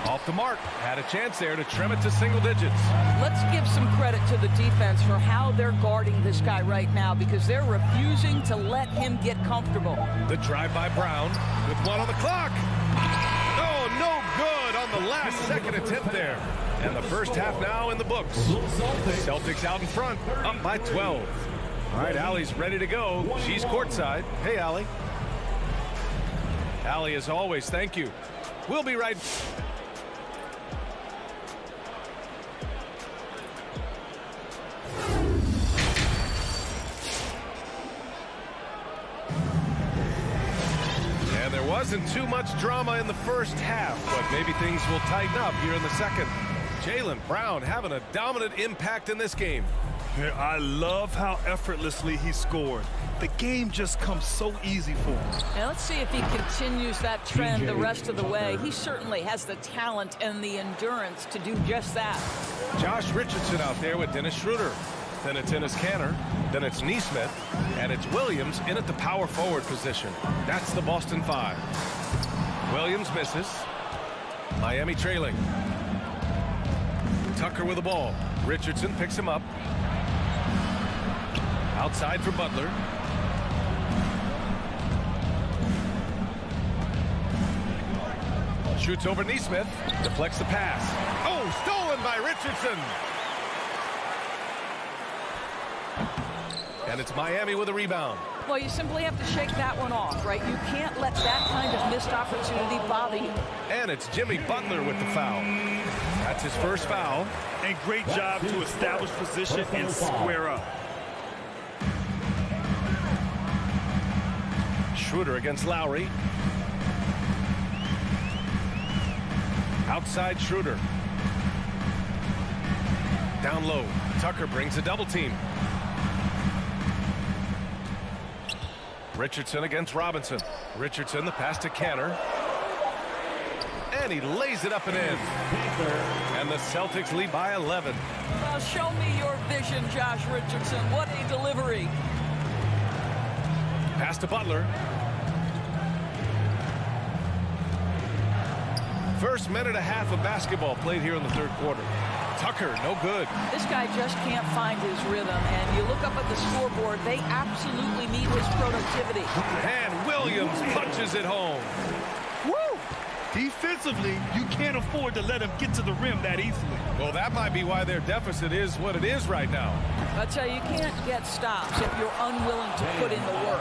Off the mark. Had a chance there to trim it to single digits. Let's give some credit to the defense for how they're guarding this guy right now, because they're refusing to let him get comfortable. The drive by Brown with one on the clock. Oh, no good on the last second attempt there. And the first half now in the books. Celtics out in front, up by 12. All right, Allie's ready to go. She's courtside. Hey, Allie. Allie, as always, thank you. We'll be right back. And there wasn't too much drama in the first half, but maybe things will tighten up here in the second. Jaylen Brown having a dominant impact in this game. I love how effortlessly he scored. The game just comes so easy for him. Now let's see if he continues that trend the rest of the way. He certainly has the talent and the endurance to do just that. Josh Richardson out there with Dennis Schroeder. Then it's Enes Kanter. Then it's Nesmith. And it's Williams in at the power forward position. That's the Boston Five. Williams misses. Miami trailing. Tucker with the ball. Richardson picks him up. Outside for Butler. Shoots over Nesmith. Deflects the pass. Oh, stolen by Richardson. And it's Miami with a rebound. Well, you simply have to shake that one off, right? You can't let that kind of missed opportunity bother you. And it's Jimmy Butler with the foul. That's his first foul. And great job to establish position and square up. Schroeder against Lowry. Outside Schroeder. Down low. Tucker brings a double team. Richardson against Robinson. Richardson, the pass to Kanter. And he lays it up and in. And the Celtics lead by 11. Well, show me your vision, Josh Richardson. What a delivery. Pass to Butler. First minute and a half of basketball played here in the third quarter. Tucker, no good. This guy just can't find his rhythm, and you look up at the scoreboard, they absolutely need his productivity. And Williams punches it home. Woo! Defensively, you can't afford to let him get to the rim that easily. Well, that might be why their deficit is what it is right now. I'll tell you, you can't get stops if you're unwilling to put in the work.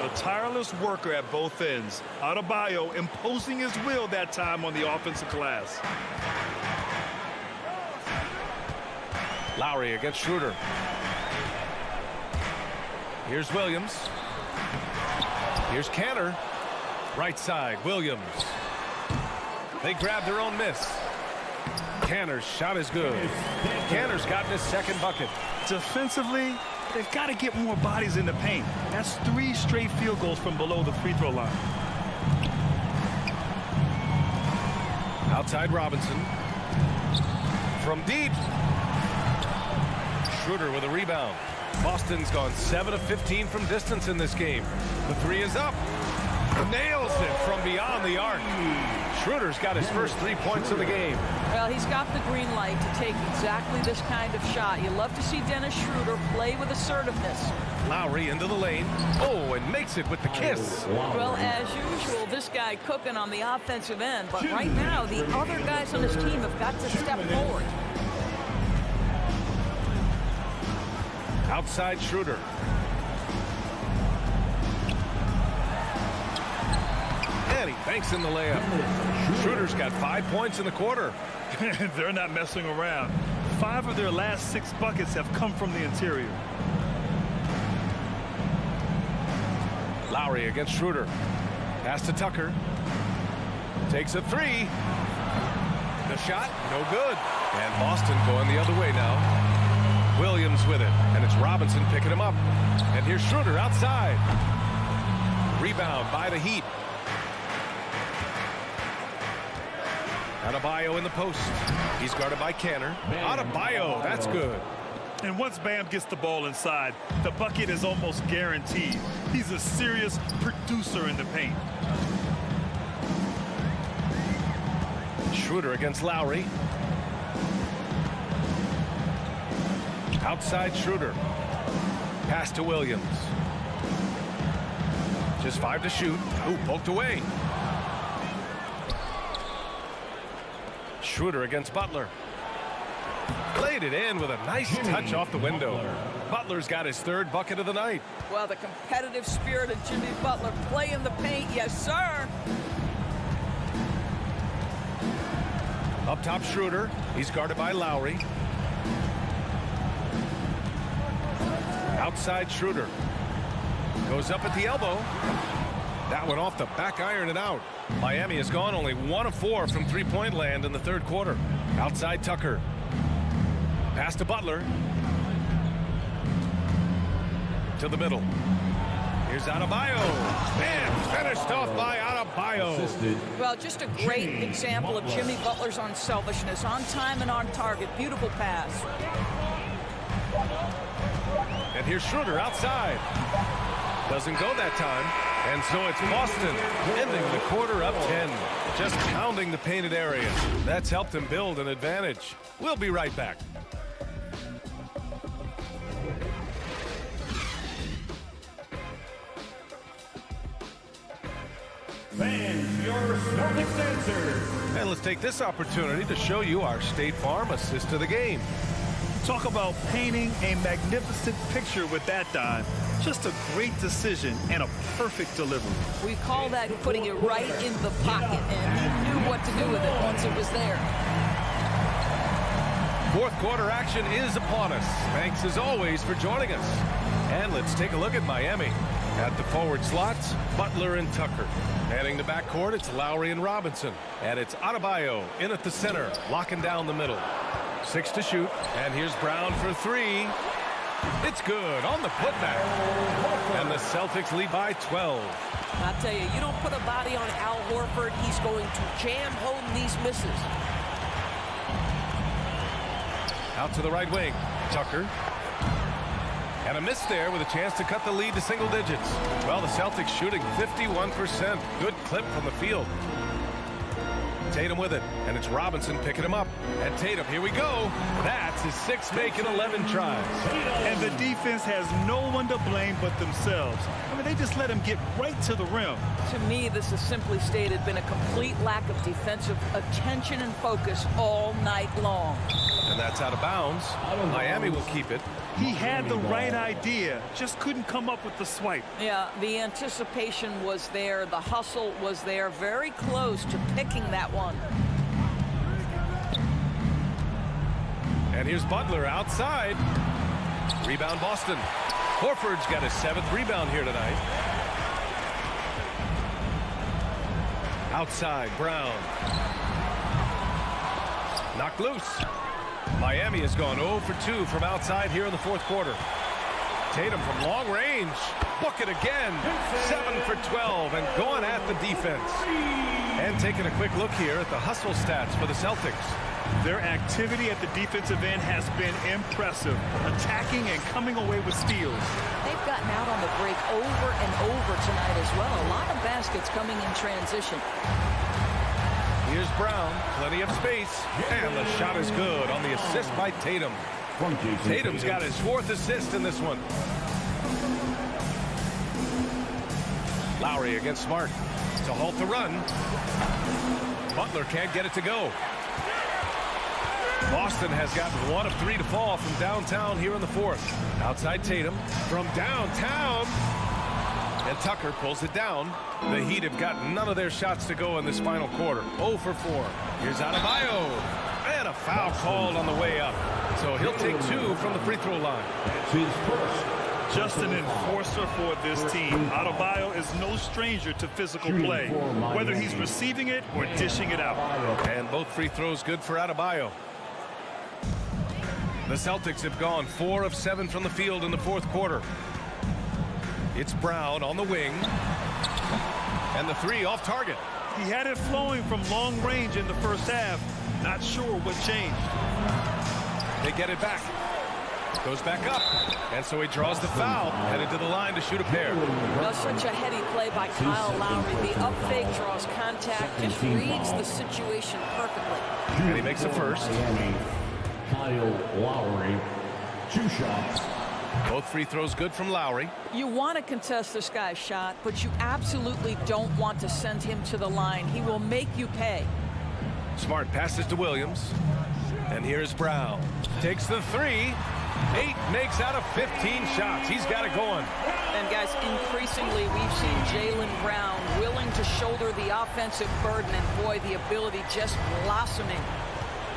A tireless worker at both ends. Adebayo imposing his will that time on the offensive glass. Lowry against Schroeder. Here's Williams. Here's Kanter. Right side, Williams. They grab their own miss. Kanter's shot is good. Kanter's gotten his second bucket. Defensively, they've got to get more bodies in the paint. That's 3 straight field goals from below the free throw line. Outside Robinson. From deep. Schroeder with a rebound. Boston's gone 7 of 15 from distance in this game. The three is up. Nails it from beyond the arc. Schroeder's got his first 3 points of the game. Well, he's got the green light to take exactly this kind of shot. You love to see Dennis Schroeder play with assertiveness. Lowry into the lane. Oh, and makes it with the kiss. Well, as usual, this guy cooking on the offensive end. But right now, the other guys on his team have got to step forward. Outside Schroeder. And he banks in the layup. Schroeder's got 5 points in the quarter. They're not messing around. 5 of their last 6 buckets have come from the interior. Lowry against Schroeder. Pass to Tucker. Takes a 3. The shot, no good. And Boston going the other way now. Williams with it, and it's Robinson picking him up. And here's Schroeder outside. Rebound by the Heat. Adebayo in the post. He's guarded by Canner. Adebayo, that's good. And once Bam gets the ball inside, the bucket is almost guaranteed. He's a serious producer in the paint. Schroeder against Lowry. Outside Schroeder. Pass to Williams. Just 5 to shoot. Ooh, poked away. Schroeder against Butler. Played it in with a nice touch off the window. Butler's got his 3rd bucket of the night. Well, the competitive spirit of Jimmy Butler playing the paint. Yes, sir. Up top Schroeder. He's guarded by Lowry. Outside Schroeder. Goes up at the elbow. That one off the back iron and out. Miami has gone only 1 of 4 from three-point land in the 3rd quarter. Outside Tucker. Pass to Butler. To the middle. Here's Adebayo. And finished off by Adebayo. Well, just a great example of Jimmy Butler's unselfishness. On time and on target. Beautiful pass. And here's Schroeder outside. Doesn't go that time. And so it's Boston ending the quarter up 10. Just pounding the painted area. That's helped him build an advantage. We'll be right back. Fans, your Celtics answers. And let's take this opportunity to show you our State Farm assist to the game. Talk about painting a magnificent picture with that dime. Just a great decision and a perfect delivery. We call that putting it right in the pocket, and he knew what to do with it once it was there. 4th quarter action is upon us. Thanks as always for joining us. And let's take a look at Miami. At the forward slots, Butler and Tucker. Heading to backcourt, it's Lowry and Robinson. And it's Adebayo in at the center, locking down the middle. 6 to shoot, and here's Brown for 3. It's good on the putback. And the Celtics lead by 12. I'll tell you, you don't put a body on Al Horford, he's going to jam home these misses. Out to the right wing, Tucker. And a miss there with a chance to cut the lead to single digits. Well, the Celtics shooting 51%. Good clip from the field. Tatum with it, and it's Robinson picking him up. And Tatum, here we go. That's his 6th make in 11 tries. And the defense has no one to blame but themselves. I mean, they just let him get right to the rim. To me, this has simply stated been a complete lack of defensive attention and focus all night long. And that's out of bounds. Miami will keep it. He had the right idea, just couldn't come up with the swipe. Yeah, the anticipation was there. The hustle was there. Very close to picking that one. And here's Butler outside. Rebound Boston. Horford's got his 7th rebound here tonight. Outside, Brown. Knocked loose. Miami has gone 0 for 2 from outside here in the 4th quarter. Tatum from long range. Book it again. 7 for 12 and going at the defense. And taking a quick look here at the hustle stats for the Celtics. Their activity at the defensive end has been impressive, attacking and coming away with steals. They've gotten out on the break over and over tonight as well. A lot of baskets coming in transition. Here's Brown, plenty of space, and the shot is good on the assist by Tatum. Tatum's got his 4th assist in this one. Lowry against Smart to halt the run. Butler can't get it to go. Boston has gotten 1 of 3 to fall from downtown here in the 4th. Outside Tatum from downtown. And Tucker pulls it down. The Heat have got none of their shots to go in this final quarter. 0 for 4. Here's Adebayo. And a foul called on the way up. So he'll take 2 from the free throw line. Just an enforcer for this team. Adebayo is no stranger to physical play, whether he's receiving it or dishing it out. And both free throws good for Adebayo. The Celtics have gone 4 of 7 from the field in the 4th quarter. It's Brown on the wing. And the 3 off target. He had it flowing from long range in the first half. Not sure what changed. They get it back. Goes back up. And so he draws the foul. Headed to the line to shoot a pair. Well, such a heady play by Kyle Lowry. The up fake draws contact. Just reads the situation perfectly. And he makes a first. Kyle Lowry, 2 shots. Both free throws good from Lowry. You want to contest this guy's shot, but you absolutely don't want to send him to the line. He will make you pay. Smart passes to Williams. And here's Brown. Takes the 3. 8 makes out of 15 shots. He's got it going. And guys, increasingly we've seen Jaylen Brown willing to shoulder the offensive burden, and boy, the ability just blossoming.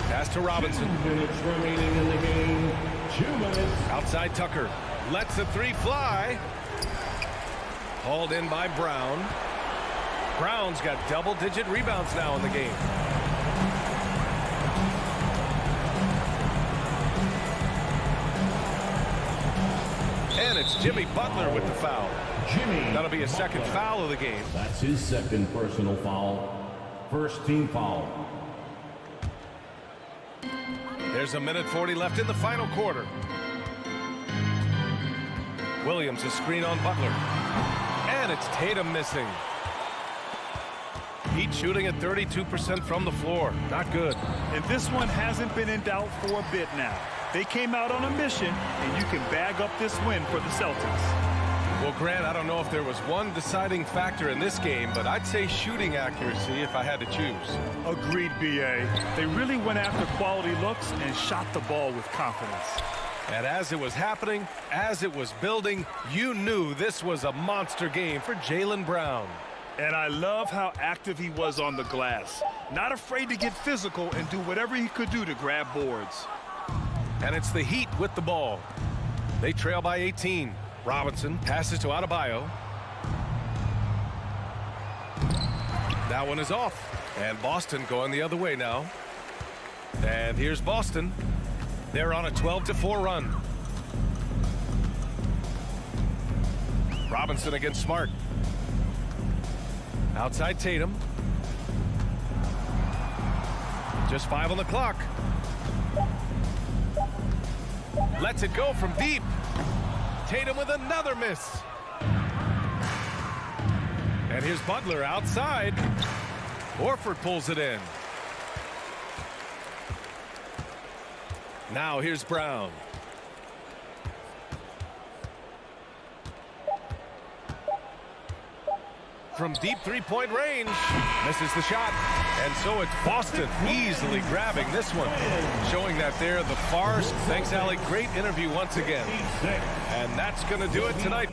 Pass to Robinson. 2 minutes remaining in the game. 2 minutes. Outside Tucker. Lets the 3 fly. Hauled in by Brown. Brown's got double-digit rebounds now in the game. And it's Jimmy Butler with the foul. That'll be a second foul of the game. That's his 2nd personal foul. 1st team foul. There's a minute 40 left in the final quarter. Williams a screen on Butler. And it's Tatum missing. Heat shooting at 32% from the floor. Not good. And this one hasn't been in doubt for a bit now. They came out on a mission, and you can bag up this win for the Celtics. Well, Grant, I don't know if there was one deciding factor in this game, but I'd say shooting accuracy if I had to choose. Agreed, B.A. They really went after quality looks and shot the ball with confidence. And as it was happening, as it was building, you knew this was a monster game for Jaylen Brown. And I love how active he was on the glass. Not afraid to get physical and do whatever he could do to grab boards. And it's the Heat with the ball. They trail by 18. Robinson passes to Adebayo. That one is off. And Boston going the other way now. And here's Boston. They're on a 12-4 run. Robinson against Smart. Outside Tatum. Just 5 on the clock. Lets it go from deep. Tatum with another miss. And here's Butler outside. Horford pulls it in. Now here's Brown. From deep three-point range. Misses the shot. And so it's Boston easily grabbing this one. Showing that they're the farce. Thanks, Allie. Great interview once again. And that's going to do it tonight.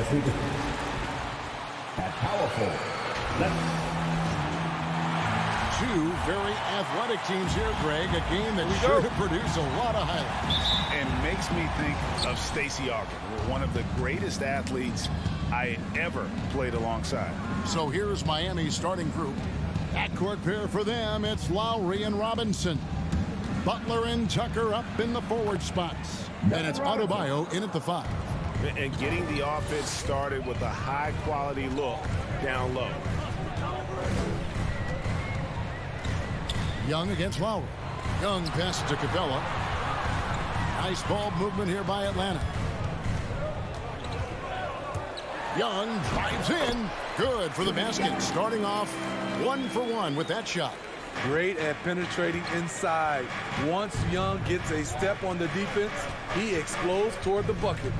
As we at powerful. Two very athletic teams here, Greg. A game that sure to produce a lot of highlights. And makes me think of Stacey Ogden, one of the greatest athletes I ever played alongside. So here's Miami's starting group. Backcourt pair for them, it's Lowry and Robinson. Butler and Tucker up in the forward spots. And it's Adebayo in at the 5. And getting the offense started with a high-quality look down low. Young against Lowry. Young passes to Capella. Nice ball movement here by Atlanta. Young drives in. Good for the basket. Starting off 1 for 1 with that shot. Great at penetrating inside. Once Young gets a step on the defense, he explodes toward the bucket.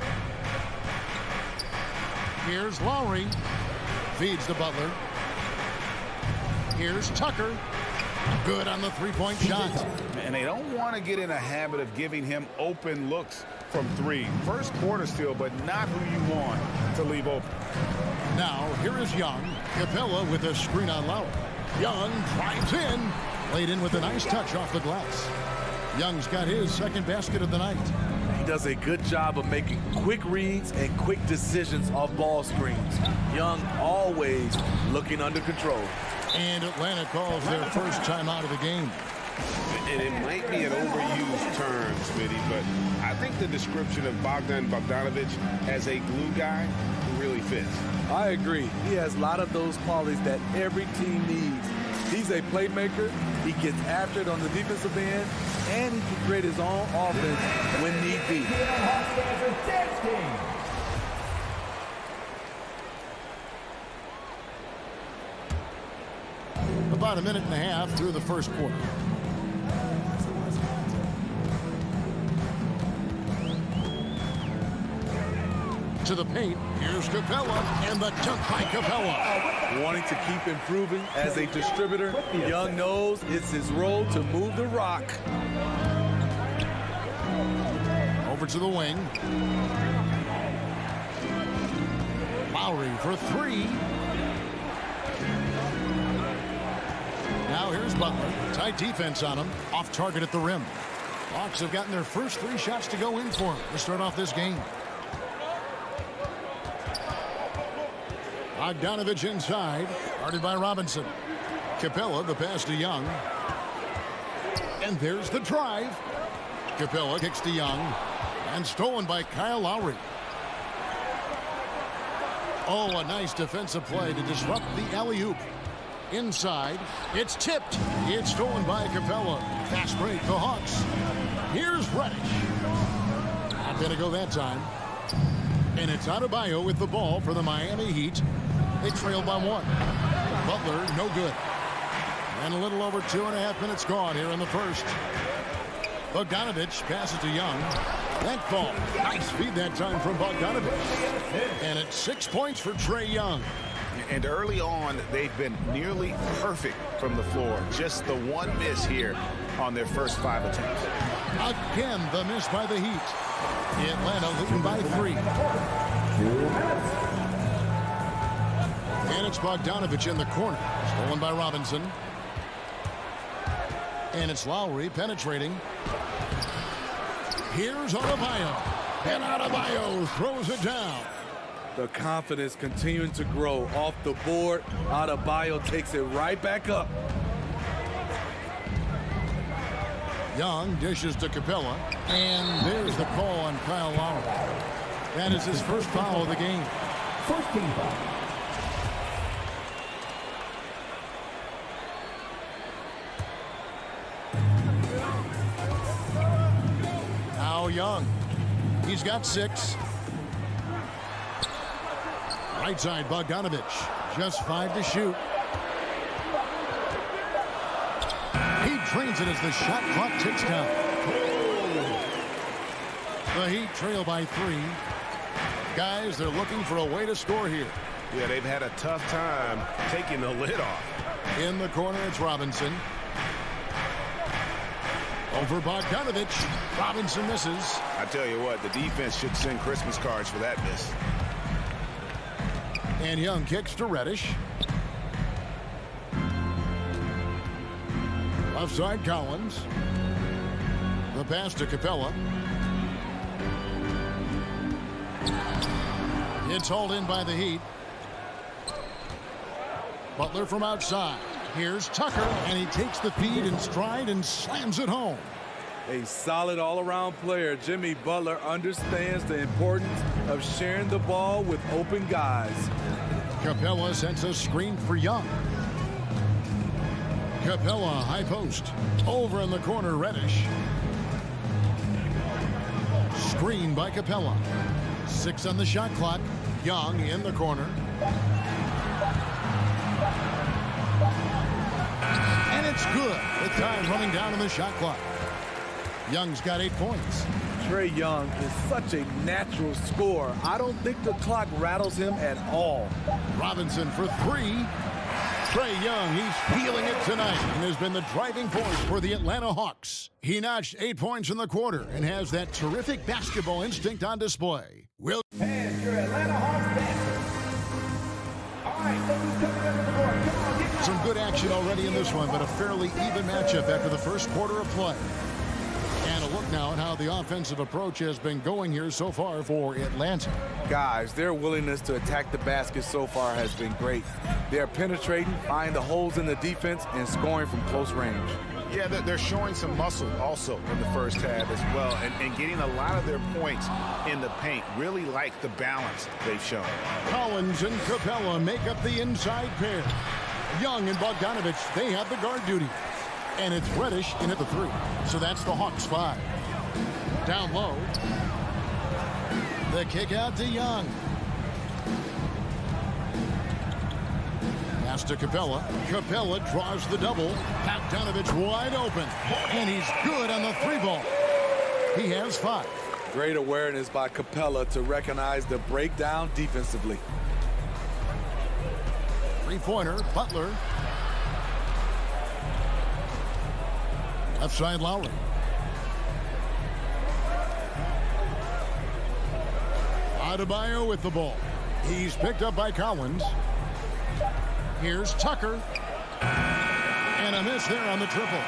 Here's Lowry. Feeds to Butler. Here's Tucker. Good on the three-point shot. And they don't want to get in a habit of giving him open looks from 3. First quarter still, but not who you want to leave open. Now, here is Young. Capella with a screen on Lowry. Young drives in. Laid in with a nice touch off the glass. Young's got his second basket of the night. He does a good job of making quick reads and quick decisions off ball screens. Young always looking under control. And Atlanta calls their first timeout of the game. And it might be an overused term, Smitty, but I think the description of Bogdan Bogdanovic as a glue guy really fits. I agree. He has a lot of those qualities that every team needs. He's a playmaker. He gets after it on the defensive end, and he can create his own offense when need be. About a minute and a half through the first quarter. To the paint. Here's Capella, and the dunk by Capella. Wanting to keep improving as a distributor, Young knows it's his role to move the rock. Over to the wing. Lowry for 3. Now here's Butler. Tight defense on him. Off target at the rim. Hawks have gotten their first 3 shots to go in for him to start off this game. Bogdanovic inside. Guarded by Robinson. Capella, the pass to Young. And there's the drive. Capella kicks to Young. And stolen by Kyle Lowry. Oh, a nice defensive play to disrupt the alley-oop. Inside. It's tipped. It's stolen by Capella. Fast break, the Hawks. Here's Reddish. Not going to go that time. And it's Adebayo with the ball for the Miami Heat. They trail by 1. Butler, no good. And a little over 2.5 minutes gone here in the first. Bogdanovic passes to Young. That ball. Nice feed that time from Bogdanovic. And it's 6 points for Trae Young. And early on, they've been nearly perfect from the floor. Just the one miss here on their first 5 attempts. Again, the miss by the Heat. Atlanta leading by 3. And it's Bogdanovic in the corner. Stolen by Robinson. And it's Lowry penetrating. Here's Adebayo. And Adebayo throws it down. The confidence continuing to grow off the board. Adebayo takes it right back up. Young dishes to Capella. And there's the call on Kyle Lowry. That is his first foul of the game. First team foul. Now Young. He's got 6. Right side, Bogdanovic. Just 5 to shoot. He drains it as the shot clock ticks down. The Heat trail by 3. Guys, they're looking for a way to score here. Yeah, they've had a tough time taking the lid off. In the corner, it's Robinson. Over Bogdanovic. Robinson misses. I tell you what, the defense should send Christmas cards for that miss. And Young kicks to Reddish. Offside Collins. The pass to Capella. It's hauled in by the Heat. Butler from outside. Here's Tucker, and he takes the feed in stride and slams it home. A solid all-around player. Jimmy Butler understands the importance of sharing the ball with open guys. Capella sends a screen for Young. Capella, high post. Over in the corner, Reddish. Screen by Capella. 6 on the shot clock. Young in the corner. And it's good. With time running down on the shot clock. Young's got 8 points. Trae Young is such a natural scorer. I don't think the clock rattles him at all. Robinson for 3. Trae Young, he's feeling it tonight and has been the driving force for the Atlanta Hawks. He notched 8 points in the quarter and has that terrific basketball instinct on display. And your Atlanta Hawks dancers. All right, look who's coming up to the board. Come on, get some good action already in this one, but a fairly even matchup after the first quarter of play. And a look now at how the offensive approach has been going here so far for Atlanta. Guys, their willingness to attack the basket so far has been great. They're penetrating, finding the holes in the defense, and scoring from close range. Yeah, they're showing some muscle also in the first half as well, and getting a lot of their points in the paint. Really like the balance they've shown. Collins and Capella make up the inside pair. Young and Bogdanovich, they have the guard duty. And it's Reddish in at the 3. So that's the Hawks 5. Down low. The kick out to Young. Pass to Capella. Capella draws the double. Bogdanovich wide open. And he's good on the 3-ball. He has 5. Great awareness by Capella to recognize the breakdown defensively. 3-pointer, Butler. Left side, Lowry. Adebayo with the ball. He's picked up by Collins. Here's Tucker. And a miss there on the triple.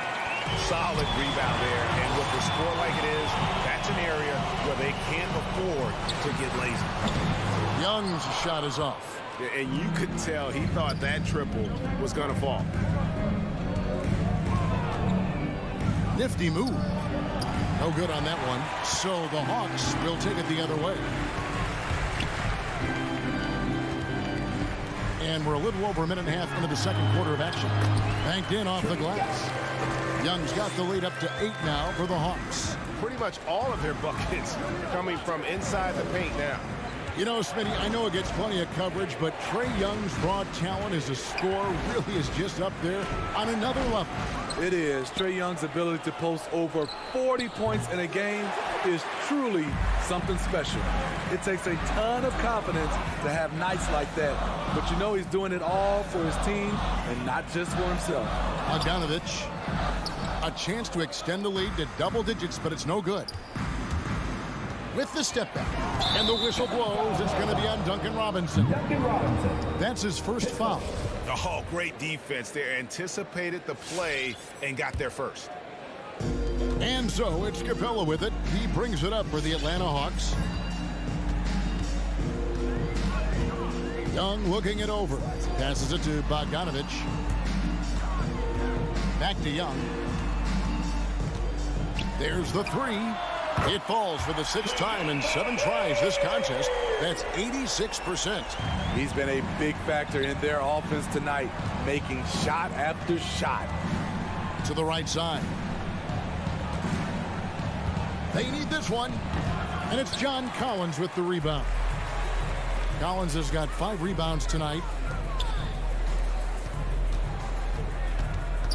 Solid rebound there, and with the score like it is, that's an area where they can't afford to get lazy. Young's shot is off. And you could tell he thought that triple was going to fall. Nifty move. No good on that one. So the Hawks will take it the other way. And we're a little over a minute and a half into the second quarter of action. Banked in off the glass. Young's got the lead up to 8 now for the Hawks. Pretty much all of their buckets coming from inside the paint now. You know, Smitty, I know it gets plenty of coverage, but Trae Young's raw talent as a scorer really is just up there on another level. It is. Trae Young's ability to post over 40 points in a game is truly something special. It takes a ton of confidence to have nights like that. But you know he's doing it all for his team and not just for himself. Bogdanovich, a chance to extend the lead to double digits, but it's no good. With the step back. And the whistle blows. It's going to be on Duncan Robinson. That's his first foul. Oh, great defense there. Anticipated the play and got there first. And so it's Capella with it. He brings it up for the Atlanta Hawks. Young looking it over. Passes it to Bogdanovich. Back to Young. There's the 3. It falls for the 6th time in 7 tries this contest. That's 86%. He's been a big factor in their offense tonight, making shot after shot. To the right side. They need this one. And it's John Collins with the rebound. Collins has got 5 rebounds tonight.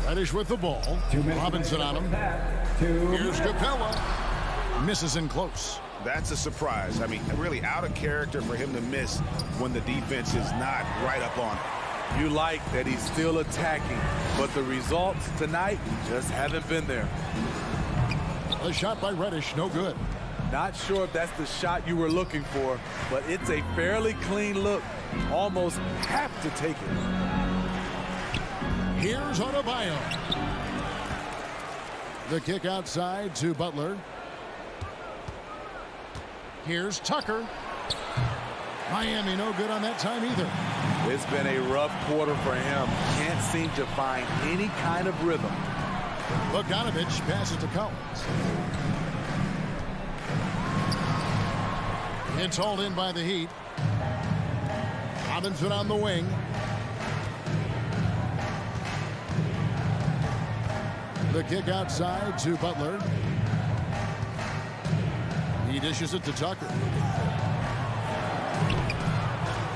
Reddish with the ball. Robinson on him. Here's Capella. Misses in close. That's a surprise. I mean, really out of character for him to miss when the defense is not right up on it. You like that he's still attacking, but the results tonight just haven't been there. A shot by Reddish, no good. Not sure if that's the shot you were looking for, but it's a fairly clean look. Almost have to take it. Here's Adebayo. The kick outside to Butler. Here's Tucker. Miami no good on that time either. It's been a rough quarter for him. Can't seem to find any kind of rhythm. Bogdanovich passes to Collins. It's hauled in by the Heat. Robinson on the wing. The kick outside to Butler. He dishes it to Tucker.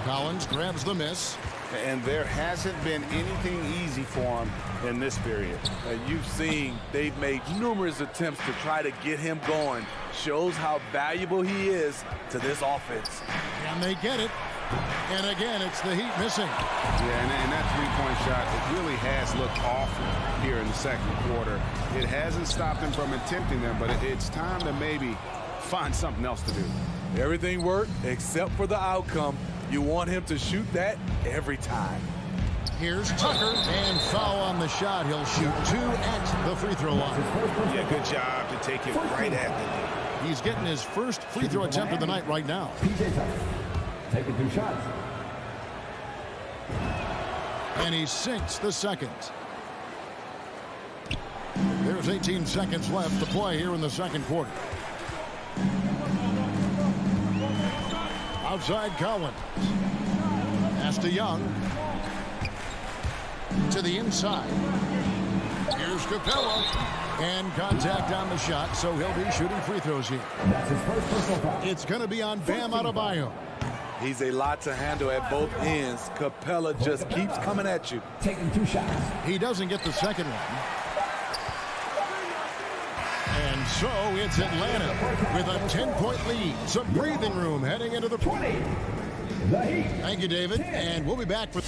Collins grabs the miss. And there hasn't been anything easy for him in this period. You've seen they've made numerous attempts to try to get him going. Shows how valuable he is to this offense. Can they get it? And again, it's the Heat missing. Yeah, and that three-point shot, it really has looked awful here in the second quarter. It hasn't stopped them from attempting them, but it's time to maybe find something else to do. Everything worked except for the outcome. You want him to shoot that every time. Here's Tucker, and foul on the shot. He'll shoot 2 at the free throw line. Yeah, good job to take it right at the knee. He's getting his first free throw attempt of the night right now. PJ Tucker taking 2 shots. And he sinks the second. There's 18 seconds left to play here in the second quarter. Outside Collins. Pass to Young. To the inside. Here's Capella. And contact on the shot, so he'll be shooting free throws here. That's his first personal foul. It's going to be on Bam Adebayo. He's a lot to handle at both ends. Capella just keeps coming at you. Taking 2 shots. He doesn't get the second one. And so it's Atlanta with a 10-point lead. Some breathing room heading into the 20. The Heat. Thank you, David. 10. And we'll be back for...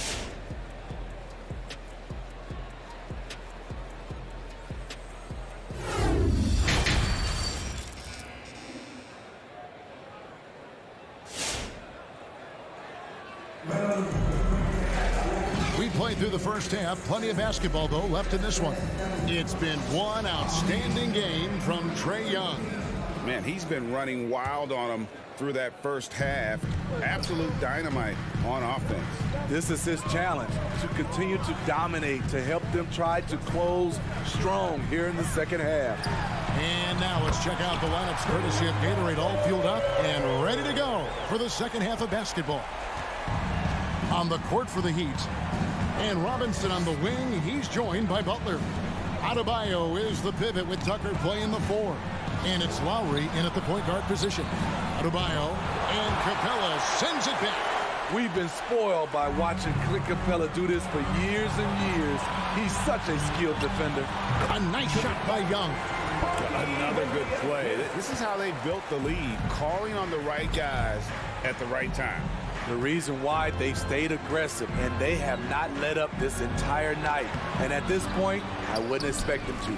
We played through the first half. Plenty of basketball, though, left in this one. It's been one outstanding game from Trae Young. Man, he's been running wild on him through that first half. Absolute dynamite on offense. This is his challenge, to continue to dominate, to help them try to close strong here in the second half. And now let's check out the lineups courtesy of Gatorade, all fueled up and ready to go for the second half of basketball. On the court for the Heat. And Robinson on the wing. He's joined by Butler. Adebayo is the pivot with Tucker playing the 4. And it's Lowry in at the point guard position. Adebayo and Capella sends it back. We've been spoiled by watching Clint Capella do this for years and years. He's such a skilled defender. A nice shot by Young. Another good play. This is how they built the lead, calling on the right guys at the right time. The reason why they've stayed aggressive, and they have not let up this entire night. And at this point, I wouldn't expect them to.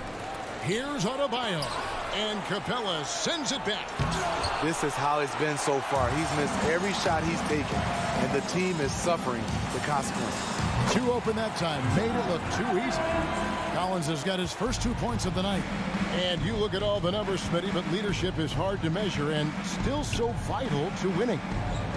Here's Adebayo, and Capella sends it back. This is how it's been so far. He's missed every shot he's taken, and the team is suffering the consequences. 2 open that time, made it look too easy. Collins has got his first 2 points of the night. And you look at all the numbers, Smitty, but leadership is hard to measure and still so vital to winning.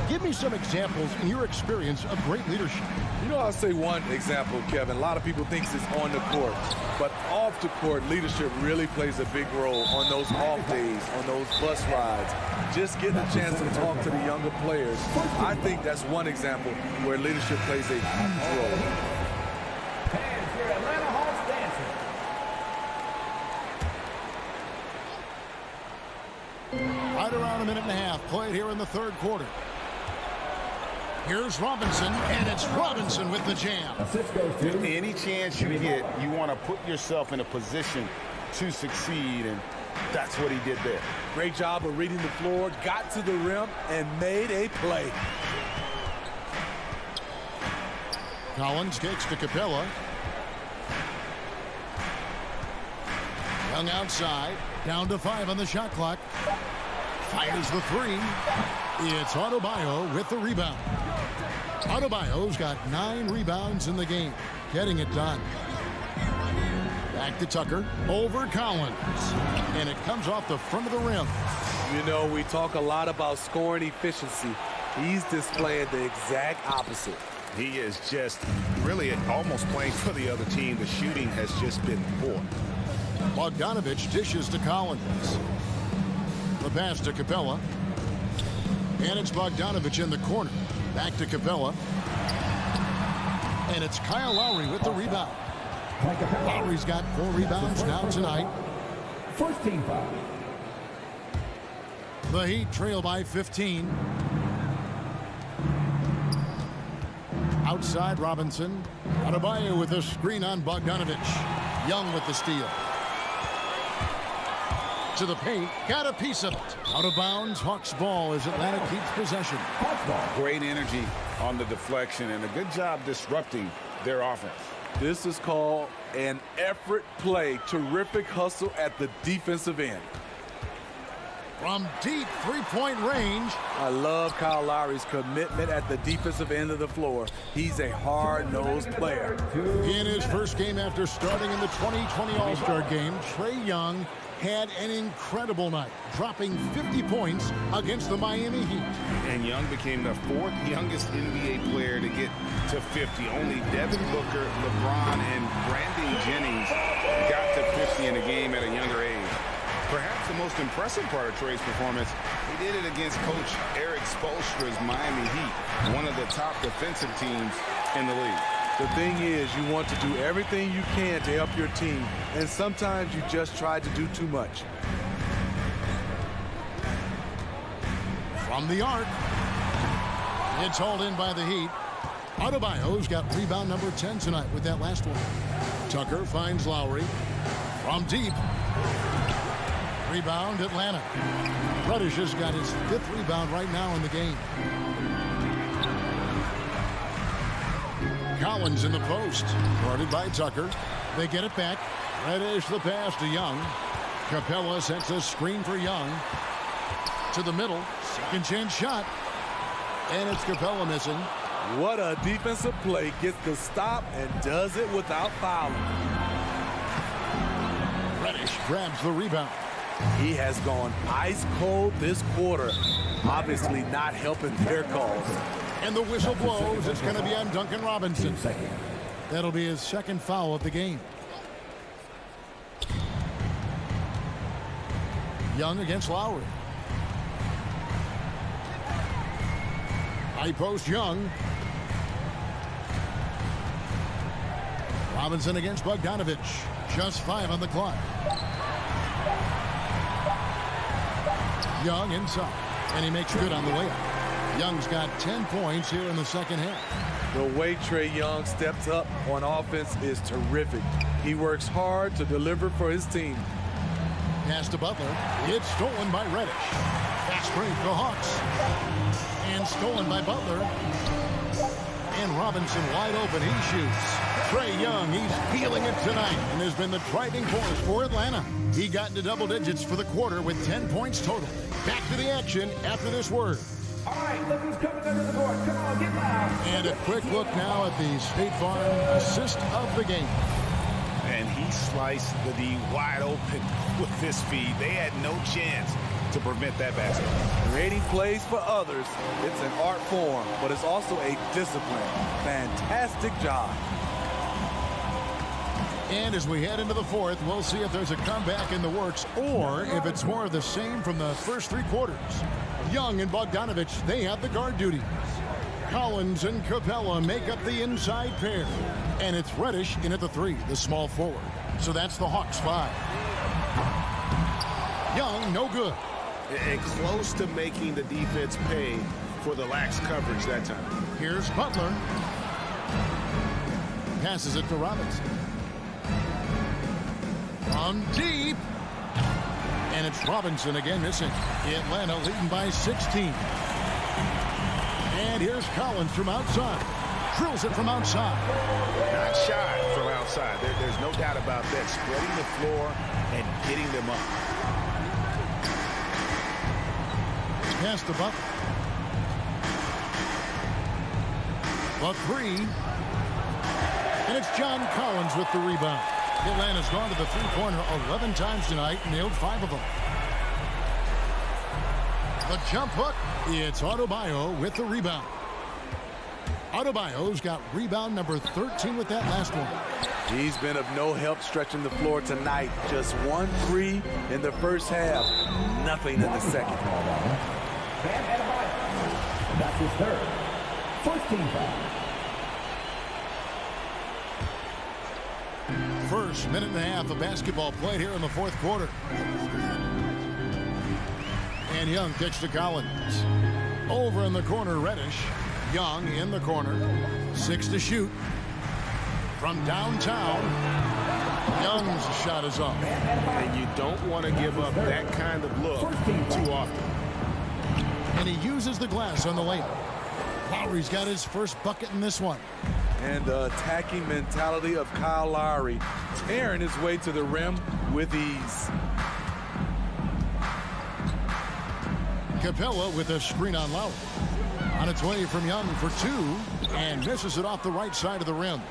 Give me some examples in your experience of great leadership. You know, I'll say one example, Kevin. A lot of people think it's on the court, but off the court, leadership really plays a big role on those off days, on those bus rides. Just getting a chance to talk to the younger players. I think that's one example where leadership plays a huge role. And for Atlanta Hawks dancing. Right around a minute and a half played here in the third quarter. Here's Robinson, and it's Robinson with the jam. Any chance you get, you want to put yourself in a position to succeed, and that's what he did there. Great job of reading the floor, got to the rim, and made a play. Collins kicks to Capella. Young outside, down to 5 on the shot clock. Fires the three. It's Adebayo with the rebound. Adebayo's got 9 rebounds in the game, getting it done. Back to Tucker, over Collins, and it comes off the front of the rim. You know, we talk a lot about scoring efficiency. He's displaying the exact opposite. He is just really almost playing for the other team. The shooting has just been poor. Bogdanovich dishes to Collins. The pass to Capella. And it's Bogdanovich in the corner. Back to Capella. And it's Kyle Lowry with the rebound. Lowry's got 4 rebounds now tonight. First team foul. The Heat trail by 15. Outside Robinson. Adebayo with a screen on Bogdanovich. Young with the steal. To the paint. Got a piece of it. Out of bounds. Hawks ball as Atlanta keeps possession. Great energy on the deflection and a good job disrupting their offense. This is called an effort play. Terrific hustle at the defensive end. From deep three-point range. I love Kyle Lowry's commitment at the defensive end of the floor. He's a hard-nosed player. In his first game after starting in the 2020 All-Star game, Trae Young had an incredible night, dropping 50 points against the Miami Heat. And Young became the 4th youngest NBA player to get to 50. Only Devin Booker, LeBron, and Brandon Jennings got to 50 in a game at a younger age. Perhaps the most impressive part of Trae's performance, he did it against Coach Eric Spoelstra's Miami Heat, one of the top defensive teams in the league. The thing is, you want to do everything you can to help your team, and sometimes you just try to do too much. From the arc, it's hauled in by the Heat. Adebayo's got rebound number 10 tonight with that last one. Tucker finds Lowry. From deep. Rebound, Atlanta. Reddish has got his 5th rebound right now in the game. Collins in the post. Guarded by Tucker. They get it back. Reddish the pass to Young. Capella sets a screen for Young. To the middle. Second chance shot. And it's Capella missing. What a defensive play. Gets the stop and does it without fouling. Reddish grabs the rebound. He has gone ice cold this quarter. Obviously not helping their cause. And the whistle blows. It's going to be on Duncan Robinson. That'll be his 2nd foul of the game. Young against Lowry. High post Young. Robinson against Bogdanovich. Just 5 on the clock. Young inside. And he makes good on the layup. Young's got 10 points here in the second half. The way Trae Young steps up on offense is terrific. He works hard to deliver for his team. Pass to Butler. It's stolen by Reddish. Fast break, the Hawks. And stolen by Butler. And Robinson wide open. He shoots. Trae Young, he's feeling it tonight and has been the driving force for Atlanta. He got into double digits for the quarter with 10 points total. Back to the action after this word. All right, look who's coming under the board. Come on, get loud. And a quick look now at the State Farm assist of the game. And he sliced the D wide open with this feed. They had no chance to prevent that basket. Creating plays for others, it's an art form, but it's also a discipline. Fantastic job. And as we head into the 4th, we'll see if there's a comeback in the works or if it's more of the same from the first 3 quarters. Young and Bogdanovich, they have the guard duties. Collins and Capella make up the inside pair. And it's Reddish in at the 3, the small forward. So that's the Hawks 5. Young, no good. And close to making the defense pay for the lax coverage that time. Here's Butler. Passes it to Robinson. From deep. And it's Robinson again missing. Atlanta leading by 16. And here's Collins from outside. Drills it from outside. Not shy from outside. There's no doubt about that. Spreading the floor and getting them up. past the bucket. The three. And it's John Collins with the rebound. Atlanta's gone to the three-pointer 11 times tonight, nailed 5 of them. The jump hook. It's Adebayo with the rebound. Adebayo's got rebound number 13 with that last one. He's been of no help stretching the floor tonight. Just 1 3 in the first half. Nothing in the second. That's his third. First team foul. First minute and a half of basketball played here in the fourth quarter. And Young kicks to Collins. Over in the corner, Reddish. Young in the corner. 6 to shoot. From downtown, Young's shot is off. And you don't want to give up that kind of look too often. And he uses the glass on the layup. Lowry's got his first bucket in this one. And the attacking mentality of Kyle Lowry, tearing his way to the rim with ease. Capella with a screen on Lowry. On its way from Young for 2, and misses it off the right side of the rim.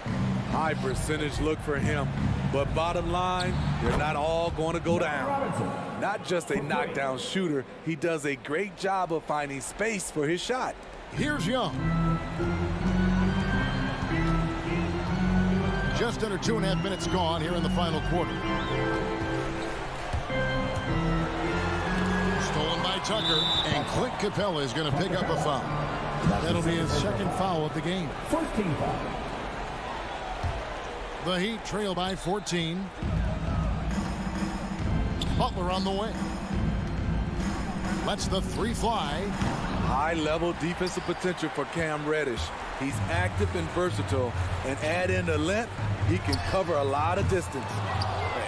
High percentage look for him, but bottom line, they're not all going to go down. Not just a knockdown shooter, he does a great job of finding space for his shot. Here's Young. Just under 2.5 minutes gone here in the final quarter. Stolen by Tucker, and Clint Capella is going to pick up a foul. That'll be his second foul of the game. First team foul. The Heat trail by 14. Butler on the way. Lets the 3 fly. High-level defensive potential for Cam Reddish. He's active and versatile, and add in the length, he can cover a lot of distance.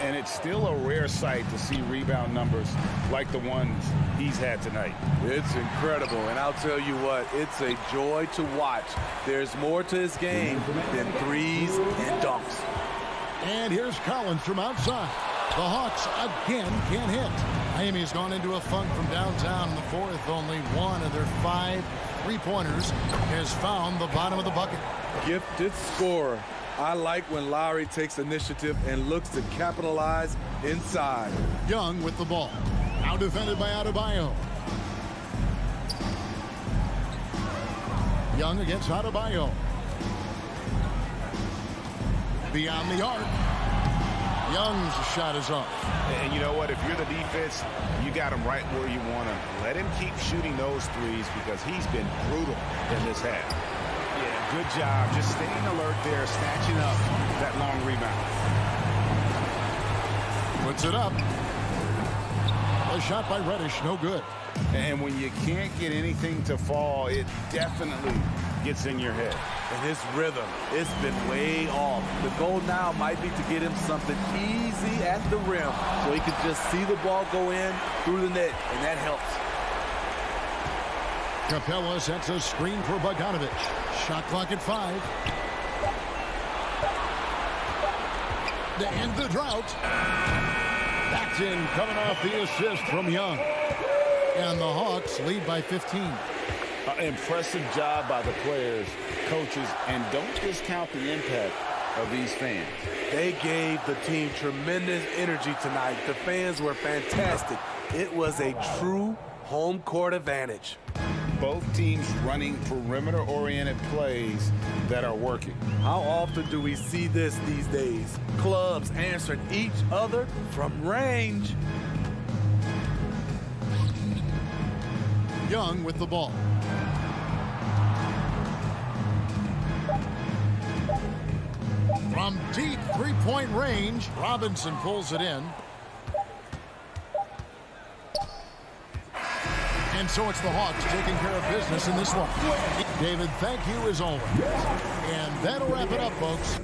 And it's still a rare sight to see rebound numbers like the ones he's had tonight. It's incredible, and I'll tell you what, it's a joy to watch. There's more to his game than threes and dunks. And here's Collins from outside. The Hawks again can't hit. Miami's gone into a funk from downtown in the fourth. Only one of their 5 3-pointers has found the bottom of the bucket. Gifted scorer. I like when Lowry takes initiative and looks to capitalize inside. Young with the ball. Now defended by Adebayo. Young against Adebayo. Beyond the arc. Young's shot is off. And you know what? If you're the defense, you got him right where you want him. Let him keep shooting those threes because he's been brutal in this half. Yeah, good job. Just staying alert there, snatching up that long rebound. Puts it up. A shot by Reddish, no good. And when you can't get anything to fall, it definitely gets in your head. And his rhythm, it's been way off. The goal now might be to get him something easy at the rim so he can just see the ball go in through the net, and that helps. Capella sets a screen for Bogdanovic. Shot clock at 5. To end the drought. That's in, coming off the assist from Young. And the Hawks lead by 15. Impressive job by the players, coaches, and don't discount the impact of these fans. They gave the team tremendous energy tonight. The fans were fantastic. It was a true home court advantage. Both teams running perimeter-oriented plays that are working. How often do we see this these days? Clubs answering each other from range. Young with the ball. From deep 3-point range, Robinson pulls it in. And so it's the Hawks taking care of business in this one. David, thank you as always. And that'll wrap it up, folks.